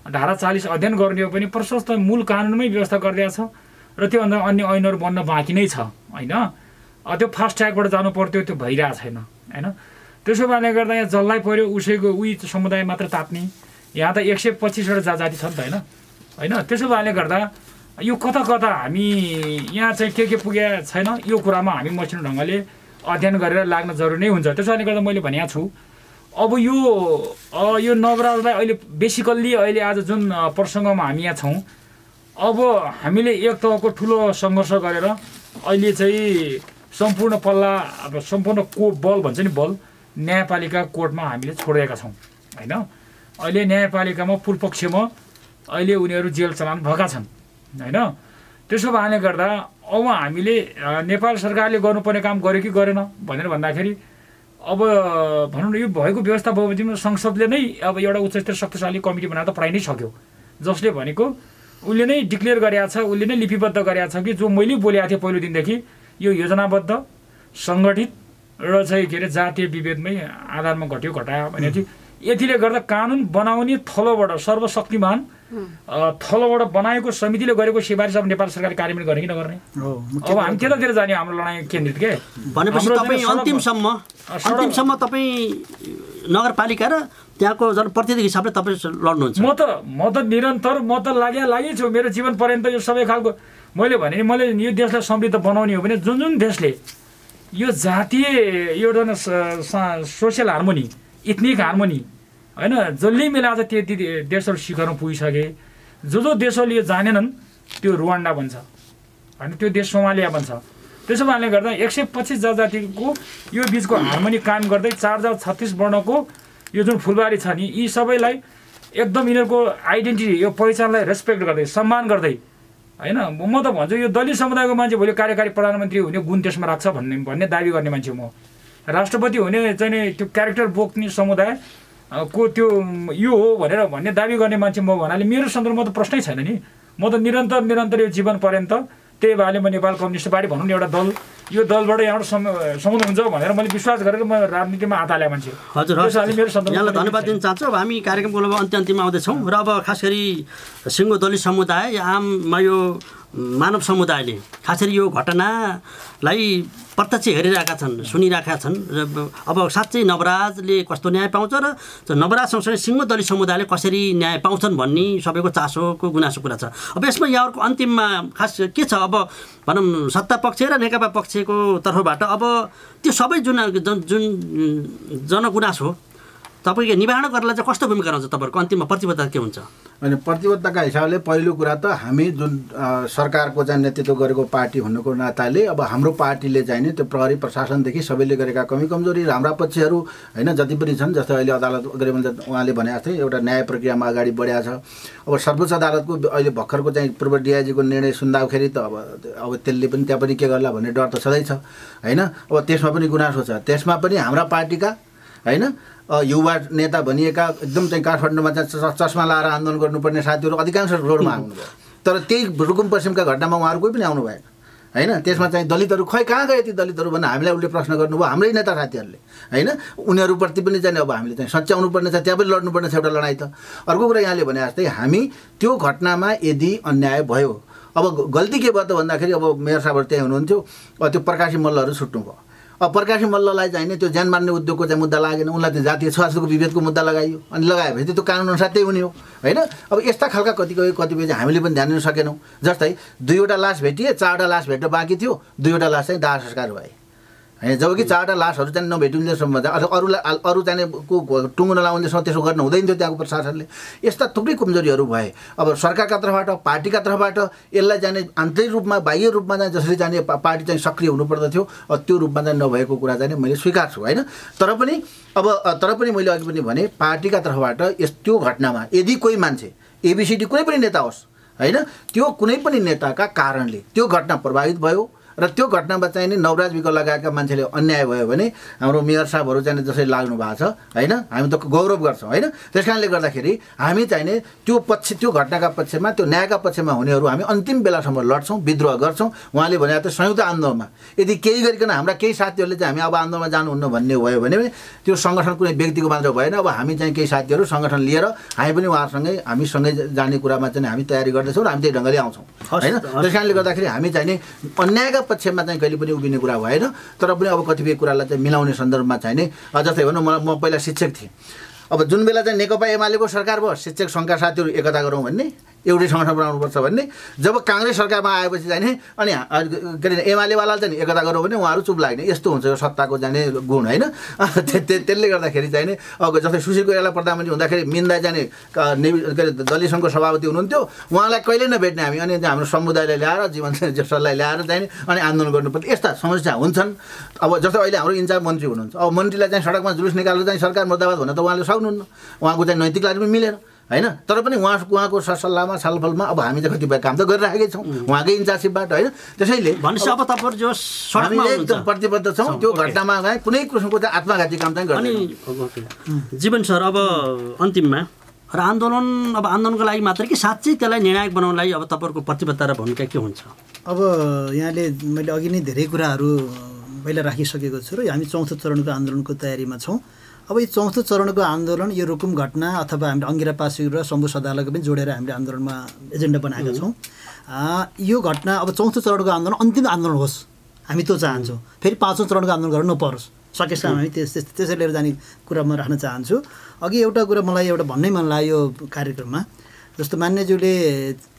Speaker 2: धारा 40 अध्ययन गर्ने हो पनि प्रशस्त मूल कानुनमै व्यवस्था गरिदिएको छ र त्योभन्दा अन्य ऐनहरू बन्न बाँकी नै छ होइन। त्यो फास्ट ट्र्याकबाट जानु पर्थ्यो, त्यो भइरहेको छैन होइन। त्यसो भएले गर्दा यहाँ जसलाई पर्यो उसैको उही समुदाय मात्र ताप्ने, यहाँ त 125वटा जाति छ नि त होइन। त्यसो भएले गर्दा यो कता कता हामी यहाँ चाहिँ के पुगेको छैन, यो कुरामा हामी मसिनो ढङ्गले अध्ययन गरेर लाग्न जरुरी नै हुन्छ। त्यसो गर्दा मैले भनेको छु अब यो नवराजलाई अहिले बेसिकल्ली अहिले आज जुन प्रसङ्गमा हामी यहाँ छौँ, अब हामीले एक तहको ठुलो सङ्घर्ष गरेर अहिले चाहिँ सम्पूर्ण पल्ला अब सम्पूर्ण बल भन्छ नि बल न्यायपालिका कोर्टमा हामीले छोडेका छौँ होइन। अहिले न्यायपालिकामा पूर्वपक्षमा अहिले उनीहरू जेल चलान भएका छन् होइन। त्यसो भएले गर्दा अब हामीले नेपाल सरकारले गर्नुपर्ने काम गर्यो कि गरेन भनेर भन्दाखेरि अब भनौँ न यो भएको व्यवस्था बमोजिम संसदले नै अब एउटा उच्चस्तरीय शक्तिशाली कमिटी बनाएर त पढाइ नै सक्यो, जसले भनेको उसले नै डिक्लेयर गरेको छ, उसले नै लिपिबद्ध गरेको छ कि जो मैले बोलेको थिएँ पहिलो दिनदेखि यो योजनाबद्ध सङ्गठित र चाहिँ के अरे जातीय विभेदमै आधारमा घट्यो घटायो भनेको थियो। यतिले गर्दा कानुन बनाउने थलोबाट सर्वशक्तिमान थलोबाट बनाएको समितिले गरेको सिफारिस अब नेपाल सरकारले कार्यान्वयन गर्ने कि नगर्ने, अब हामी त्यतातिर जाने हाम्रो लडाइँ केन्द्रित के
Speaker 1: भनेपछि तपाईँ अन्तिमसम्म तपाईँ नगरपालिका र त्यहाँको जनप्रतिनिधि हिसाबले तपाईँ लड्नुहुन्छ?
Speaker 2: म त निरन्तर म त लागि छु मेरो जीवन पर्यन्त यो सबै खालको। मैले भने मैले यो देशलाई समृद्ध बनाउने हो भने जुन देशले यो जातीय एउटा सोसियल हार्मोनी, इथनिक हार्मोनी होइन जसले मिलाएर त्यति देशहरू शिखरमा पुगिसके, जो देशहरूले यो जानेनन् त्यो रुवान्डा बन्छ होइन, त्यो देश सोमालिया बन्छ। त्यसो भएले गर्दा 125 जनजातिको यो बिचको हार्मोनी कायम गर्दै 4036 वर्णको यो जुन फुलबारी छ नि, यी सबैलाई एकदम यिनीहरूको आइडेन्टिटी यो पहिचानलाई रेस्पेक्ट गर्दै सम्मान गर्दै होइन। म त भन्छु यो दलित समुदायको मान्छे भोलि कार्यकारी प्रधानमन्त्री हुने गुण त्यसमा राख्छ भन्ने दाबी गर्ने मान्छे म। राष्ट्रपति हुने चाहिँ त्यो क्यारेक्टर बोक्ने समुदाय को त्यो यो हो भन्ने दाबी गर्ने मान्छे म भन्नाले मेरो सन्दर्भमा त प्रश्नै छैन नि। म त निरन्तर यो जीवन पर्यन्त त्यही भएले म नेपाल कम्युनिस्ट पार्टी भनौँ न एउटा दल, यो दलबाट यहाँबाट समुदाय हुन्छ भनेर मैले विश्वास गरेर म राजनीतिमा हात हालेँ मान्छे।
Speaker 1: हजुर यहाँलाई धन्यवाद दिन चाहन्छु। अब हामी कार्यक्रमको अन्त्यमा आउँदैछौँ र अब खास गरी सिङ्गो दलित समुदाय आममा यो मानव समुदायले खास गरी यो घटनालाई प्रत्यक्ष हेरिरहेका छन्, सुनिरहेका छन् र अब साँच्चै नवराजले कस्तो न्याय पाउँछ र नवराज सँगसँगै सिङ्गो दलित समुदायले कसरी न्याय पाउँछन् भन्ने सबैको चासोको गुनासो कुरा छ। अब यसमा यहाँहरूको अन्तिममा खास के छ, अब भनौँ सत्ता पक्ष र नेकपा पक्षको तर्फबाट अब त्यो सबै जुन जनगुनासो तपाईँको निवारण गर्नलाई चाहिँ कस्तो भूमिका रहन्छ तपाईँहरूको अन्तिममा प्रतिबद्धता के हुन्छ?
Speaker 4: अनि प्रतिबद्धताका हिसाबले पहिलो कुरा त हामी जुन सरकारको चाहिँ नेतृत्व गरेको पार्टी हुनुको नाताले अब हाम्रो पार्टीले चाहिँ नि त्यो प्रहरी प्रशासनदेखि सबैले गरेका कमी कमजोरी हाम्रा पक्षहरू होइन जति पनि छन्, जस्तै अहिले अदालत गृहमन्त्री उहाँले भने जस्तै एउटा न्याय प्रक्रियामा अगाडि बढाएको छ। अब सर्वोच्च अदालतको अहिले भर्खरको चाहिँ पूर्व डिआइजीको निर्णय सुन्दाखेरि त अब त्यसले पनि त्यहाँ पनि के गर्ला भन्ने डर त सधैँ छ होइन। अब त्यसमा पनि गुनासो छ, त्यसमा पनि हाम्रा पार्टीका होइन युवा नेता भनिएका एकदम चाहिँ काठमाडौँमा चाहिँ चस्मा लाएर आन्दोलन गर्नुपर्ने साथीहरू अधिकांश रोडमा आउनुभयो, तर त्यही रुकुम पश्चिमका घटनामा उहाँहरू कोही पनि आउनु भएन होइन। त्यसमा चाहिँ दलितहरू खै कहाँ गए ती दलितहरू भनेर हामीलाई उसले प्रश्न गर्नुभयो, हाम्रै नेता साथीहरूले होइन। उनीहरूप्रति पनि चाहिँ अब हामीले चाहिँ सच्याउनु पर्ने छ, त्यहाँ पनि लड्नुपर्ने छ एउटा लडाइँ त। अर्को कुरा यहाँले भने जस्तै हामी त्यो घटनामा यदि अन्याय भयो, अब गल्ती के भयो त भन्दाखेरि अब मेयर साहबहरू त्यही हुनुहुन्थ्यो, त्यो प्रकाशी मल्लहरू छुट्नुभयो। अब प्रकाश मल्ललाई चाहिँ त्यो ज्यान मार्ने उद्योगको चाहिँ मुद्दा लागेन, उनलाई त्यो जातीय छुवाछुतको विभेदको मुद्दा लगाइयो अनि लगाएपछि त्यो कानुन अनुसार त्यही हुने हो होइन। अब यस्ता खालका कतिपय चाहिँ हामीले पनि ध्यान दिन सकेनौँ। जस्तै 2वटा लास भेटिए, 4वटा लास भेट्न बाँकी थियो, 2वटा लास चाहिँ दाह संस्कार भए होइन। जबकि 4वटा लासहरू चाहिँ नभेटिन्जेलसम्म अथवा अरू चाहिँ टुङ्गो नलाउनेसम्म त्यसो गर्न हुँदैन थियो त्यहाँको प्रशासनले। यस्ता थुप्रै कमजोरीहरू भए। अब सरकारका तर्फबाट, पार्टीका तर्फबाट यसलाई जाने आन्तरिक रूपमा, बाह्य रूपमा चाहिँ जसरी जाने पार्टी चाहिँ सक्रिय हुनुपर्दथ्यो, त्यो रूपमा चाहिँ नभएको कुरा चाहिँ मैले स्वीकार्छु होइन। तर पनि मैले अघि पनि भने पार्टीका तर्फबाट त्यो घटनामा यदि कोही मान्छे एबिसिडी कुनै पनि नेता होस् होइन, त्यो कुनै पनि नेताका कारणले त्यो घटना प्रभावित भयो र त्यो घटनामा चाहिँ नि नवराज विक लगाएका मान्छेले अन्याय भयो भने हाम्रो मेयर साहबहरू चाहिँ जसरी लाग्नु भएको छ होइन, हामी त गौरव गर्छौँ होइन। त्यस कारणले गर्दाखेरि हामी चाहिँ नि त्यो घटनाका पक्षमा, त्यो न्यायका पक्षमा हुनेहरू हामी अन्तिम बेलासम्म लड्छौँ, विद्रोह गर्छौँ। उहाँले भने त संयुक्त आन्दोलनमा यदि केही गरिकन हाम्रा केही साथीहरूले चाहिँ हामी अब आन्दोलनमा जानुहुन्न भन्ने भयो भने त्यो सङ्गठन कुनै व्यक्तिको मात्र भएन। अब हामी चाहिँ केही साथीहरू सङ्गठन लिएर हामी पनि उहाँहरूसँगै हामीसँगै जाने कुरामा चाहिँ हामी तयारी गर्दैछौँ र हामी त्यही ढङ्गले आउँछौँ होइन। त्यस कारणले गर्दाखेरि हामी चाहिँ नि अन्यायका पक्षमा चाहिँ कहिले पनि उभिने कुरा भएन। तर पनि अब कतिपय कुरालाई चाहिँ मिलाउने सन्दर्भमा चाहिँ नि जस्तै भनौँ म पहिला शिक्षक थिएँ। अब जुन बेला चाहिँ नेकपा एमालेको सरकार भयो, शिक्षक सङ्घका साथीहरू एकता गरौँ भन्ने, एउटै सङ्गठन बनाउनुपर्छ भन्ने। जब काङ्ग्रेस सरकारमा आएपछि चाहिँ नि अनि के अरे एमालेवाला चाहिँ एकता गरौँ भने उहाँहरू चुप लाग्ने। यस्तो हुन्छ यो सत्ताको जाने गुण होइन। त्यसले गर्दाखेरि चाहिँ नि अब जस्तै सुशील कोइराला प्रधानमन्त्री हुँदाखेरि मिन्दा जाने के अरे दलित सङ्घको सभापति हुनुहुन्थ्यो, उहाँलाई कहिले नभेट्ने हामी। अनि हाम्रो समुदायलाई ल्याएर, जीवन जसलाई ल्याएर चाहिँ अनि आन्दोलन गर्नुपर्छ। यस्ता समस्या हुन्छन्। अब जस्तै अहिले हाम्रो इन्चार्ज मन्त्री हुनुहुन्छ, अब मन्त्रीलाई चाहिँ सडकमा जुलुस निकालेर चाहिँ सरकार मुर्दाबाद भन्न त उहाँले सक्नुहुन्न, उहाँको चाहिँ नैतिक लागि पनि मिलेन होइन। तर पनि उहाँको सल्लाहमा छलफलमा अब हामी चाहिँ कतिपय काम त गरिराखेकै छौँ उहाँकै इन्चार्जसिपबाट होइन। त्यसैले
Speaker 1: भनेपछि अब तपाईँहरू जो
Speaker 4: हामीले एकदम प्रतिबद्ध छौँ त्यो घटनामा कुनै किसिमको चाहिँ आत्मघाती काम चाहिँ गर्ने।
Speaker 1: जीवन सर, अब अन्तिममा र आन्दोलनको लागि मात्रै कि साँच्चै त्यसलाई निर्णायक बनाउनलाई अब तपाईँहरूको प्रतिबद्धता र भूमिका के हुन्छ?
Speaker 3: अब यहाँले मैले अघि नै धेरै कुराहरू पहिला राखिसकेको छु र हामी 4थो चरणको आन्दोलनको तयारीमा छौँ। अब यो 4थो चरणको आन्दोलन यो रुकुम घटना अथवा हामीले अङ्गिरा पासी र शम्भु सदालयको पनि जोडेर हामीले आन्दोलनमा एजेन्डा बनाएका छौँ। यो घटना अब 4थो चरणको आन्दोलन अन्तिम आन्दोलन होस्, हामी त्यो चाहन्छौँ। फेरि 5औँ चरणको आन्दोलन गर्नु नपरोस्, सकेसम्म हामी त्यसरी लिएर जाने कुरा म राख्न चाहन्छु। अघि एउटा कुरा मलाई एउटा भन्नै मन लाग्यो कार्यक्रममा, जस्तो मान्यज्यूले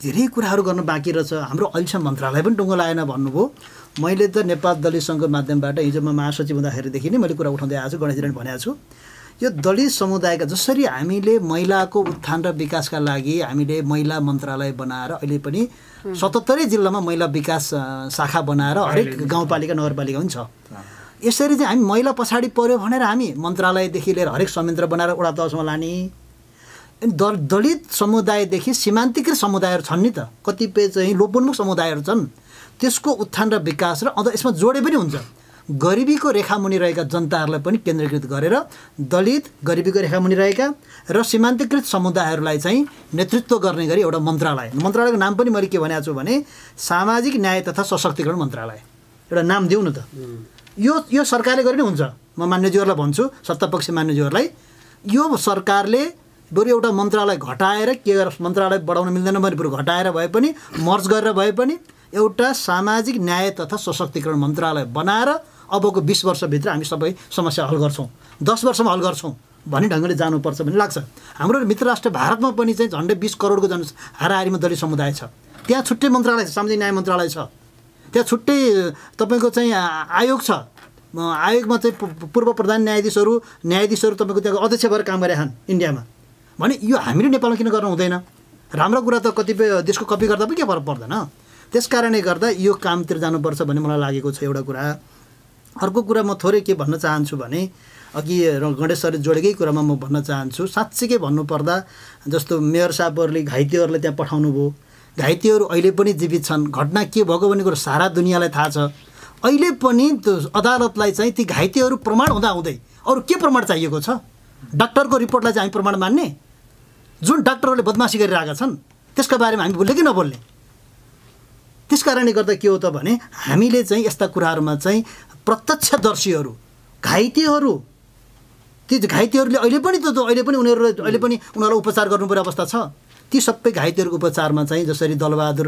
Speaker 3: धेरै कुराहरू गर्न बाँकी रहेछ, हाम्रो अहिलेसम्म मन्त्रालय पनि टुङ्गो लागेन भन्नुभयो। मैले त नेपाल दलित सङ्घको माध्यमबाट हिजो म महासचिव हुँदाखेरिदेखि नै मैले कुरा उठाउँदै आएको छु, गणेशजीले भनेको छु। यो दलित समुदायका जसरी हामीले महिलाको उत्थान र विकासका लागि हामीले महिला मन्त्रालय बनाएर अहिले पनि 77 जिल्लामा महिला विकास शाखा बनाएर हरेक गाउँपालिका नगरपालिका पनि छ। यसरी चाहिँ हामी महिला पछाडि पऱ्यो भनेर हामी मन्त्रालयदेखि लिएर हरेक संयन्त्र बनाएर वडा तहसम्म लाने। दलित समुदायदेखि सीमान्तिकृत समुदायहरू छन् नि त, कतिपय चाहिँ लोपोन्मुख समुदायहरू छन्, त्यसको उत्थान र विकास र अझ यसमा जोडे पनि हुन्छ। गरिबीको रेखामुनि रहेका जनताहरूलाई पनि केन्द्रीकृत गरेर दलित, गरिबीको रेखामुनि रहेका र सीमान्तिकृत समुदायहरूलाई चाहिँ नेतृत्व गर्ने गरी एउटा मन्त्रालयको नाम पनि मैले के भनेको छु भने सामाजिक न्याय तथा सशक्तिकरण मन्त्रालय एउटा नाम दिउँ न त। यो सरकारले गरे नै हुन्छ। म मान्यज्यूहरूलाई भन्छु, सत्तापक्षी मान्यज्यूहरूलाई, यो सरकारले बरु एउटा मन्त्रालय घटाएर के मन्त्रालय बढाउन मिल्दैन भने बरु घटाएर भए पनि मर्ज गरेर भए पनि एउटा सामाजिक न्याय तथा सशक्तिकरण मन्त्रालय बनाएर अबको 20 वर्षभित्र हामी सबै समस्या हल गर्छौँ, 10 वर्षमा हल गर्छौँ भन्ने ढङ्गले जानुपर्छ भन्ने लाग्छ। हाम्रो मित्र राष्ट्र भारतमा पनि चाहिँ झन्डै 20 करोडको हाराहारीमा दलित समुदाय छ, त्यहाँ छुट्टै मन्त्रालय छ, सामाजिक न्याय मन्त्रालय छ, त्यहाँ छुट्टै तपाईँको चाहिँ आयोग छ। आयोगमा चाहिँ पूर्व प्रधान न्यायाधीशहरू तपाईँको त्यहाँ अध्यक्ष भएर काम गरेका छन् इन्डियामा। भने यो हामीले नेपालमा किन गर्न हुँदैन? राम्रो कुरा त कतिपय देशको कपी गर्दा पनि के फरक पर्दैन। त्यस कारणले गर्दा यो कामतिर जानुपर्छ भन्ने मलाई लागेको छ एउटा कुरा। अर्को कुरा म थोरै के भन्न चाहन्छु भने अघि गणेश सरले जोडेकै कुरामा म भन्न चाहन्छु, साँच्चै भन्नुपर्दा जस्तो मेयर साहबहरूले घाइतेहरूलाई त्यहाँ पठाउनु भयो, घाइतेहरू अहिले पनि जीवित छन्, घटना के भएको भन्ने कुरो सारा दुनियाँलाई थाहा छ। अहिले पनि त्यो अदालतलाई चाहिँ ती घाइतेहरू प्रमाण हुँदाहुँदै अरू के प्रमाण चाहिएको छ? डाक्टरको रिपोर्टलाई चाहिँ हामी प्रमाण मान्ने? जुन डाक्टरहरूले बदमासी गरिरहेका छन् त्यसका बारेमा हामी बोल्ने कि नबोल्ने? त्यस कारणले गर्दा के हो त भने हामीले चाहिँ यस्ता कुराहरूमा चाहिँ प्रत्यक्षदर्शीहरू, घाइतेहरूले अहिले पनि उनीहरूलाई उपचार गर्नुपर्ने अवस्था छ। ती सबै घाइतेहरूको उपचारमा चाहिँ जसरी दलबहादुर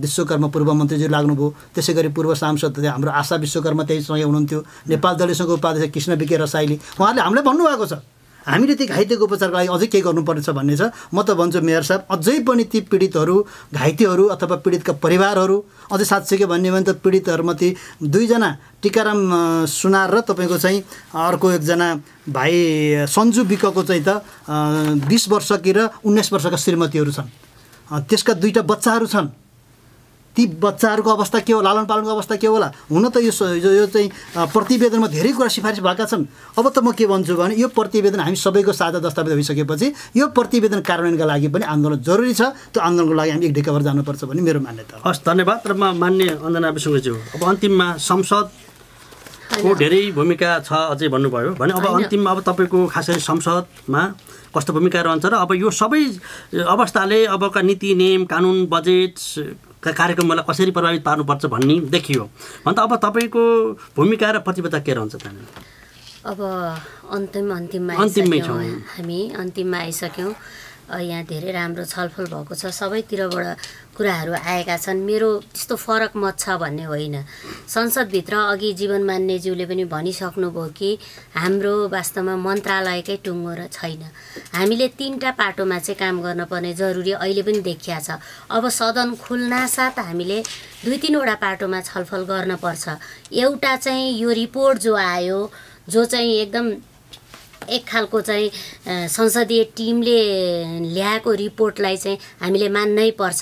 Speaker 3: विश्वकर्मा पूर्व मन्त्रीज्यू लाग्नुभयो, त्यसै गरी पूर्व सांसद हाम्रो आशा विश्वकर्मा त्यहीसँगै हुनुहुन्थ्यो, नेपाल दलित सङ्घको उपाध्यक्ष कृष्ण विके रसाइली, उहाँहरूले हामीलाई भन्नुभएको छ हामीले ती घाइतेको उपचारको लागि अझै केही गर्नुपर्नेछ भन्ने छ। म त भन्छु मेयर साहब अझै पनि ती पीडितहरू, घाइतेहरू अथवा पीडितका परिवारहरू, अझै साँच्चै के भन्ने भने त पीडितहरूमध्ये 2 जना टिकाराम सुनार र तपाईँको चाहिँ अर्को एकजना भाइ सन्जु विकको चाहिँ त 20 वर्षकी र 19 वर्षका श्रीमतीहरू छन्। त्यसका 2टा बच्चाहरू छन्। ती बच्चाहरूको अवस्था के हो, लालन पालनको अवस्था के होला? हुन त यो चाहिँ प्रतिवेदनमा धेरै कुरा सिफारिस भएका छन्। अब त म के भन्छु भने यो प्रतिवेदन हामी सबैको साझा दस्तावेज भइसकेपछि यो प्रतिवेदन कार्यान्वयनका लागि पनि आन्दोलन जरुरी छ। त्यो आन्दोलनको लागि हामी एक ढिकाभर जानुपर्छ भन्ने मेरो मान्यता हो।
Speaker 1: हस्, धन्यवाद। र म मान्य अञ्जना विसुङज्यू, अब अन्तिममा संसदको धेरै भूमिका छ अझै भन्नुभयो भने अब अन्तिममा अब तपाईँको खास गरी संसदमा कस्तो भूमिका रहन्छ र अब यो सबै अवस्थाले अबका नीति नियम कानुन बजेट कार्यक्रमलाई कसरी प्रभावित पार्नुपर्छ भन्ने देखियो भने त अब तपाईँको भूमिका र प्रतिबद्धता के रहन्छ?
Speaker 5: अब अन्तिममा आइसक्यौँ। यहाँ धेरै राम्रो छलफल भएको छ, सबैतिरबाट कुराहरू आएका छन्। मेरो त्यस्तो फरक मत छ भन्ने होइन। संसदभित्र अघि जीवन मान्नेज्यूले पनि भनिसक्नुभयो कि हाम्रो वास्तवमा मन्त्रालयकै टुङ्गो र छैन। हामीले 3टा पाटोमा चाहिँ काम गर्नुपर्ने जरुरी अहिले पनि देखिया छ। अब सदन खुल्नासाथ हामीले 2-3वटा पाटोमा छलफल गर्नुपर्छ। एउटा चाहिँ यो रिपोर्ट जो आयो, जो चाहिँ एकदम एक खालको चाहिँ संसदीय टिमले ल्याएको रिपोर्टलाई चाहिँ हामीले मान्नै पर्छ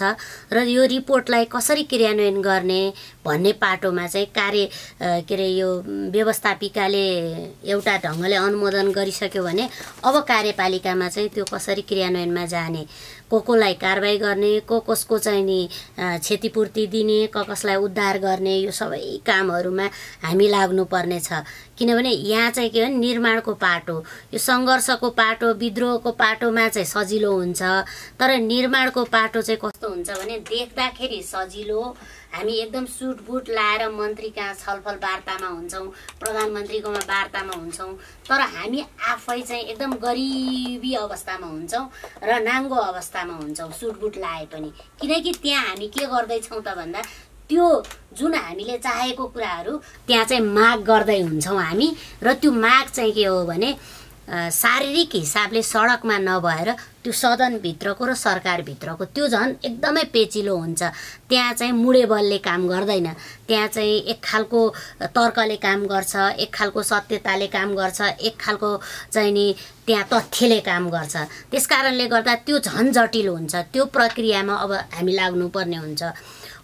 Speaker 5: र यो रिपोर्टलाई कसरी क्रियान्वयन गर्ने भन्ने पाटोमा चाहिँ यो व्यवस्थापिकाले एउटा ढङ्गले अनुमोदन गरिसक्यो भने अब कार्यपालिकामा चाहिँ त्यो कसरी क्रियान्वयनमा जाने, कोलाई कारबाही गर्ने, कसको चाहिँ नि क्षतिपूर्ति दिने, कसलाई उद्धार गर्ने, यो सबै कामहरूमा हामी लाग्नुपर्ने छ। किनभने यहाँ चाहिँ के भने निर्माणको पाटो, यो सङ्घर्षको पाटो, विद्रोहको पाटोमा चाहिँ सजिलो हुन्छ, तर निर्माणको पाटो चाहिँ कस्तो हुन्छ भने देख्दाखेरि सजिलो, हामी एकदम सुटबुट लाएर मन्त्री कहाँ छलफल वार्तामा हुन्छौँ, प्रधानमन्त्रीकोमा वार्तामा हुन्छौँ, तर हामी आफै चाहिँ एकदम गरिबी अवस्थामा हुन्छौँ र नाङ्गो अवस्थामा हुन्छौँ सुटबुट लाए पनि। किनकि त्यहाँ हामी के गर्दैछौँ त भन्दा त्यो जुन हामीले चाहेको कुराहरू त्यहाँ चाहिँ माग गर्दै हुन्छौँ हामी, र त्यो माग चाहिँ के हो भने शारीरिक हिसाबले सडकमा नभएर त्यो सदनभित्रको र सरकारभित्रको त्यो झन् एकदमै पेचिलो हुन्छ। त्यहाँ चाहिँ मुडे बलले काम गर्दैन, त्यहाँ चाहिँ एक खालको तर्कले काम गर्छ, एक खालको सत्यताले काम गर्छ, एक खालको चाहिँ नि त्यहाँ तथ्यले काम गर्छ। त्यसकारणले गर्दा त्यो झन् जटिल हुन्छ। त्यो प्रक्रियामा अब हामी लाग्नुपर्ने हुन्छ।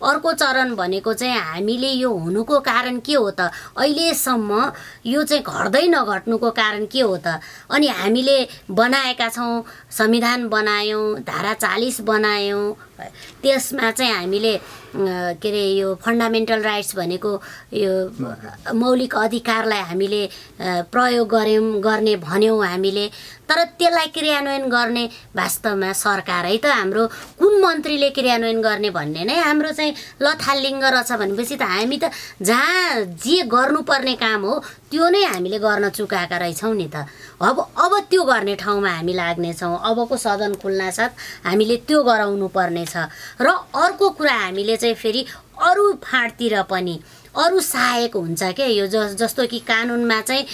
Speaker 5: अर्को चरण भनेको चाहिँ हामीले यो हुनुको कारण के हो त, अहिलेसम्म यो चाहिँ घट्दै नघट्नुको कारण के हो त? अनि हामीले बनाएका छौँ, संविधान बनायौँ, धारा 40 बनायौँ, त्यसमा चाहिँ हामीले यो फन्डामेन्टल राइट्स भनेको यो मौलिक अधिकारलाई हामीले प्रयोग गर्ने भन्यौँ हामीले, तर त्यसलाई क्रियान्वयन गर्ने वास्तवमा सरकारै त हाम्रो कुन मन्त्रीले क्रियान्वयन गर्ने भन्ने नै हाम्रो चाहिँ लथालिङ्ग रहेछ भनेपछि त हामी त जहाँ जे गर्नुपर्ने काम हो त्यो नै हामीले गर्न चुकाएका रहेछौँ नि त। अब त्यो गर्ने ठाउँमा हामी लाग्नेछौँ। अबको सदन खुल्नासाथ हामीले त्यो गराउनु पर्नेछ। र अर्को कुरा हामीले चाहिँ फेरि अरू फाँटतिर पनि अरू सहायक हुन्छ क्या, यो जस्तो कि कानुनमा चाहिँ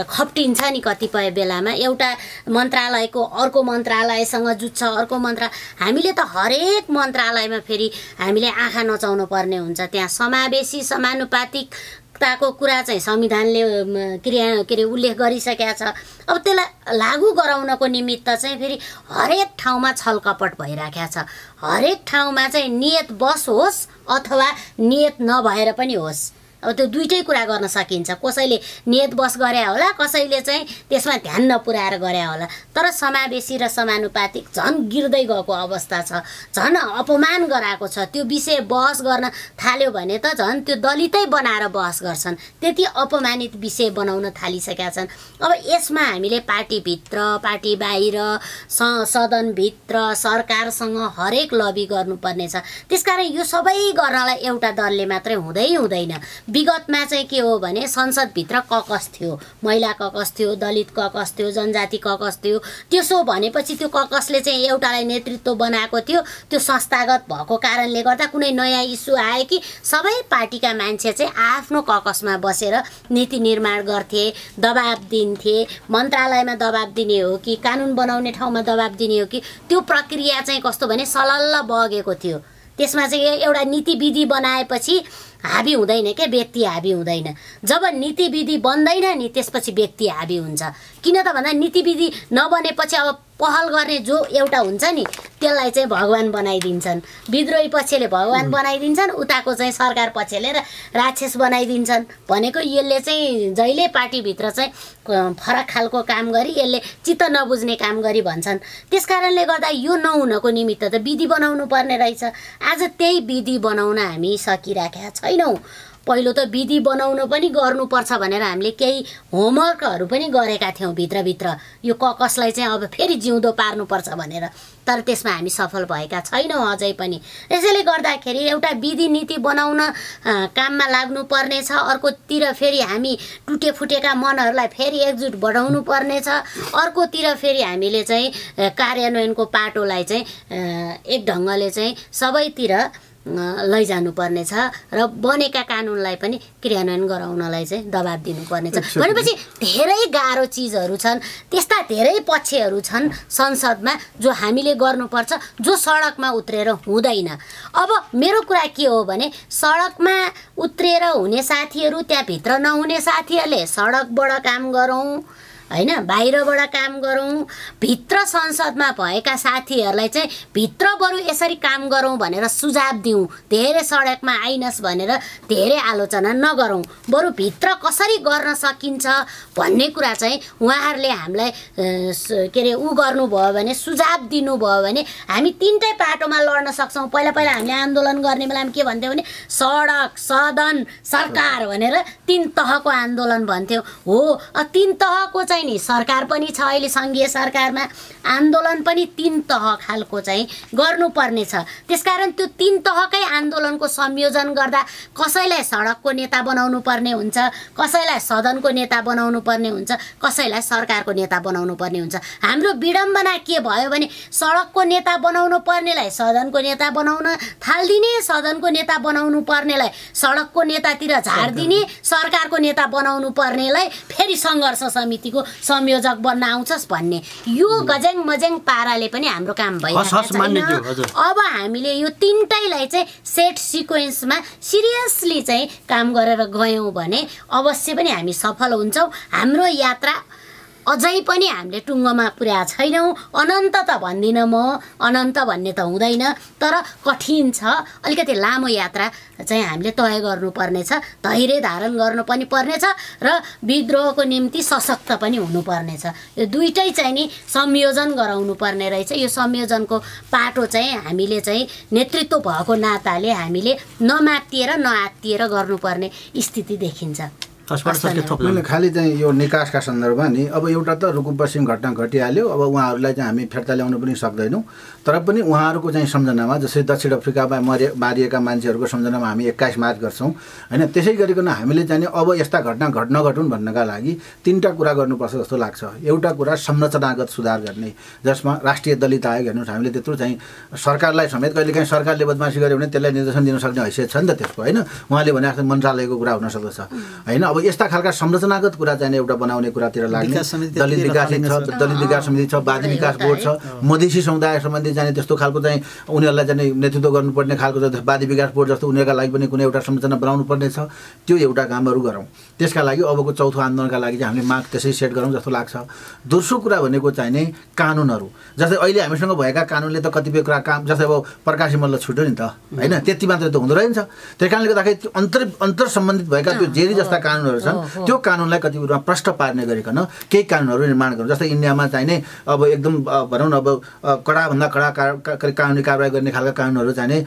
Speaker 5: खप्टिन्छ नि कतिपय बेलामा, एउटा मन्त्रालयको अर्को मन्त्रालयसँग जुत्छ, अर्को हामीले त हरेक मन्त्रालयमा फेरि हामीले आँखा नचाउनु पर्ने हुन्छ। त्यहाँ समावेशी समानुपातिकताको कुरा चाहिँ संविधानले उल्लेख गरिसकेका छ। अब त्यसलाई लागू गराउनको निमित्त चाहिँ फेरि हरेक ठाउँमा छलकपट भइराखेको छ। हरेक ठाउँमा चाहिँ नियत बस होस् अथवा नियत नभएर पनि होस्, अब त्यो दुईटै कुरा गर्न सकिन्छ। कसैले नियत बस गरे होला, कसैले चाहिँ त्यसमा ध्यान नपुर्याएर गरे होला, तर समावेशी र समानुपातिक झन् गिर्दै गएको अवस्था छ, झन् अपमान गराएको छ। त्यो विषय बहस गर्न थाल्यो भने त झन् त्यो दलितै बनाएर बहस गर्छन्, त्यति अपमानित विषय बनाउन थालिसकेका छन्। अब यसमा हामीले पार्टीभित्र, पार्टी बाहिर, सदनभित्र, सरकारसँग हरेक लबी गर्नुपर्नेछ। त्यसकारण यो सबै गर्नलाई एउटा दलले मात्रै हुँदैन। विगतमा चाहिँ के हो भने संसदभित्र ककस थियो, महिला ककस थियो, दलित ककस थियो, जनजाति ककस थियो। त्यसो भनेपछि त्यो ककसले चाहिँ एउटालाई नेतृत्व बनाएको थियो। त्यो संस्थागत भएको कारणले गर्दा कुनै नयाँ इस्यु आयो कि सबै पार्टीका मान्छे चाहिँ आफ्नो ककसमा बसेर नीति निर्माण गर्थे, दबाब दिन्थे, मन्त्रालयमा दबाब दिने हो कि कानुन बनाउने ठाउँमा दबाब दिने हो कि त्यो प्रक्रिया चाहिँ कस्तो भने सलल्ल बगेको थियो। त्यसमा चाहिँ एउटा नीति विधि बनाएपछि हाबी हुँदैन क्या, व्यक्ति हाबी हुँदैन। जब नीति विधि बन्दैन नि त्यसपछि व्यक्ति हाबी हुन्छ। किन त भन्दा नीति विधि नबनेपछि अब पहल गर्ने जो एउटा हुन्छ नि त्यसलाई चाहिँ भगवान बनाइदिन्छन्। विद्रोही पक्षले भगवान बनाइदिन्छन्, उताको चाहिँ सरकार पक्षले राक्षस बनाइदिन्छन्। भनेको यसले चाहिँ जहिले पार्टीभित्र चाहिँ फरक खालको काम गरी यसले चित्त नबुझ्ने काम गरी भन्छन्। त्यस कारणले गर्दा यो नहुनको निमित्त त विधि बनाउनु पर्ने रहेछ। आज त्यही विधि बनाउन हामी सकिराखेका छैनौँ। पहिलो त विधि बनाउन पनि गर्नुपर्छ भनेर हामीले केही होमवर्कहरू पनि गरेका थियौँ भित्रभित्र, यो ककसलाई चाहिँ अब फेरि जिउँदो पार्नुपर्छ भनेर। तर त्यसमा हामी सफल भएका छैनौँ अझै पनि। यसैले गर्दाखेरि एउटा विधि नीति बनाउन काममा लाग्नुपर्नेछ। अर्कोतिर फेरि हामी टुटेफुटेका मनहरूलाई फेरि एकजुट बढाउनु पर्नेछ। अर्कोतिर फेरि हामीले चाहिँ कार्यान्वयनको पाटोलाई चाहिँ एक ढङ्गले चाहिँ सबैतिर लैजानु पर्नेछ र बनेका कानुनलाई पनि क्रियान्वयन गराउनलाई चाहिँ दबाब दिनुपर्नेछ। भनेपछि धेरै गाह्रो चिजहरू छन्, त्यस्ता धेरै पक्षहरू छन् संसदमा जो हामीले गर्नुपर्छ, जो सडकमा उत्रेर हुँदैन। अब मेरो कुरा के हो भने सडकमा उत्रेर हुने साथीहरू, त्यहाँभित्र नहुने साथीहरूले सडकबाट काम गरौँ हैन, बाहिरबाट काम गरौँ। भित्र संसदमा भएका साथीहरूलाई चाहिँ भित्र बरु यसरी काम गरौँ भनेर सुझाव दिउँ। धेरै सडकमा आइनस् भनेर धेरै आलोचना नगरौँ, बरु भित्र कसरी गर्न सकिन्छ भन्ने कुरा चाहिँ उहाँहरूले हामीलाई के अरे गर्नुभयो भने, सुझाव दिनुभयो भने हामी तिनटै पाटोमा लड्न सक्छौँ। पहिला हामीले आन्दोलन गर्ने बेलामा के भन्थ्यौँ भने सडक, सदन, सरकार भनेर तीन तहको आन्दोलन भन्थ्यौँ। हो, तीन तहको चाहिँ नि सरकार पनि छ अहिले सङ्घीय सरकारमा, आन्दोलन पनि तीन तह खालको चाहिँ गर्नुपर्ने छ। त्यसकारण त्यो तीन तहकै आन्दोलनको संयोजन गर्दा कसैलाई सडकको नेता बनाउनु पर्ने हुन्छ, कसैलाई सदनको नेता बनाउनु पर्ने हुन्छ, कसैलाई सरकारको नेता बनाउनु पर्ने हुन्छ। हाम्रो विडम्बना के भयो भने सडकको नेता बनाउनु पर्नेलाई सदनको नेता बनाउन थाल्दिने, सदनको नेता बनाउनु पर्नेलाई सडकको नेतातिर झार्दिने, सरकारको नेता बनाउनु पर्नेलाई फेरि सङ्घर्ष समितिको संयोजक बन्न आउँछस् भन्ने यो गज्याङ मज्याङ पाराले पनि हाम्रो काम भइरहेको छैन। अब हामीले यो तिनटैलाई चाहिँ सेट सिक्वेन्समा सिरियसली चाहिँ काम गरेर गयौँ भने अवश्य पनि हामी सफल हुन्छौँ। हाम्रो यात्रा अझै पनि हामीले टुङ्गोमा पुर्याएको छैनौँ। अनन्त त भन्दिनँ म, अनन्त भन्ने त हुँदैन, तर कठिन छ। अलिकति लामो यात्रा चाहिँ हामीले तय गर्नुपर्नेछ, धैर्य धारण गर्नु पनि पर्नेछ र विद्रोहको निम्ति सशक्त पनि हुनुपर्नेछ। यो दुइटै चाहिँ नि संयोजन गराउनु पर्ने रहेछ। यो संयोजनको पाटो चाहिँ हामीले चाहिँ नेतृत्व भएको नाताले हामीले नमात्तिएर नआत्तिएर गर्नुपर्ने स्थिति देखिन्छ।
Speaker 4: मैले खालि चाहिँ यो निकासका सन्दर्भमा नि अब एउटा त रुकुमपश्चिम घटना घटिहाल्यो। अब उहाँहरूलाई चाहिँ हामी फिर्ता ल्याउन पनि सक्दैनौँ, तर पनि उहाँहरूको चाहिँ सम्झनामा जसरी दक्षिण अफ्रिकामा मारिएका मान्छेहरूको सम्झनामा हामी 21 मार्च गर्छौँ हैन, त्यसै गरिकन हामीले चाहिँ अब यस्ता घटना नघटुन् भन्नका लागि तीनटा कुरा गर्नुपर्छ जस्तो लाग्छ। एउटा कुरा संरचनागत सुधार गर्ने, जसमा राष्ट्रिय दलित आयोग हेर्नुहोस्, हामीले त्यत्रो चाहिँ सरकारलाई समेत कहिलेकाहीँ सरकारले बदमासी गर्यो भने त्यसलाई निर्देशन दिन सक्ने हैसियत छ नि त त्यसको हैन। उहाँले भने जस्तो मन्त्रालयको कुरा हुन सक्दछ हैन। अब यस्ता खालका संरचनागत कुरा चाहिँ एउटा बनाउने कुरातिर लाग्ने, दलित विकास समिति छ, वादी विकास बोर्ड छ, मधेसी समुदाय सम्बन्धी जाने त्यस्तो खालको चाहिँ उनीहरूलाई चाहिँ नेतृत्व गर्नुपर्ने खालको वादी विकास बोर्ड जस्तो उनीहरूका लागि पनि कुनै एउटा संरचना बनाउनु पर्ने छ। त्यो एउटा कामहरू गरौँ। त्यसका लागि अबको चौथो आन्दोलनका लागि चाहिँ हामीले माग त्यसै सेट गरौँ जस्तो लाग्छ। दोस्रो कुरा भनेको चाहिँ नै कानुनहरू, जस्तै अहिले हामीसँग भएका कानुनले त कतिपय कुरा काम, जस्तै अब प्रकाशी मल्ल छुट्यो नि त हैन, त्यति मात्रै त हुँदो रहेछ। त्यही कारणले गर्दाखेरि अन्तर सम्बन्धित भएका त्यो जेरी जस्ता कानुन कानुनहरू छन् त्यो कानुनलाई कति रूपमा प्रष्ट पार्ने गरिकन केही कानुनहरू निर्माण गर्नु। जस्तै इन्डियामा चाहिने अब एकदम भनौँ न अब कडाभन्दा कडा कानुनी कारवाही गर्ने खालका कानुनहरू चाहिने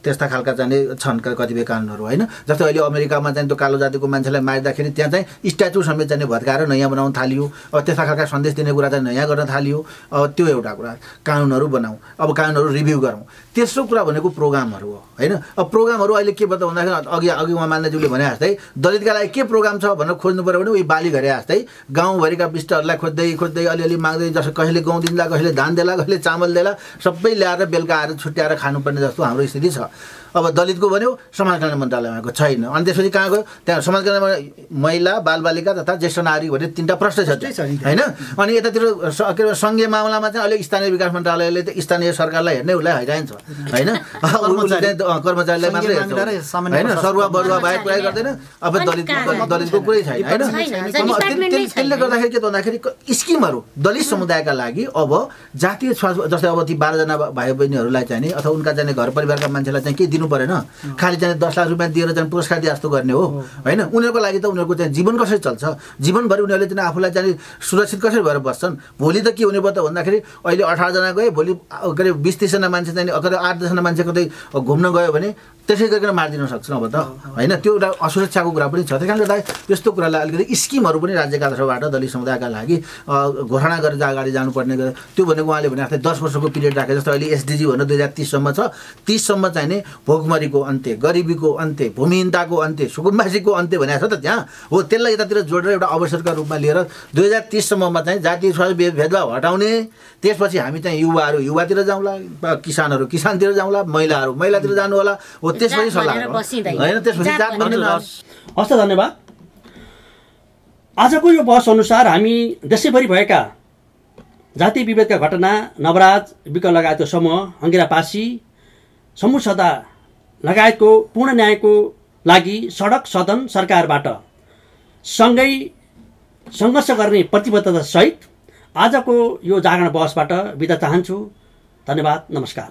Speaker 4: त्यस्ता खालका चाहिने छन् कतिपय कानुनहरू होइन। जस्तै अहिले अमेरिकामा चाहिँ त्यो कालो जातिको मान्छेलाई मार्दाखेरि त्यहाँ चाहिँ स्ट्याचु समेत चाहिँ भत्काएर नयाँ बनाउन थालियो। अब त्यस्ता खालका सन्देश दिने कुरा चाहिँ नयाँ गर्न थालियो। अब त्यो एउटा कुरा कानुनहरू बनाऊ, अब कानुनहरू रिभ्यू गरौँ। तेस्रो कुरा भनेको प्रोग्रामहरू हो होइन। अब प्रोग्रामहरू अहिले के बताउँ भन्दाखेरि अघि उहाँमान्यज्यूले भने जस्तै दलितका लागि के प्रोग्राम छ भनेर खोज्नु पऱ्यो भने उही बाली घरे जस्तै गाउँभरिका पिस्टहरूलाई खोज्दै अलिअलि माग्दै जस्तो कहिले गहुँ दिन्ला, कहिले धान देला, कहिले चामल देला, सबै ल्याएर बेलुका आएर छुट्याएर खानुपर्ने जस्तो हाम्रो स्थिति छ। अब दलितको भन्यो समाज कल्याण मन्त्रालयमा छैन। अनि त्यसपछि कहाँ गयो? त्यहाँ समाज कल्याण महिला बालबालिका तथा ज्येष्ठ नागरिक भन्ने 3टा प्रश्न छ होइन। अनि यतातिर के अरे सङ्घीय मामलामा चाहिँ अहिले स्थानीय विकास मन्त्रालयले त स्थानीय सरकारलाई हेर्ने उसलाई हैजाइन्छ होइन। कर्मचारीलाई मात्रै हेर्छ होइन, सरुवा बरुवा बाहेक कुरा गर्दैन। अब दलितको कुरै छैन होइन। त्यसले गर्दाखेरि के त भन्दाखेरि स्किमहरू दलित समुदायका लागि अब जातीय जस्तै अब ती 12 जना भाइ बहिनीहरूलाई चाहिँ नि अथवा उनका चाहिँ घर परिवारका मान्छेलाई चाहिँ के दिनु परेन, खालि चाहिँ 10 लाख रुपियाँ दिएर चाहिँ पुरस्कार दिए जस्तो गर्ने हो होइन। उनीहरूको लागि त उनीहरूको चाहिँ जीवन कसरी चल्छ, जीवनभरि उनीहरूले चाहिँ आफूलाई चाहिँ सुरक्षित कसरी भएर बस्छन्। भोलि त के हुने भयो त भन्दाखेरि अहिले 18 जना गए, भोलि के अरे 20-30 जना मान्छे चाहिँ कतै 8-10 जना मान्छे कतै घुम्न गयो भने त्यसै गरिकन मारिदिन सक्छन् अब त होइन। त्यो एउटा असुरक्षाको कुरा पनि छ। त्यस कारणले गर्दा यस्तो कुरालाई अलिकति स्किमहरू पनि राज्यका तर्फबाट दलित समुदायका लागि घोषणा गरेर अगाडि जानुपर्ने त्यो भनेको उहाँले भने जस्तै 10 वर्षको पिरियड राखे। जस्तो अहिले SDG भनेर 2030 सम्म छ। 30 सम्म चाहिँ नि भोकमरीको अन्त्य, गरिबीको अन्त्य, भूमिहीनताको अन्त्य, सुकुम्बासीको अन्त्य भनेको छ त त्यहाँ हो। त्यसलाई यतातिर जोडेर एउटा अवसरका रूपमा लिएर 2030 सम्ममा चाहिँ जातीय भेदभाव हटाउने। त्यसपछि हामी चाहिँ युवातिर जाउँला, किसानहरू किसानतिर जाउँला, महिलाहरू महिलातिर जानु होला हो। त्यसपछि सल्लाह होइन, त्यसपछि जात बन्दैन।
Speaker 1: हस् त, धन्यवाद। आजको यो बहस अनुसार हामी देशैभरि भएका जातीय विभेदका घटना, नवराज विक लगायतको समूह, अङ्गिरा पासी, समूह सदा लगायतको पूर्ण न्यायको लागि सडक सदन सरकारबाट सँगै सङ्घर्ष गर्ने प्रतिबद्धता सहित आजको यो जागरण बहसबाट बिदा चाहन्छु। धन्यवाद, नमस्कार।